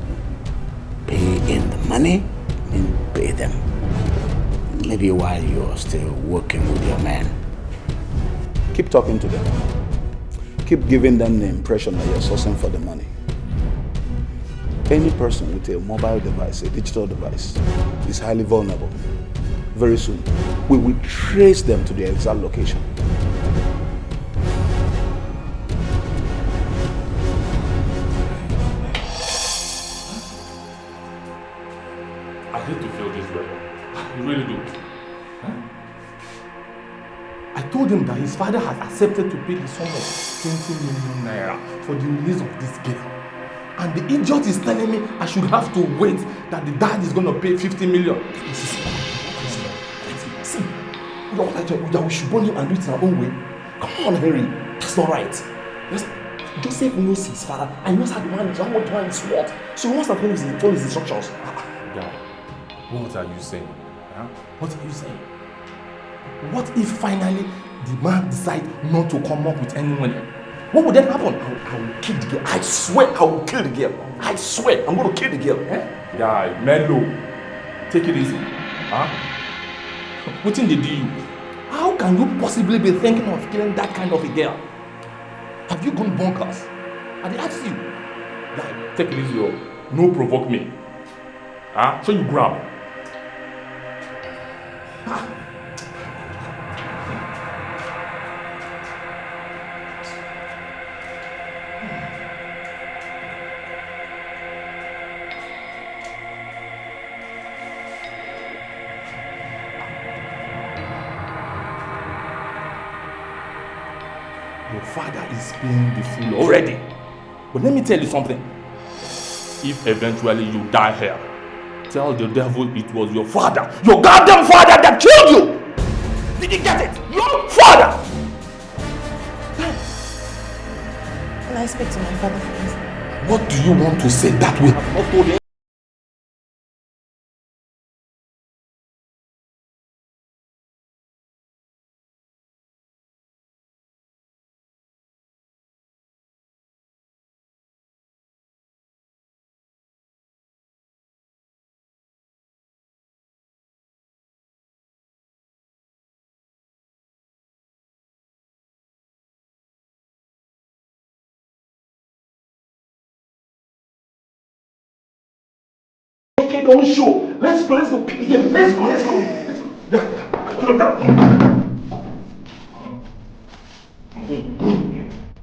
pay in the money and pay them? Maybe while you're still working with your men. Keep talking to them. Keep giving them the impression that you're sourcing for the money. Any person with a mobile device, a digital device, is highly vulnerable. Very soon, we will trace them to their exact location. I hate to feel this way. I really do. Huh? I told him that his father has accepted to pay the sum of 20 million naira for the release of this girl. And the idiot is telling me I should have to wait that the dad is going to pay 50 million. See, we should burn him and do it in our own way. Come on, Henry. That's not right. Joseph knows his father and knows how the man is what. So he wants to follow his instructions. Yeah. What are you saying? Huh? What are you saying? What if finally the man decides not to come up with any money? What would then happen? I will kill the girl. I swear I will kill the girl. I swear I'm going to kill the girl. Eh? Guy, Mellow, take it easy. Huh? What did they do you? How can you possibly be thinking of killing that kind of a girl? Have you gone bonkers? I asked you. Guy, take it easy. No provoke me. Huh? So you grab. Your father is playing the fool already. But let me tell you something. If eventually you die here, tell the devil it was your father, your goddamn father that killed you! Did you get it? Your father! Can I speak to my father, please? What do you want to say that we have not told him? Okay, don't show. Let's go pick him. Let's go.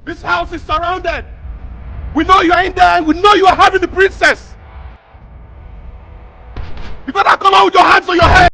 This house is surrounded. We know you are in there and we know you are having the princess. You better come out with your hands on your head.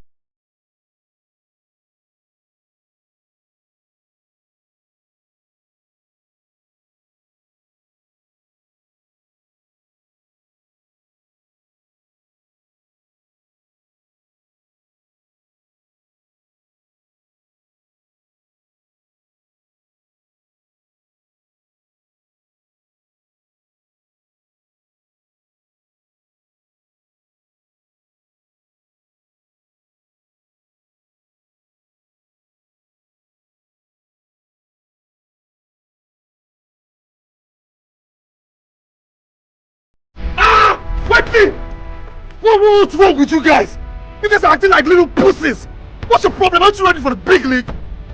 What's wrong with you guys? You guys are acting like little pussies. What's your problem? Aren't you ready for the big league?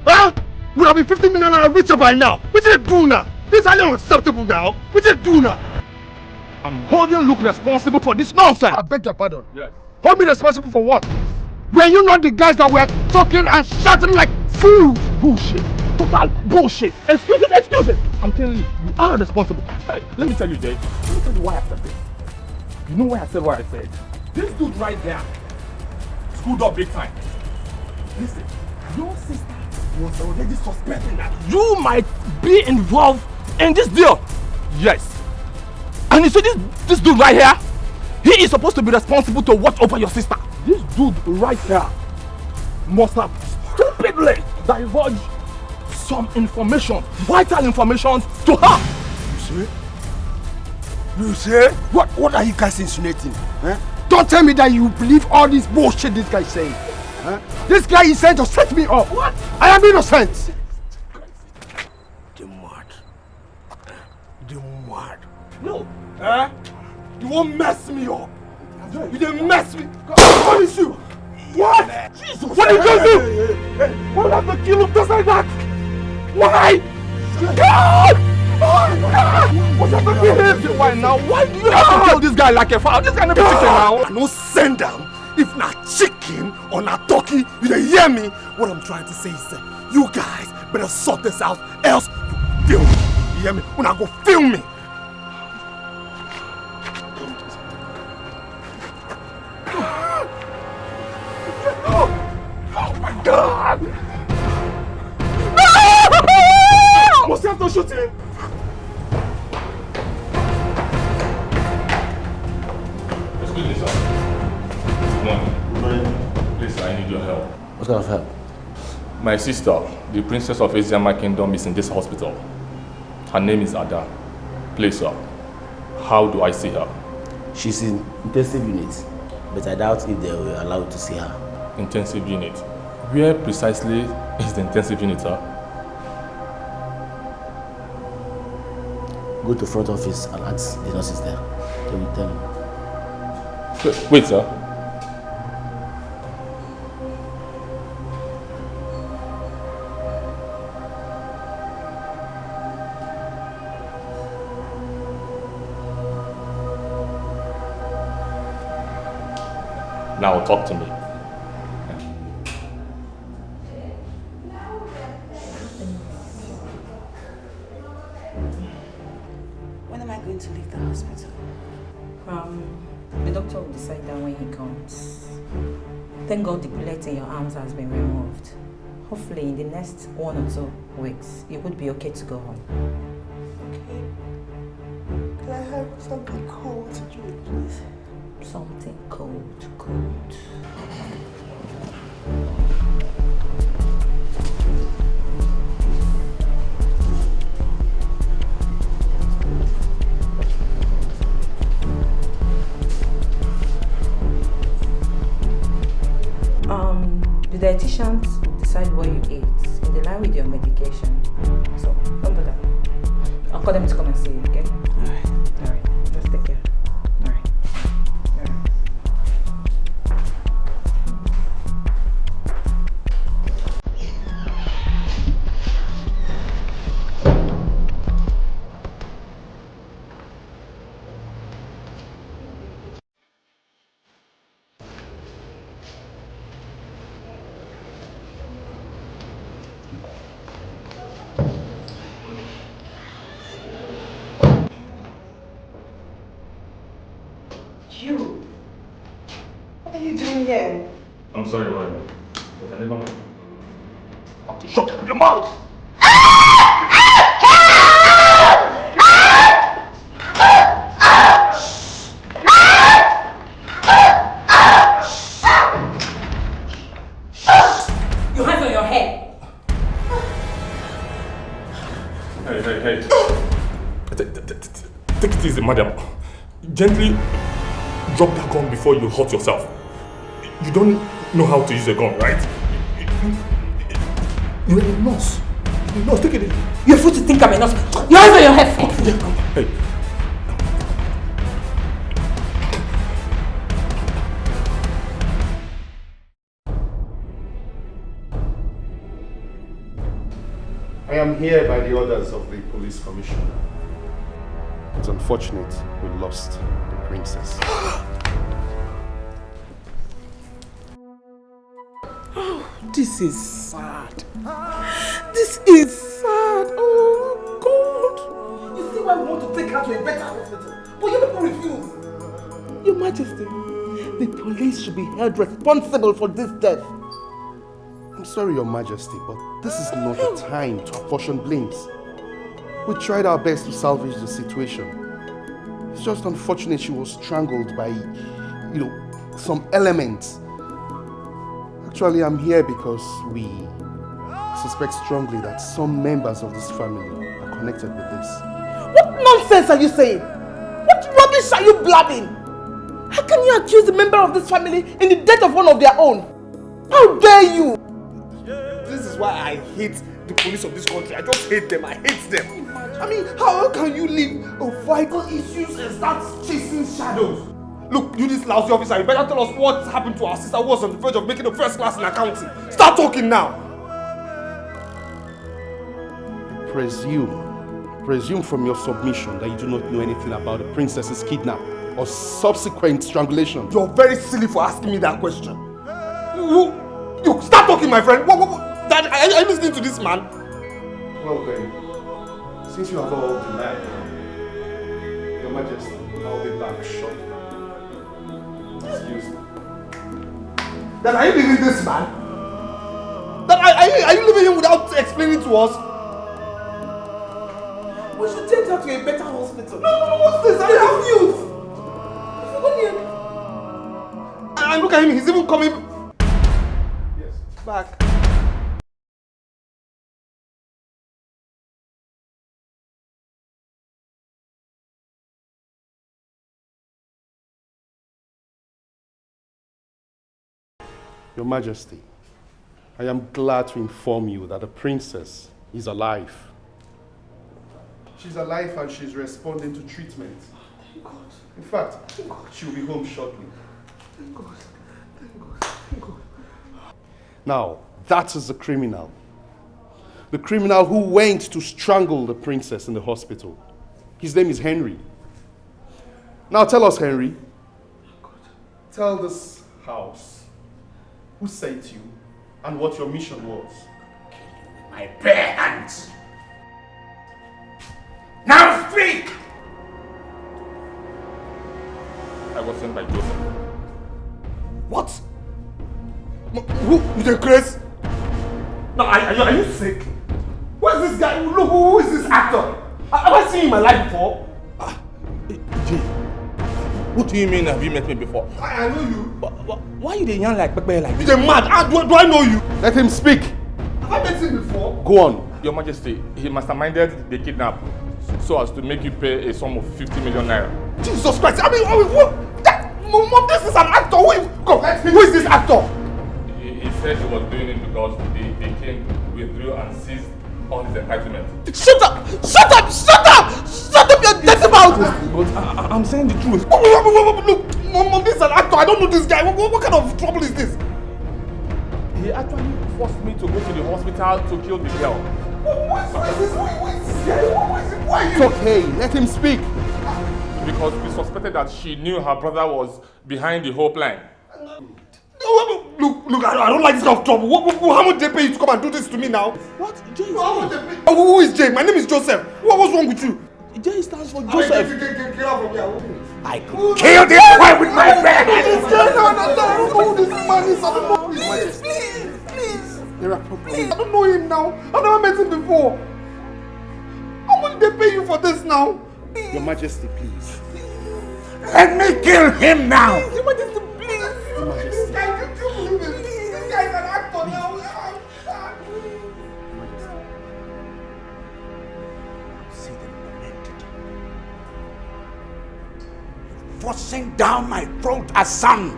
Huh? Would have been 50 million naira richer by now. What did you do now? This is highly unacceptable now. What did you do now? I'm holding Luke responsible for this nonsense. I beg your pardon. Yes. Hold me responsible for what? Were you not the guys that were talking and shouting like fools? Bullshit. Total bullshit. Excuse it. I'm telling you, you are responsible. Hey, let me tell you, Jay. Let me tell you why I said this. You know why I said what I said? This dude right there screwed up big time. Listen, your sister was already suspecting that you might be involved in this deal. Yes. And you see this dude right here? He is supposed to be responsible to watch over your sister. This dude right here must have stupidly divulged some information, vital information to her. You see? What are you guys insinuating? Don't tell me that you believe all this bullshit this guy is saying. This guy is saying to set me up. What? I am innocent. The mad. No. You won't mess me up. You didn't mess me. What is you? What? Jesus. What did you do? Why would I have to kill him just like that? Why? God! What's up with him? Why now? Why do you have to kill this guy like a fowl? This guy never chicken now. No send them. If not chicken or not turkey, you don't hear me. What I'm trying to say is that you guys better sort this out, else you film me. You hear me? When I go film me. Oh my God! Must have to shoot him. Excuse me, sir. Good morning. Please, I need your help. What kind of help? My sister, the princess of Asiama Kingdom, is in this hospital. Her name is Ada. Please, sir. How do I see her? She's in intensive unit, but I doubt if they will allow you to see her. Intensive unit. Where precisely is the intensive unit, sir? Go to front office and ask the nurses there. They will tell you. Wait, sir. Now talk to me. When am I going to leave the hospital? The doctor will decide that when he comes. Thank God the bullet in your arms has been removed. Hopefully in the next 1 or 2 weeks, you would be okay to go home. Okay. Can I have something cold to drink, please? Something cold. The dietitians will decide what you eat in the line with your medication. So, don't bother. I'll call them to come and see you, okay? Alright. Just take care. Alright. You? What are you doing here? I'm sorry, Ryan. But I never... Shut up your mouth! Your hands on your head! Hey. Take it easy, madam. Gently drop that gun before you hurt yourself. You don't know how to use a gun, right? You're a nurse. No, take it easy. You're free to think I'm a nurse. Your hands on your head! Hey. I am here by the orders of the police commissioner. It's unfortunate we lost the princess. Oh, this is sad. This is sad. Oh, God. You see why we want to take her to a better hospital, but you people refuse. Your Majesty, the police should be held responsible for this death. I'm sorry, Your Majesty, but this is not the time to apportion blames. We tried our best to salvage the situation. It's just unfortunate she was strangled by, some elements. Actually, I'm here because we suspect strongly that some members of this family are connected with this. What nonsense are you saying? What rubbish are you blabbing? How can you accuse a member of this family in the death of one of their own? How dare you? This is why I hate the police of this country. I just hate them. I hate them. I mean, how can you leave vital issues and start chasing shadows? Look, you this lousy officer, you better tell us what happened to our sister who was on the verge of making the first class in accounting. Start talking now. Presume from your submission that you do not know anything about the princess's kidnap or subsequent strangulation. You're very silly for asking me that question. You start talking, my friend. Dad, are you listening to this man? Well then, since you have all denied, Your Majesty, I'll be back shortly. Excuse me. Dad, are you leaving this man? Dad, are you leaving him without explaining to us? We should take her to a better hospital. No, what's this? I have news. And look at him, he's even coming back. Your Majesty, I am glad to inform you that the princess is alive. She's alive and she's responding to treatment. Thank God. In fact, she'll be home shortly. Thank God. Thank God. Thank God. Now, that is the criminal. The criminal who went to strangle the princess in the hospital. His name is Henry. Now tell us, Henry. Tell this house who sent you and what your mission was. My bare hands. Now speak! I was sent by Joseph. What? Who? The Chris? No, are you sick? Who is this guy? Look, who is this actor? Have I seen him in my life before? Jay, what do you mean have you met me before? I know you. Why you the young like Pepe like this? You're mad. Do I know you? Let him speak. Have I met him before? Go on. Your Majesty, he masterminded the kidnap so as to make you pay a sum of 50 million naira. Jesus Christ! I mean, what? Mom, this is an actor. Who is this actor? He said he was doing it because they came, withdrew and seized all his entitlements. Shut up! Shut up! Shut up! Shut up your dirty mouth! But I'm saying the truth. Look, Mom, this is an actor. I don't know this guy. What kind of trouble is this? He actually forced me to go to the hospital to kill the girl. Who is this guy? Why are you? It's okay. Let him speak. Because we suspected that she knew her brother was behind the whole plan. Look, I don't like this kind of trouble. How much they pay you to come and do this to me now? What? Jay is who is Jay? My name is Joseph. What's wrong with you? Jay stands for Joseph. Get out from here. I could kill this boy with my bare hands. Please. There are problems. I don't know him now. I've never met him before. How much they pay you for this now? Your Majesty, please. Let me kill him now. Your Majesty, please. Your Majesty. This guy, you believe it? This guy is an actor now. See them lamented. Forcing down my throat a son.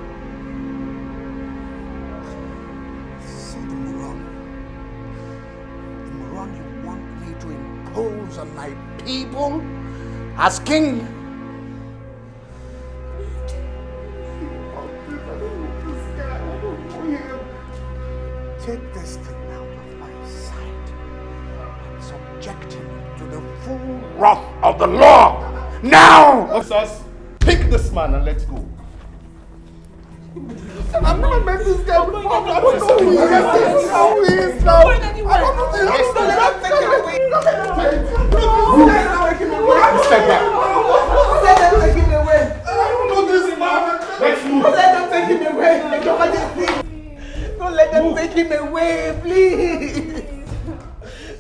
See the moron you want me to impose on my people as king. Take this thing out of my sight. It's subject him to the full wrath of the law. Now! Officers, pick this man and let's go. I've never met this guy before. I don't know who he is. How he is now. I don't know the rest of that. Take him away. Step back. Let them take him away. I don't know this man. Let's move. Let them take him away. Your Majesty. Don't let them take him away, please.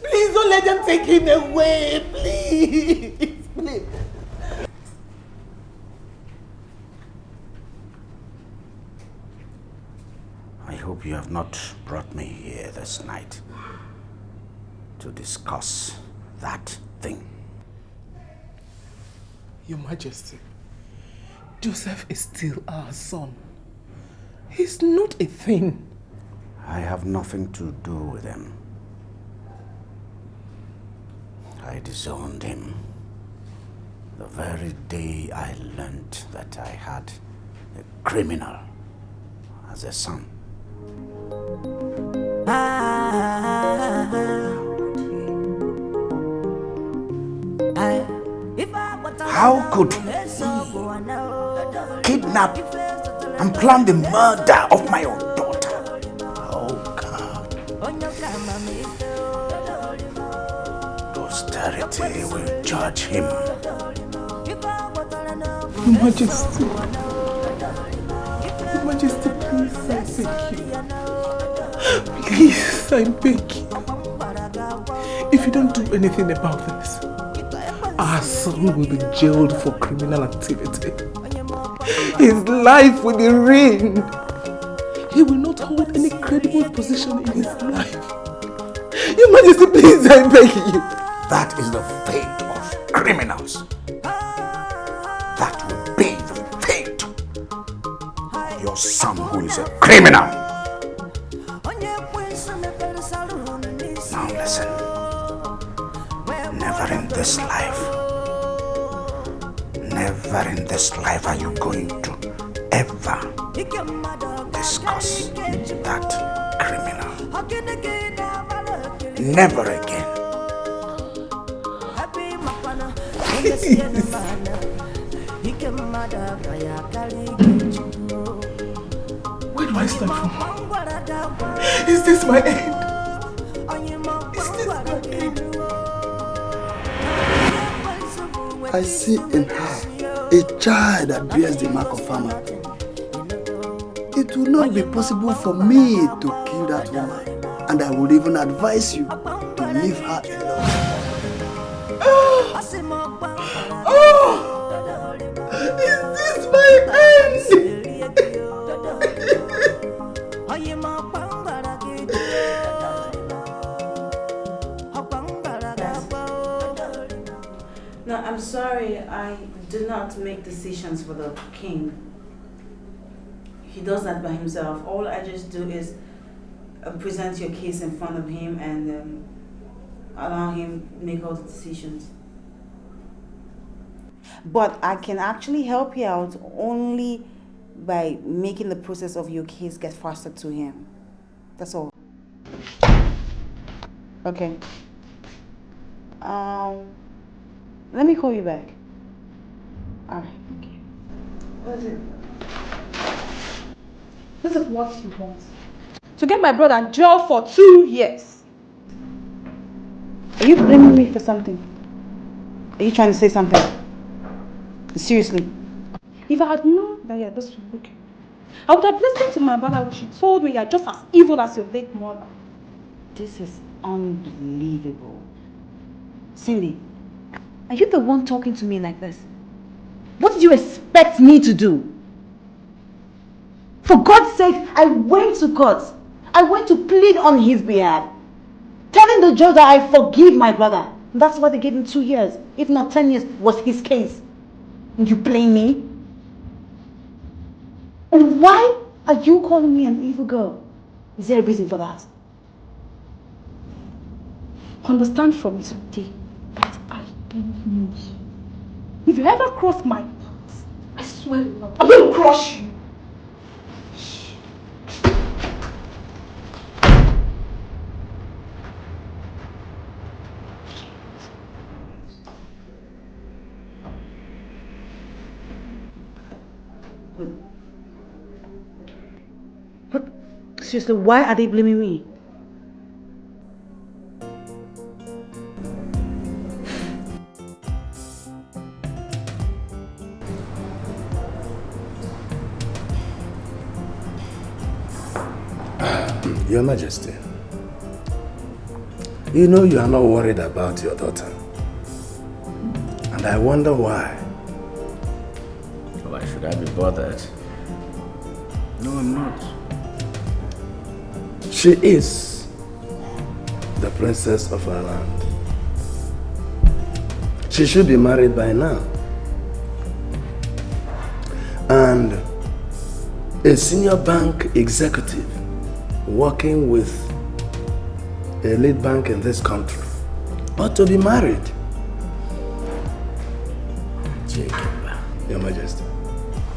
Please don't let them take him away, please. Please. I hope you have not brought me here this night to discuss that thing. Your Majesty, Joseph is still our son. He's not a thing. I have nothing to do with him. I disowned him the very day I learned that I had a criminal as a son. How could he kidnap and plan the murder of my own daughter? Oh God. Posterity will judge him. Your Majesty. Your Majesty, please, I beg you. Please, I beg you. If you don't do anything about this, our son will be jailed for criminal activity. His life will be ruined. He will not hold any credible position in his life. Your Majesty, please, I beg you. That is the fate of criminals. That will be the fate of your son who is a criminal. Now listen. Never in this life are you going to ever discuss that criminal. Never again. Where do I start from? Is this my end? Is this my end? I see in her a child that bears the mark of famine. It will not be possible for me to kill that woman, and I would even advise you to leave her alone. Is this my end? No, I'm sorry, I do not make decisions for the king. He does that by himself. All I just do is present your case in front of him and allow him make all the decisions. But I can actually help you out only by making the process of your case get faster to him. That's all. Okay. Let me call you back. Alright, okay. What is it? This is what you want. To get my brother in jail for 2 years. Are you blaming me for something? Are you trying to say something? Seriously? If I had known that you're this wicked, I would have listened to my brother when she told me you're just as evil as your late mother. This is unbelievable. Cindy, are you the one talking to me like this? What did you expect me to do? For God's sake, I went to court. I went to plead on his behalf, telling the judge that I forgive my brother. That's why they gave him 2 years, if not 10 years, was his case. And you blame me? And why are you calling me an evil girl? Is there a reason for that? Understand from today that I don't know you. If you ever cross my path, I swear I will crush you. seriously, why are they blaming me? Your Majesty, you know you are not worried about your daughter. And I wonder why. Why should I be bothered? No, I'm not. She is the princess of our land. She should be married by now. And a senior bank executive working with a lead bank in this country ought to be married. Jacob, Your Majesty,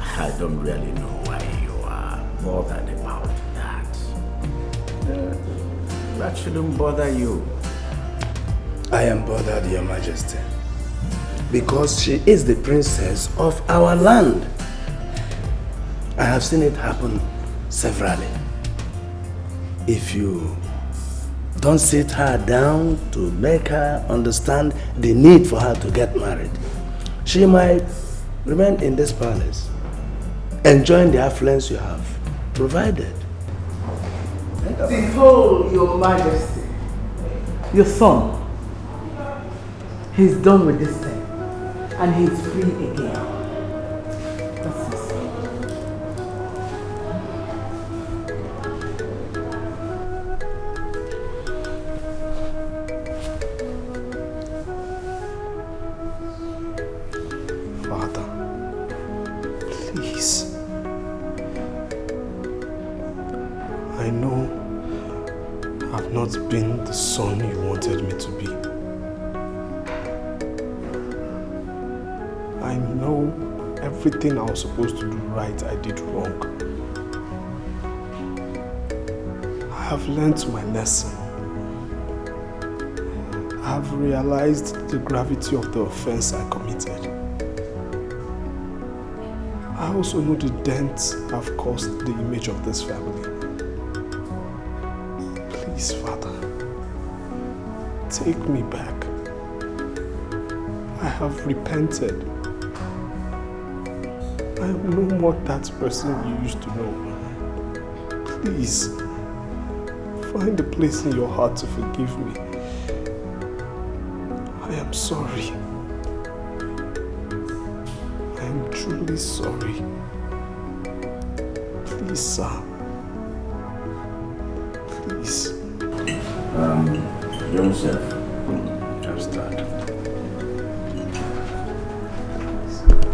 I don't really know why you are bothered about that. That shouldn't bother you. I am bothered, Your Majesty, because she is the princess of our land. I have seen it happen severally. If you don't sit her down to make her understand the need for her to get married, she might remain in this palace, enjoying the affluence you have provided. Behold, Your Majesty, your son. He's done with this thing, and he's free again. That's his son. Father, please. I know I've not been the son you wanted me to be. I know everything I was supposed to do right, I did wrong. I have learnt my lesson. I have realized the gravity of the offense I committed. I also know the dent I've caused the image of this family. Please, Father, take me back. I have repented. I am no more that person you used to know. Please, find a place in your heart to forgive me. I am sorry. I am truly sorry. Please, sir. Please. Joseph, just that.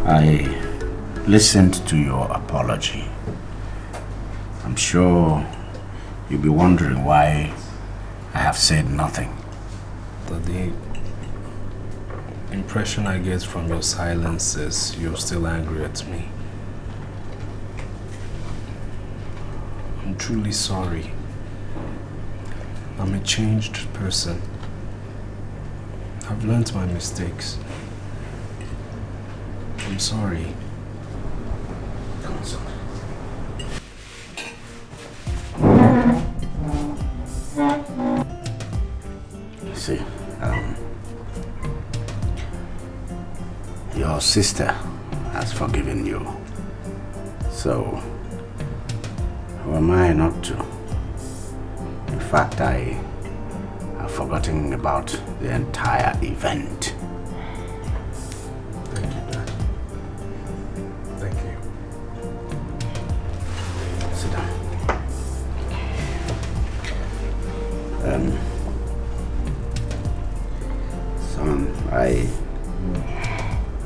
I listened to your apology. I'm sure you'll be wondering why I have said nothing. The impression I get from your silence is you're still angry at me. I'm truly sorry. I'm a changed person. I've learned my mistakes. I'm sorry. Come on, son. See, your sister has forgiven you. So, who am I not to? In fact, I have forgotten about the entire event. Thank you, Dad. Thank you. Sit down. Son, I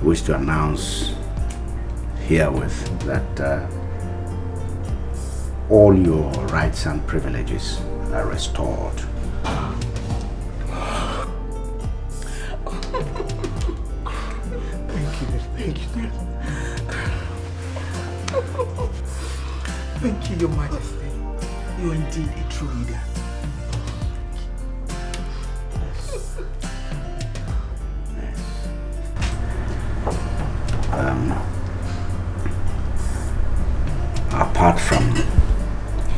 wish to announce herewith that all your rights and privileges are restored. Thank you, Dad. Thank you, Your Majesty. You are indeed a true leader. Apart from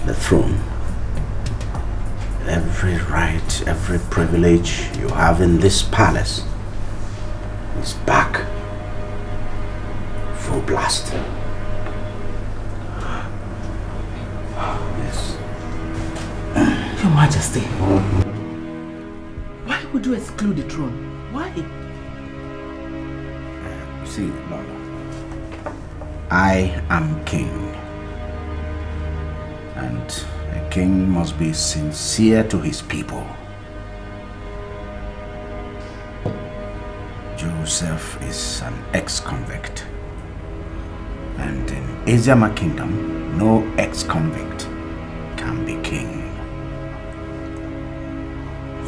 the throne, Every right, every privilege you have in this palace is back. Full blast. Yes. Your Majesty, why would you exclude the throne? Why? See, Lola, I am king. And a king must be sincere to his people. Joseph is an ex-convict. And in Asiama Kingdom, no ex-convict can be king.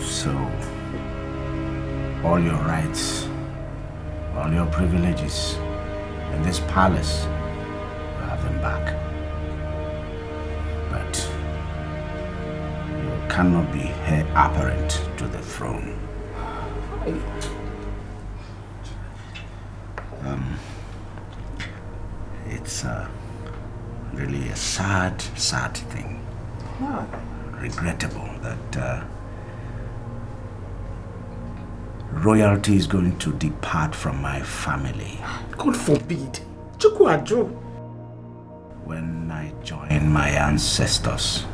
So, all your rights, all your privileges in this palace, you have them back. But you cannot be heir apparent to the throne. It's really a sad thing. Regrettable that royalty is going to depart from my family. God forbid. When I join my ancestors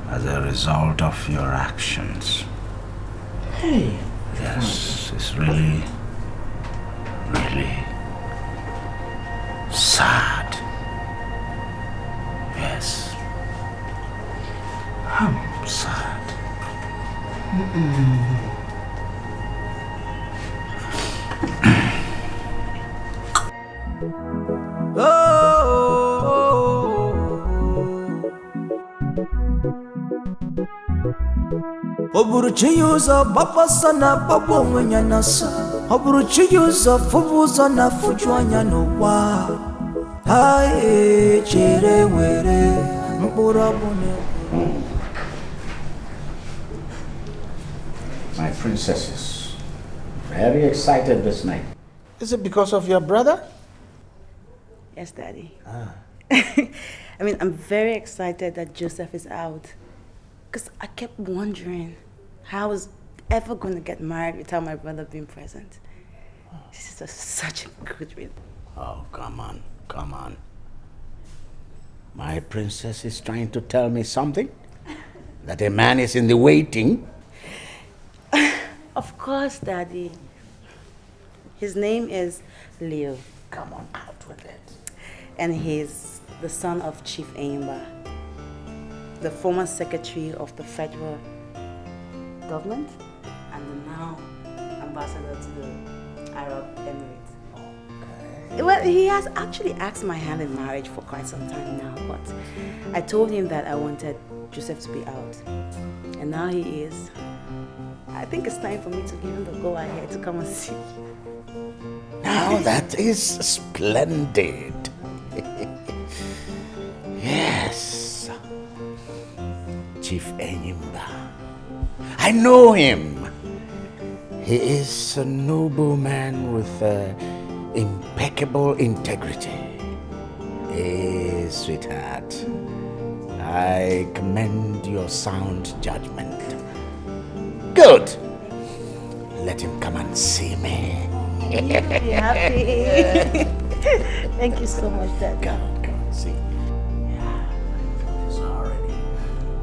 as a result of your actions. Hey. Yes, it's really sad. Yes. I'm sad. Oburuchiyuza baba sana babo mwenyanasa Oburuchiyuza fubuza na fujwanya no wa Hae chere were mburabune. My princess is very excited this night. Is it because of your brother? Yes, Daddy. I mean, I'm very excited that Joseph is out. Because I kept wondering how I was ever going to get married without my brother being present. This is such a good reason. Oh, come on. My princess is trying to tell me something? That a man is in the waiting? Of course, Daddy. His name is Leo. Come on, out with it. And he's the son of Chief Aimba, the former secretary of the federal government and the now ambassador to the Arab Emirates. Okay. Well, he has actually asked my hand in marriage for quite some time now, but I told him that I wanted Joseph to be out. And now he is. I think it's time for me to give him the go-ahead to come and see. Now that is splendid. Yes. Chief Enyimba. I know him. He is a noble man with impeccable integrity. Hey, sweetheart. I commend your sound judgment. Good. Let him come and see me. Be happy. Thank you so much, Dad. Go, see. Yeah, it's already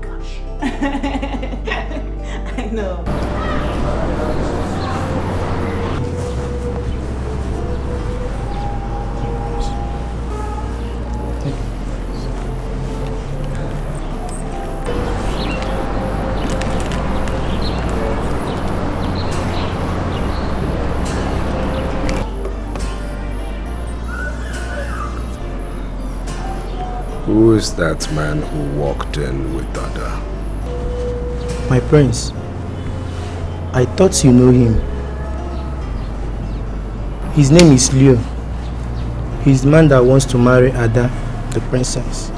gush. I know. Who is that man who walked in with Dada? My prince, I thought you know him. His name is Leo. He's the man that wants to marry Ada, the princess.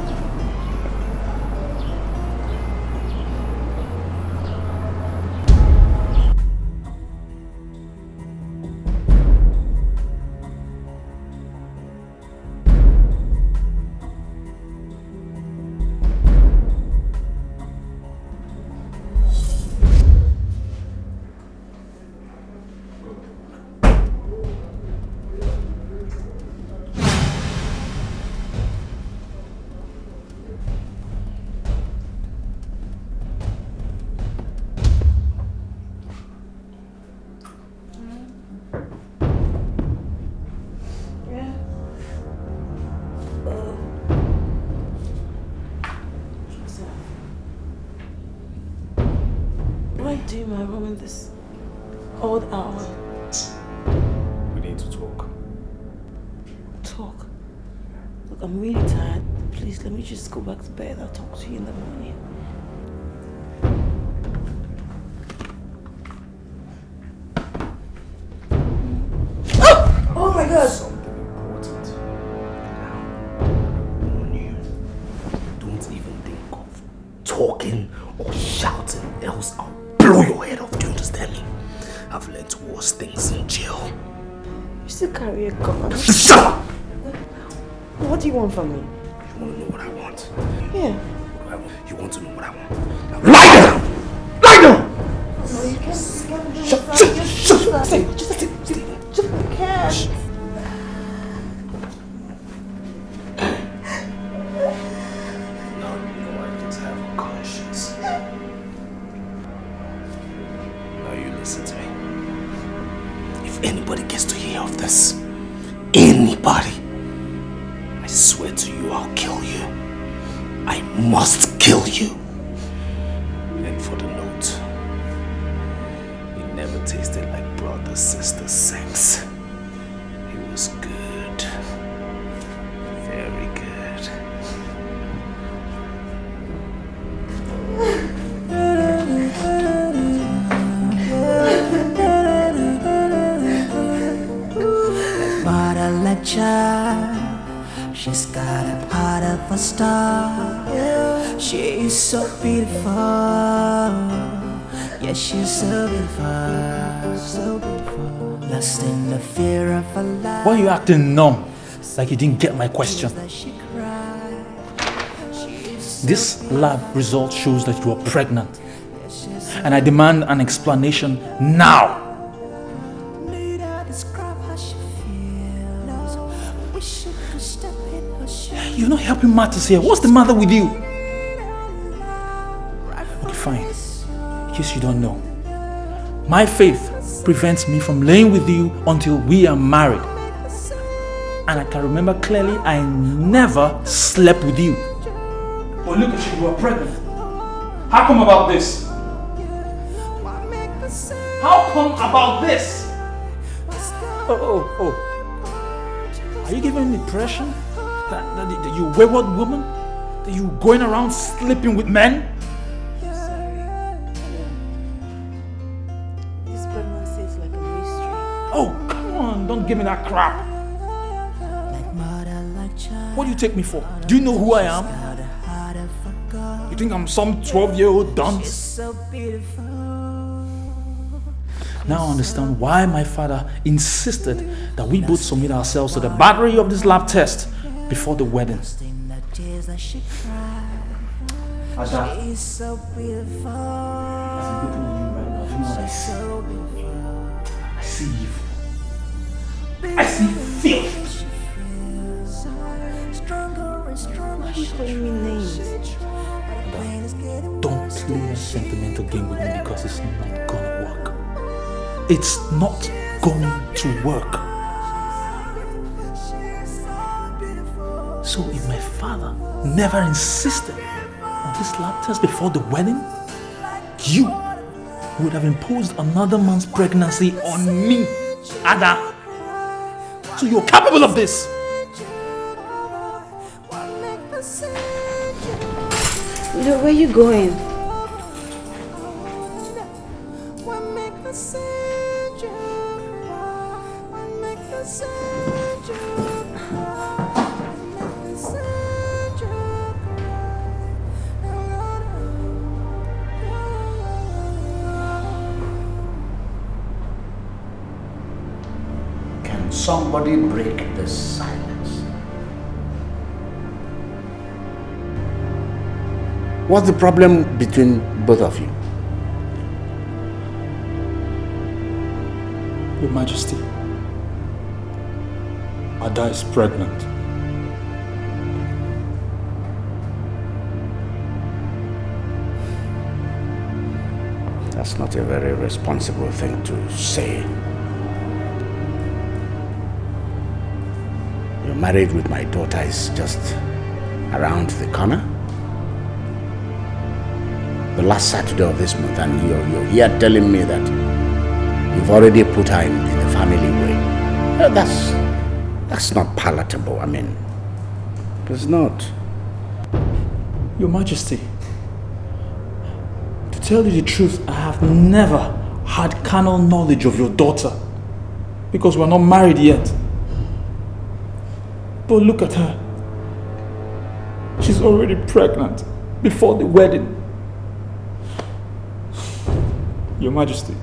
I do in my room in this odd hour? We need to talk. Talk? Look, I'm really tired. Please, let me just go back to bed. I'll talk to you in the morning. Oh my God! Something important. Now, I warn you, don't even think of talking or shouting, else I'll blow your head off. Do you understand me? I've learned worse things in jail. You still carry a gun? Shut up! What do you want from me? You want to know what I want? Yeah. What do I want? You want to know what I want? Now lie down! Lie down! No, you can't. Shut! Just you can't. Now you know I just have a conscience. Now you listen to me. If anybody gets to hear of this, anybody, I swear to you I'll kill you. I must kill you. And for the note, it never tasted like brother-sister sex. It was good. Very good. Mother like child, she's got a heart of a star. She's so beautiful. Yeah, she's so beautiful, so beautiful. Lost in the fear of a life. Why are you acting numb? Like you didn't get my question. This lab result shows that you are pregnant. And I demand an explanation now. You're not helping matters here. What's the matter with you? Okay, fine. In case you don't know, my faith prevents me from laying with you until we are married. And I can remember clearly I never slept with you. But look at you, you are pregnant. How come about this? How come about this? Oh. Are you giving the impression that you wayward woman? That you going around sleeping with men? This pregnancy is like a mystery. Oh, come on, don't give me that crap. What do you take me for? Do you know who I am? You think I'm some 12-year-old dunce? Now I understand why my father insisted that we both submit ourselves to the battery of this lab test before the wedding. Ada, as I'm looking at you right now, do you know what I see? I see evil. I see filth. Why are you calling me names? Ada, don't play a sentimental game with me because it's not gonna work. It's not going to work. So if my father never insisted on this lab test before the wedding, you would have imposed another man's pregnancy on me, Ada. So you're capable of this. Where are you going? Can somebody break this silence? What's the problem between both of you? Your Majesty, Ada is pregnant. That's not a very responsible thing to say. Your marriage with my daughter is just around the corner. the last Saturday of this month, and you're here telling me that you've already put her in the family way. That's not palatable. I mean, it's not. Your Majesty, to tell you the truth, I have never had carnal knowledge of your daughter because we're not married yet. But look at her. She's already pregnant before the wedding. Your Majesty.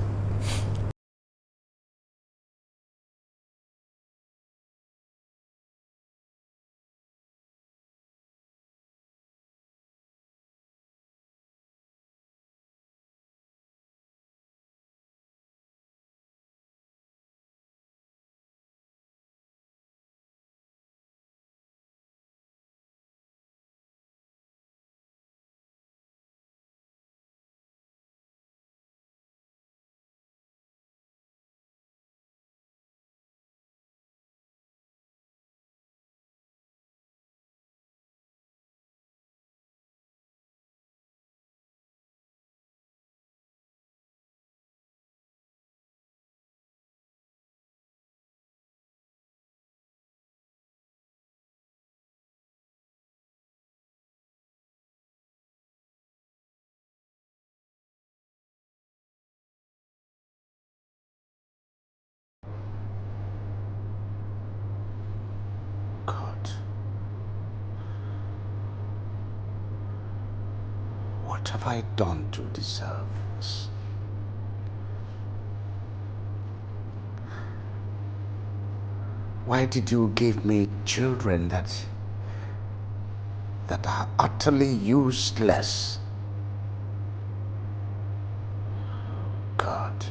What have I done to deserve this? Why did you give me children that are utterly useless? God.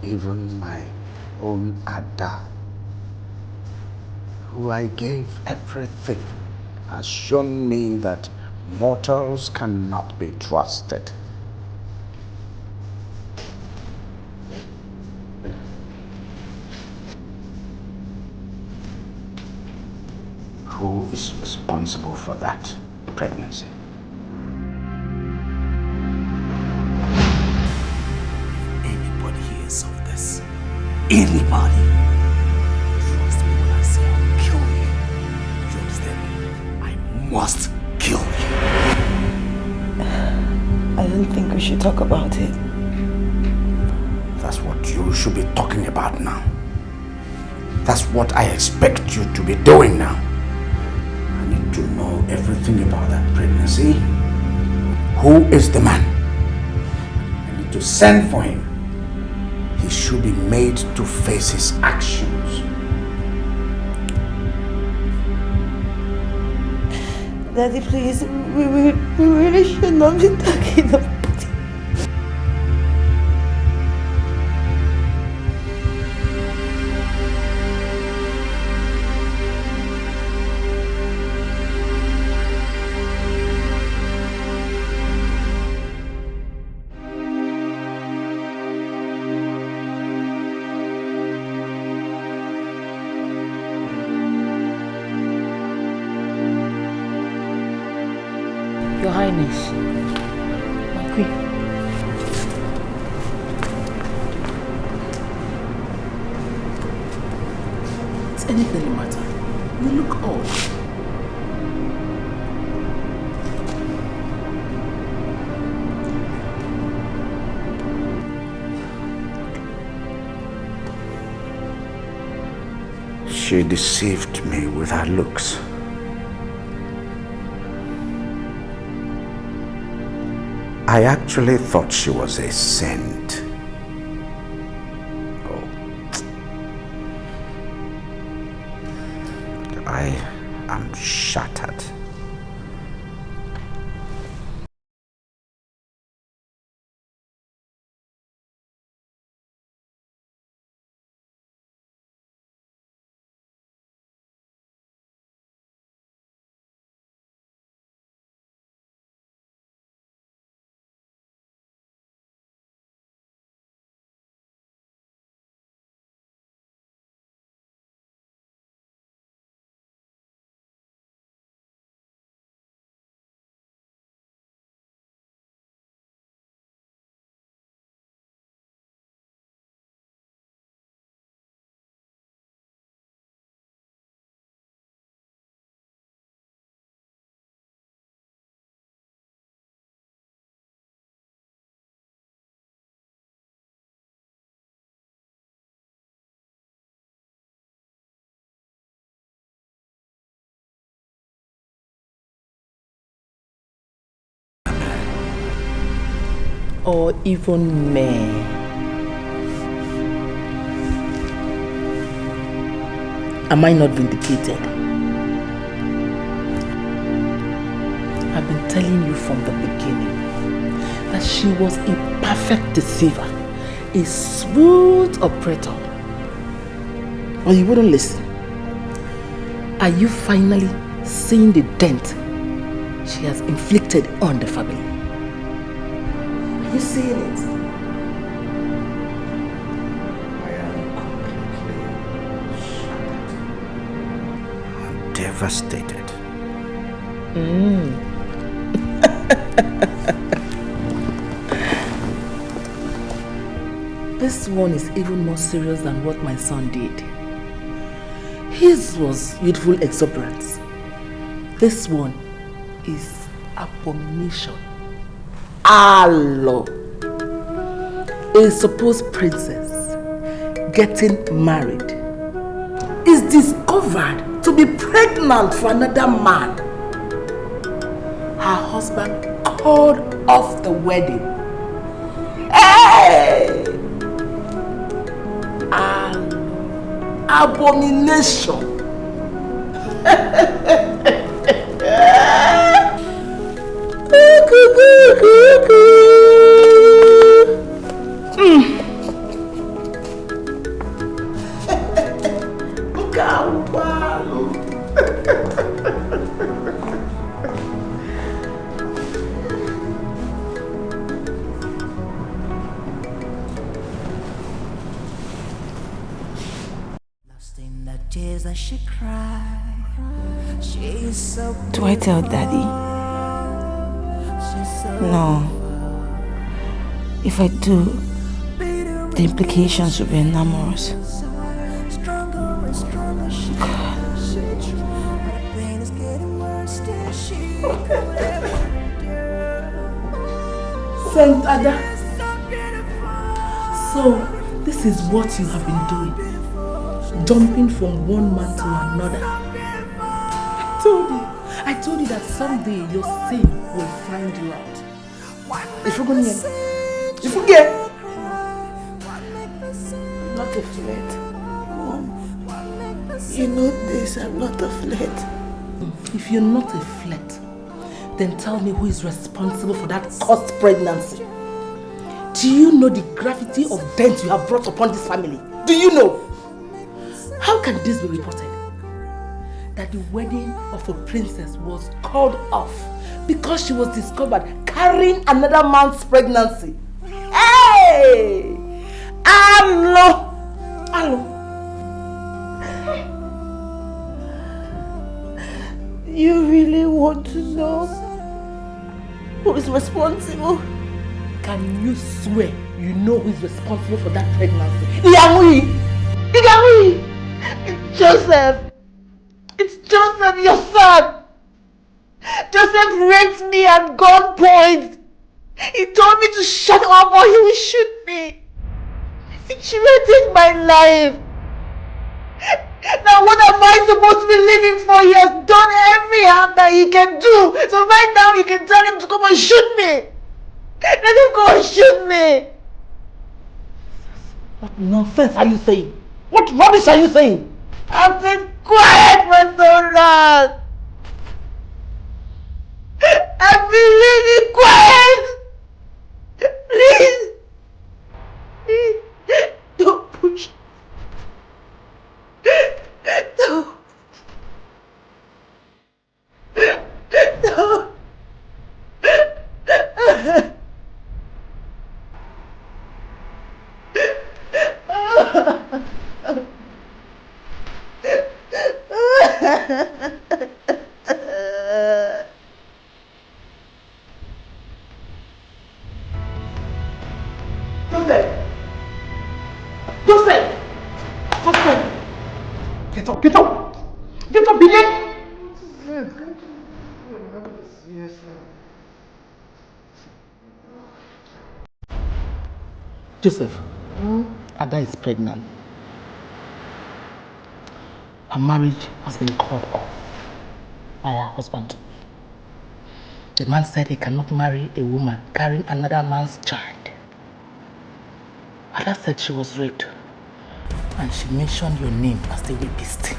Even my own Ada, who I gave everything, has shown me that mortals cannot be trusted. Who is responsible for that pregnancy? Anybody hears of this, anybody, trust me when I say I'll kill you. You understand me? I must kill you. I don't think we should talk about it. That's what you should be talking about now. That's what I expect you to be doing now. I need to know everything about that pregnancy. Who is the man? I need to send for him. He should be made to face his actions. Daddy, please, we really should not be talking about it. Your Highness, my queen. Is anything the matter? You look old. She deceived me with her looks. I actually thought she was a saint. Oh. I am shattered. or even men. Am I not vindicated? I've been telling you from the beginning that she was a perfect deceiver, a smooth operator. But you wouldn't listen. Are you finally seeing the dent she has inflicted on the family? Are you seeing it? I am completely shattered. I'm devastated. This one is even more serious than what my son did. His was youthful exuberance. This one is abomination. Alo. A supposed princess getting married is discovered to be pregnant for another man. Her husband called off the wedding. Hey! Abomination. Do I tell Daddy? No. If I do, the implications will be enormous. Saint Ada. So, this is what you have been doing. Jumping from one man to another. I told you that someday your sin will find you out. If you're going to if you get Not a flirt. Mom, you know this, I'm not a flirt. If you're not a flirt, then tell me who is responsible for that cursed pregnancy. Do you know the gravity of dent you have brought upon this family? Do you know? How can this be reported? That the wedding of a princess was called off because she was discovered carrying another man's pregnancy. Hey! Hello! Hello! You really want to know who is responsible? Can you swear you know who is responsible for that pregnancy? Yahweh! Joseph! It's Joseph, your son! Joseph raped me at gunpoint! He told me to shut up or he will shoot me! He threatened my life! Now what am I supposed to be living for? He has done every harm that he can do! So right now you can tell him to come and shoot me! Let him go and shoot me! What nonsense are you saying? What rubbish are you saying? I've been quiet for so long! I've been living quiet! Please! Please! Don't push! No! No! Get up! Get up, Billy! Yes, Joseph, Ada is pregnant. Her marriage has been called off by her husband. The man said he cannot marry a woman carrying another man's child. Ada said she was raped, and she mentioned your name as the rapist.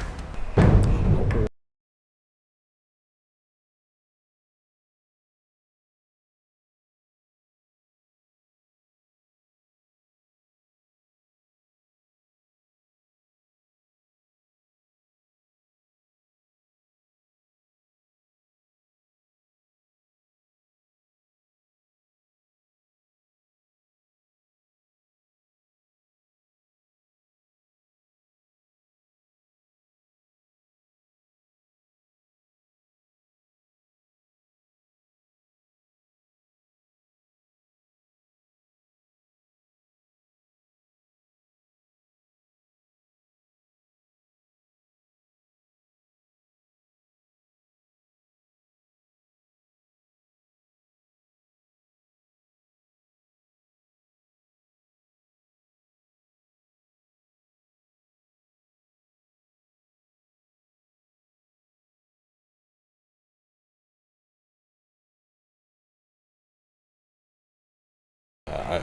I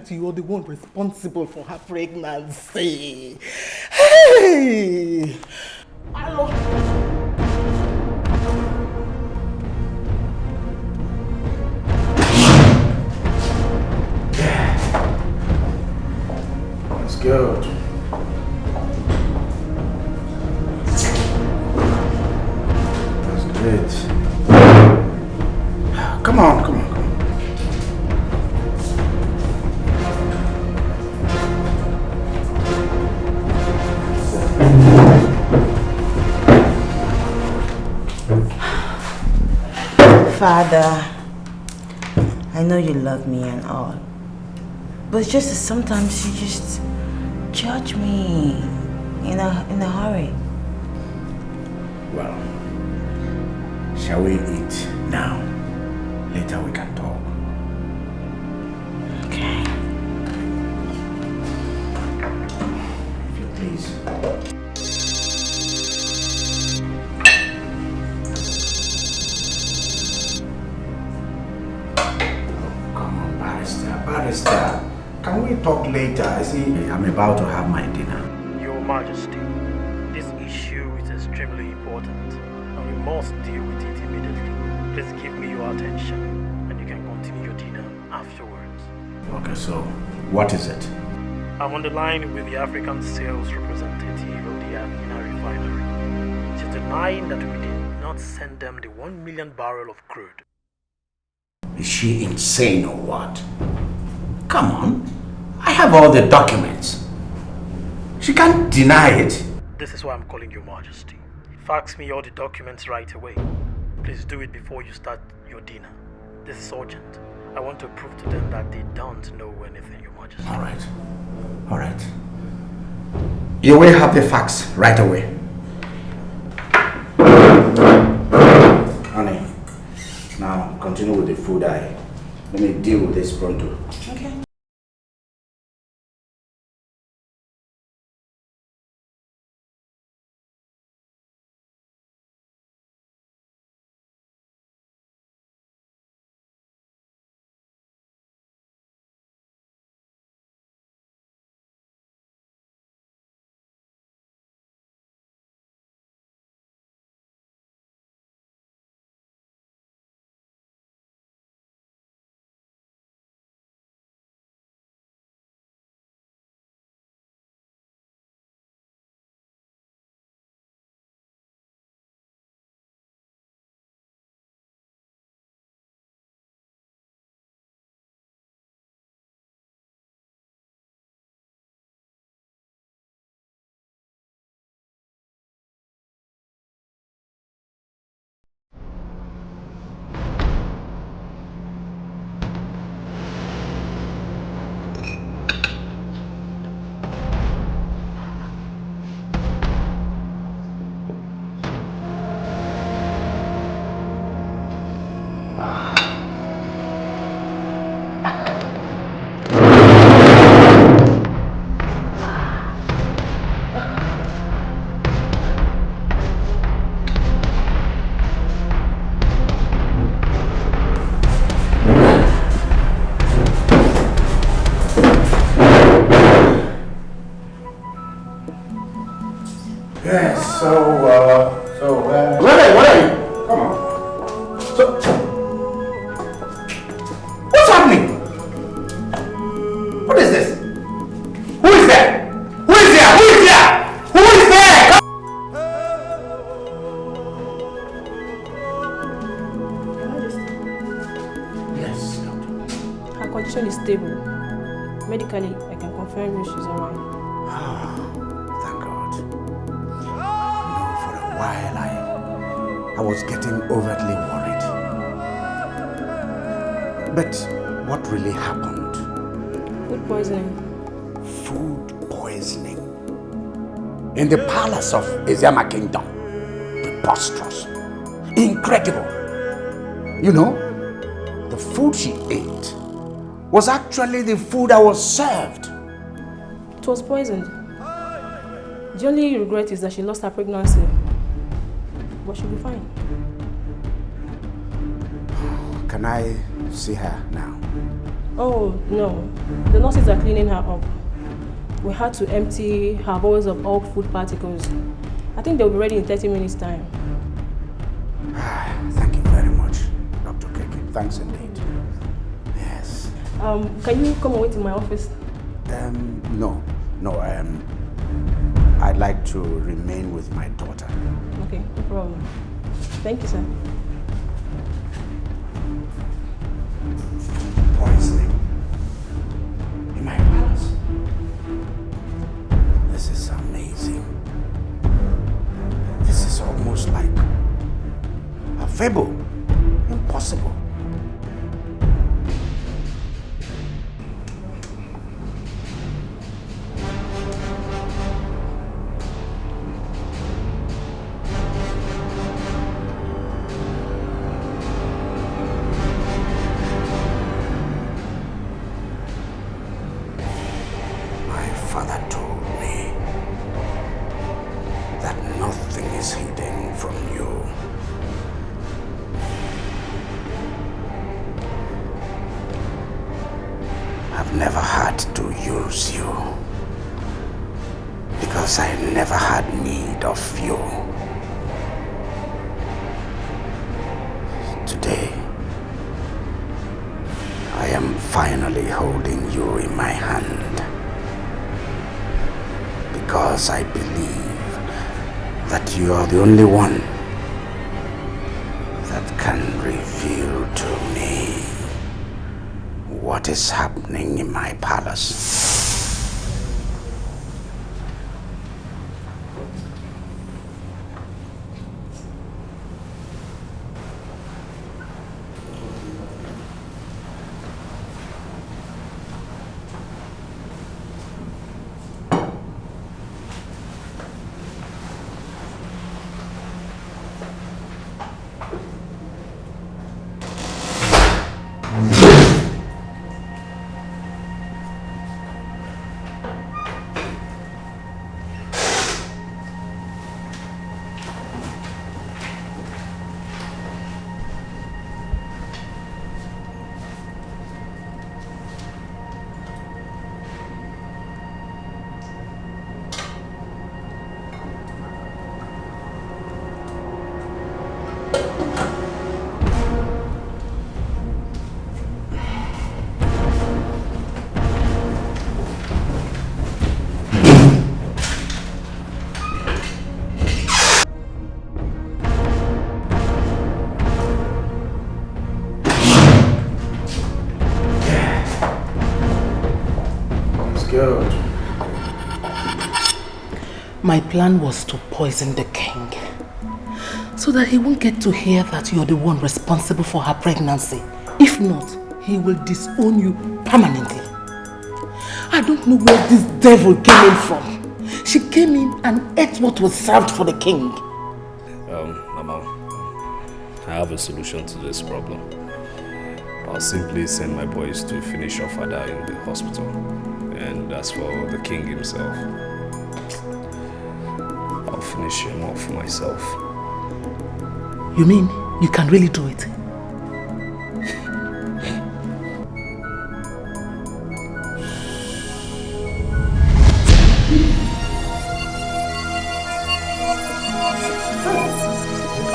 You're the one responsible for her pregnancy. Hey! That's good. That's great. Come on, come on, come on. Father, I know you love me and all, but it's just that sometimes you just judge me in a hurry. Well, shall we eat now? Later we can talk. Okay. If you please. Barrister, can we talk later? I see I'm about to have my dinner. Your Majesty, this issue is extremely important and we must deal with it immediately. Please give me your attention and you can continue your dinner afterwards. Okay, so what is it? I'm on the line with the African sales representative of the Avina refinery. She's denying that we did not send them the 1 million barrel of crude. Is she insane or what? Come on. I have all the documents. She can't deny it. This is why I'm calling Your Majesty. Fax me all the documents right away. Please do it before you start your dinner. This is urgent. I want to prove to them that they don't know anything, Your Majesty. All right. All right. You will have the fax right away. Honey, now continue with the food. Let me deal with this pronto. Okay. What are you? Come on. What's happening? What is this? Who is there? Who is there? Who is there? Who is there? Yes, doctor. Her condition is stable. Medically, I can confirm you she's alright. Thank God. For a while, I was getting overtly worried. But what really happened? Food poisoning. Food poisoning. In the palace of Ezema Kingdom. Preposterous. Incredible. You know, the food she ate was actually the food I was served. It was poisoned. The only regret is that she lost her pregnancy. But she'll be fine. Can I see her now? Oh, no. The nurses are cleaning her up. We had to empty her bowls of all food particles. I think they'll be ready in 30 minutes' time. Thank you very much, Dr. Keke. Thanks indeed. Yes. Can you come and wait in my office? No. I'd like to remain with my daughter. Okay, no problem. Thank you, sir. Poisoning in my palace. This is amazing. This is almost like a fable. Impossible. I believe that you are the only one that can reveal to me what is happening in my palace. My plan was to poison the king so that he won't get to hear that you're the one responsible for her pregnancy. If not, he will disown you permanently. I don't know where this devil came in from. She came in and ate what was served for the king. Mama, I have a solution to this problem. I'll simply send my boys to finish off Ada in the hospital. And as for the king himself, I'll finish him off myself. You mean you can really do it?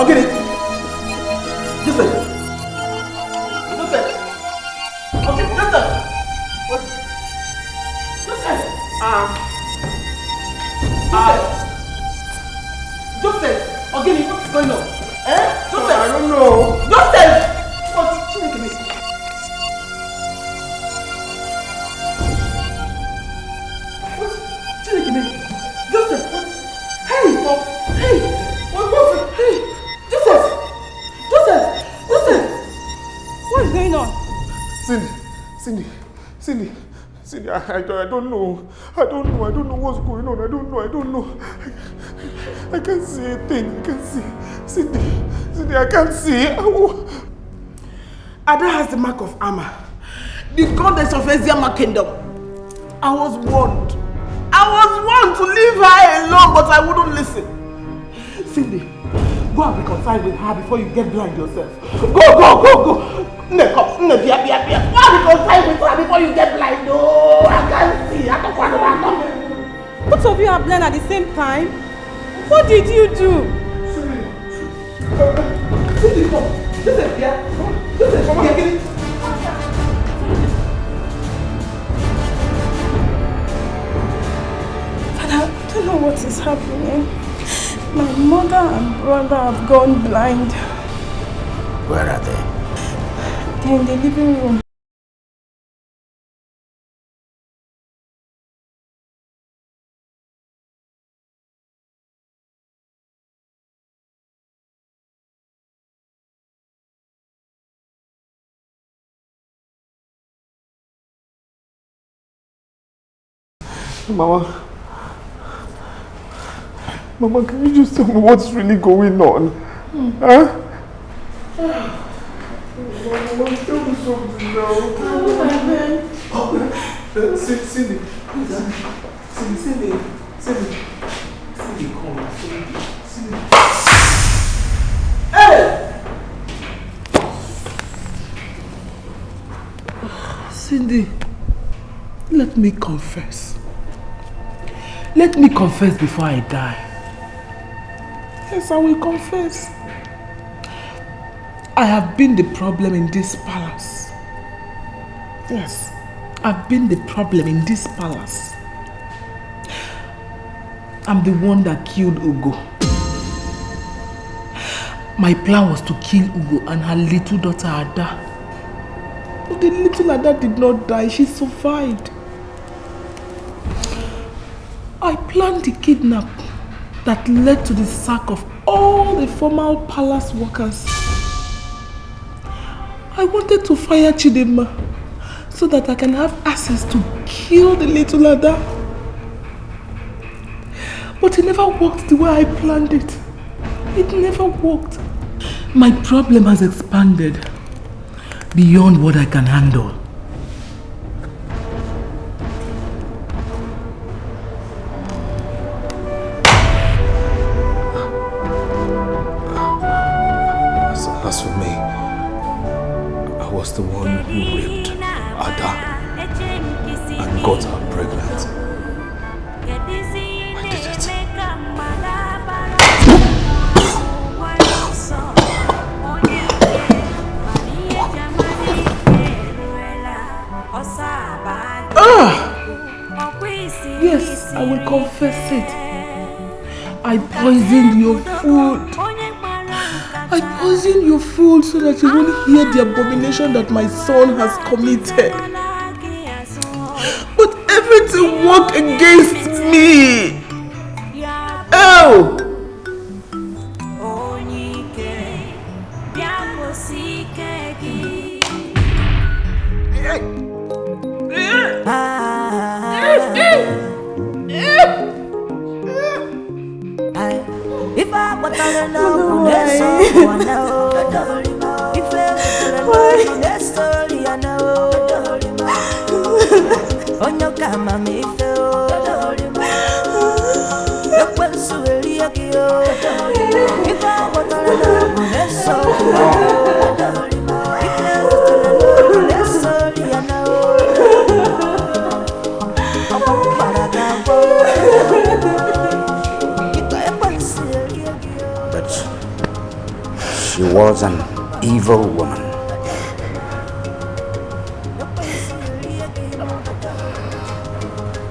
Okay. Joseph. Joseph. Okay, Joseph. What? Joseph. Joseph. Okay, what's going on? Joseph. I don't know. Joseph. What? Joseph. Hey. Hey. What? Hey. Joseph. What is going on? Cindy, I don't know. I don't know what's going on. I don't know. I can't see a thing. I can't see. Cindy, I can't see. Ada has the mark of armor. The goddess of Eziama kingdom. I was warned to leave her alone, but I wouldn't listen. Cindy, go and reconcile with her before you get blind yourself. Go. Go and reconcile with her before you get blind. Oh, I can't see. Both of you are blind at the same time? What did you do? Cindy, come. Joseph, come here. I don't know what is happening. My mother and brother have gone blind. Where are they? They're in the living room. Mama, can you just tell me what's really going on? Huh? Mama, tell me something now. Cindy, come on. Cindy. Hey! Cindy, let me confess. Let me confess before I die. Yes, I will confess. I have been the problem in this palace. Yes, I've been the problem in this palace. I'm the one that killed Ugo. My plan was to kill Ugo and her little daughter Ada. But the little Ada did not die, she survived. I planned the kidnap that led to the sack of all the former palace workers. I wanted to fire Chidinma so that I can have access to kill the little Ada. But it never worked the way I planned it. It never worked. My problem has expanded beyond what I can handle. As for me, I was the one who raped Ada and got her pregnant. I did it. Yes, I will confess it. I poisoned your food. I poisoned your food so that you won't hear the abomination that my son has committed. But everything worked against me. Oh! If I want to know, that's all I know. If I want to know, that's all I know. On your camera, me feel. Look what's really a kill. If I want to know, that's all I know. If I want to know, that's all I know. was an evil woman.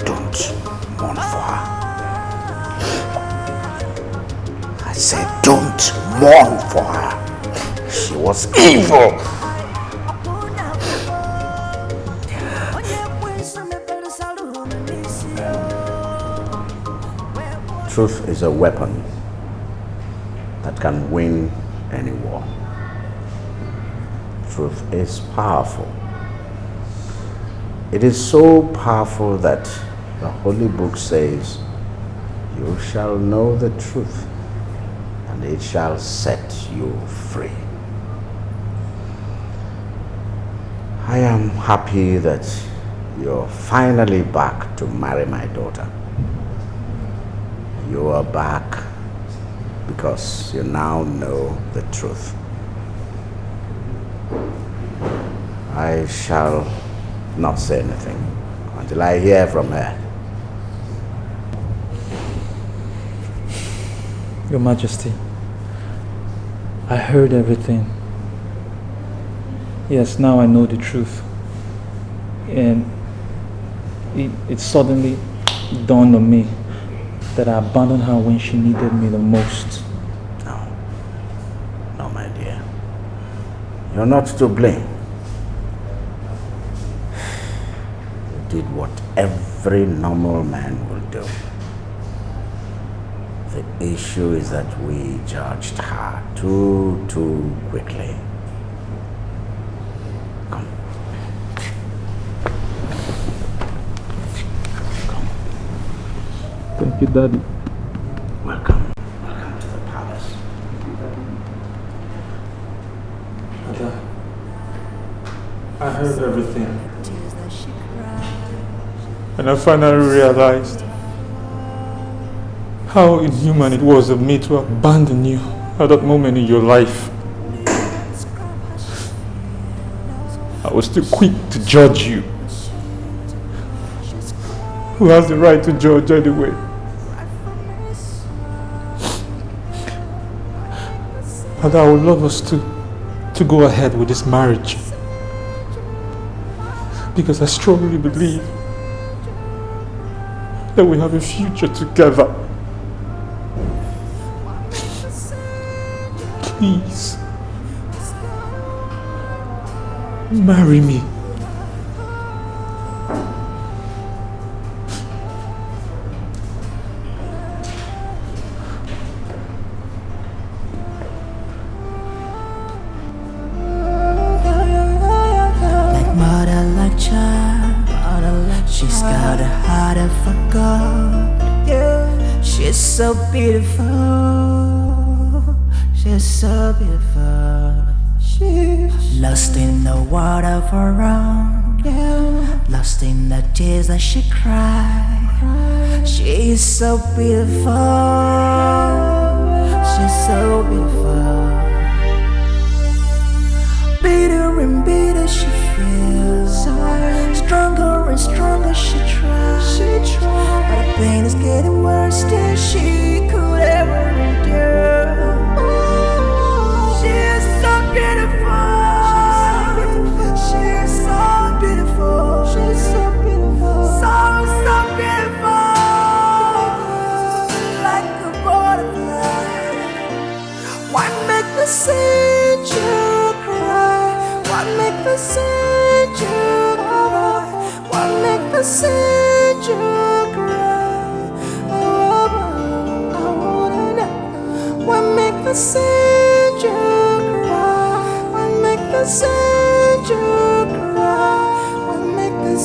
Don't mourn for her. I said, don't mourn for her. She was evil. Truth is a weapon that can win any war. Truth is powerful. It is so powerful that the Holy Book says, you shall know the truth, and it shall set you free. I am happy that you're finally back to marry my daughter. You are back because you now know the truth. I shall not say anything until I hear from her. Your Majesty, I heard everything. Yes, now I know the truth. And it suddenly dawned on me that I abandoned her when she needed me the most. No, my dear. You're not to blame. You did what every normal man will do. The issue is that we judged her too quickly. Come. Thank you, Daddy. Welcome. Welcome to the palace. Dad, I heard everything. And I finally realized how inhuman it was of me to abandon you at that moment in your life. I was too quick to judge you. Who has the right to judge anyway? And I would love us to go ahead with this marriage. Because I strongly believe that we have a future together. Please, marry me. Like mother, like child, she's got a heart of a God. Yeah, she's so beautiful. She's so beautiful. She's lost in the world of her own. Yeah. Lost in the tears that she cried. She's so beautiful. She's so beautiful. Bitter and bitter she feels. Stronger and stronger she tries. But the pain is getting worse than she could ever endure. She's so beautiful. She's so beautiful. She's so beautiful. So beautiful. Like a butterfly. Why make the angel cry? Why make the angel cry? Why make the angel cry? Oh, I wanna know. Why make the angel cry? Why make the angel cry? Why make the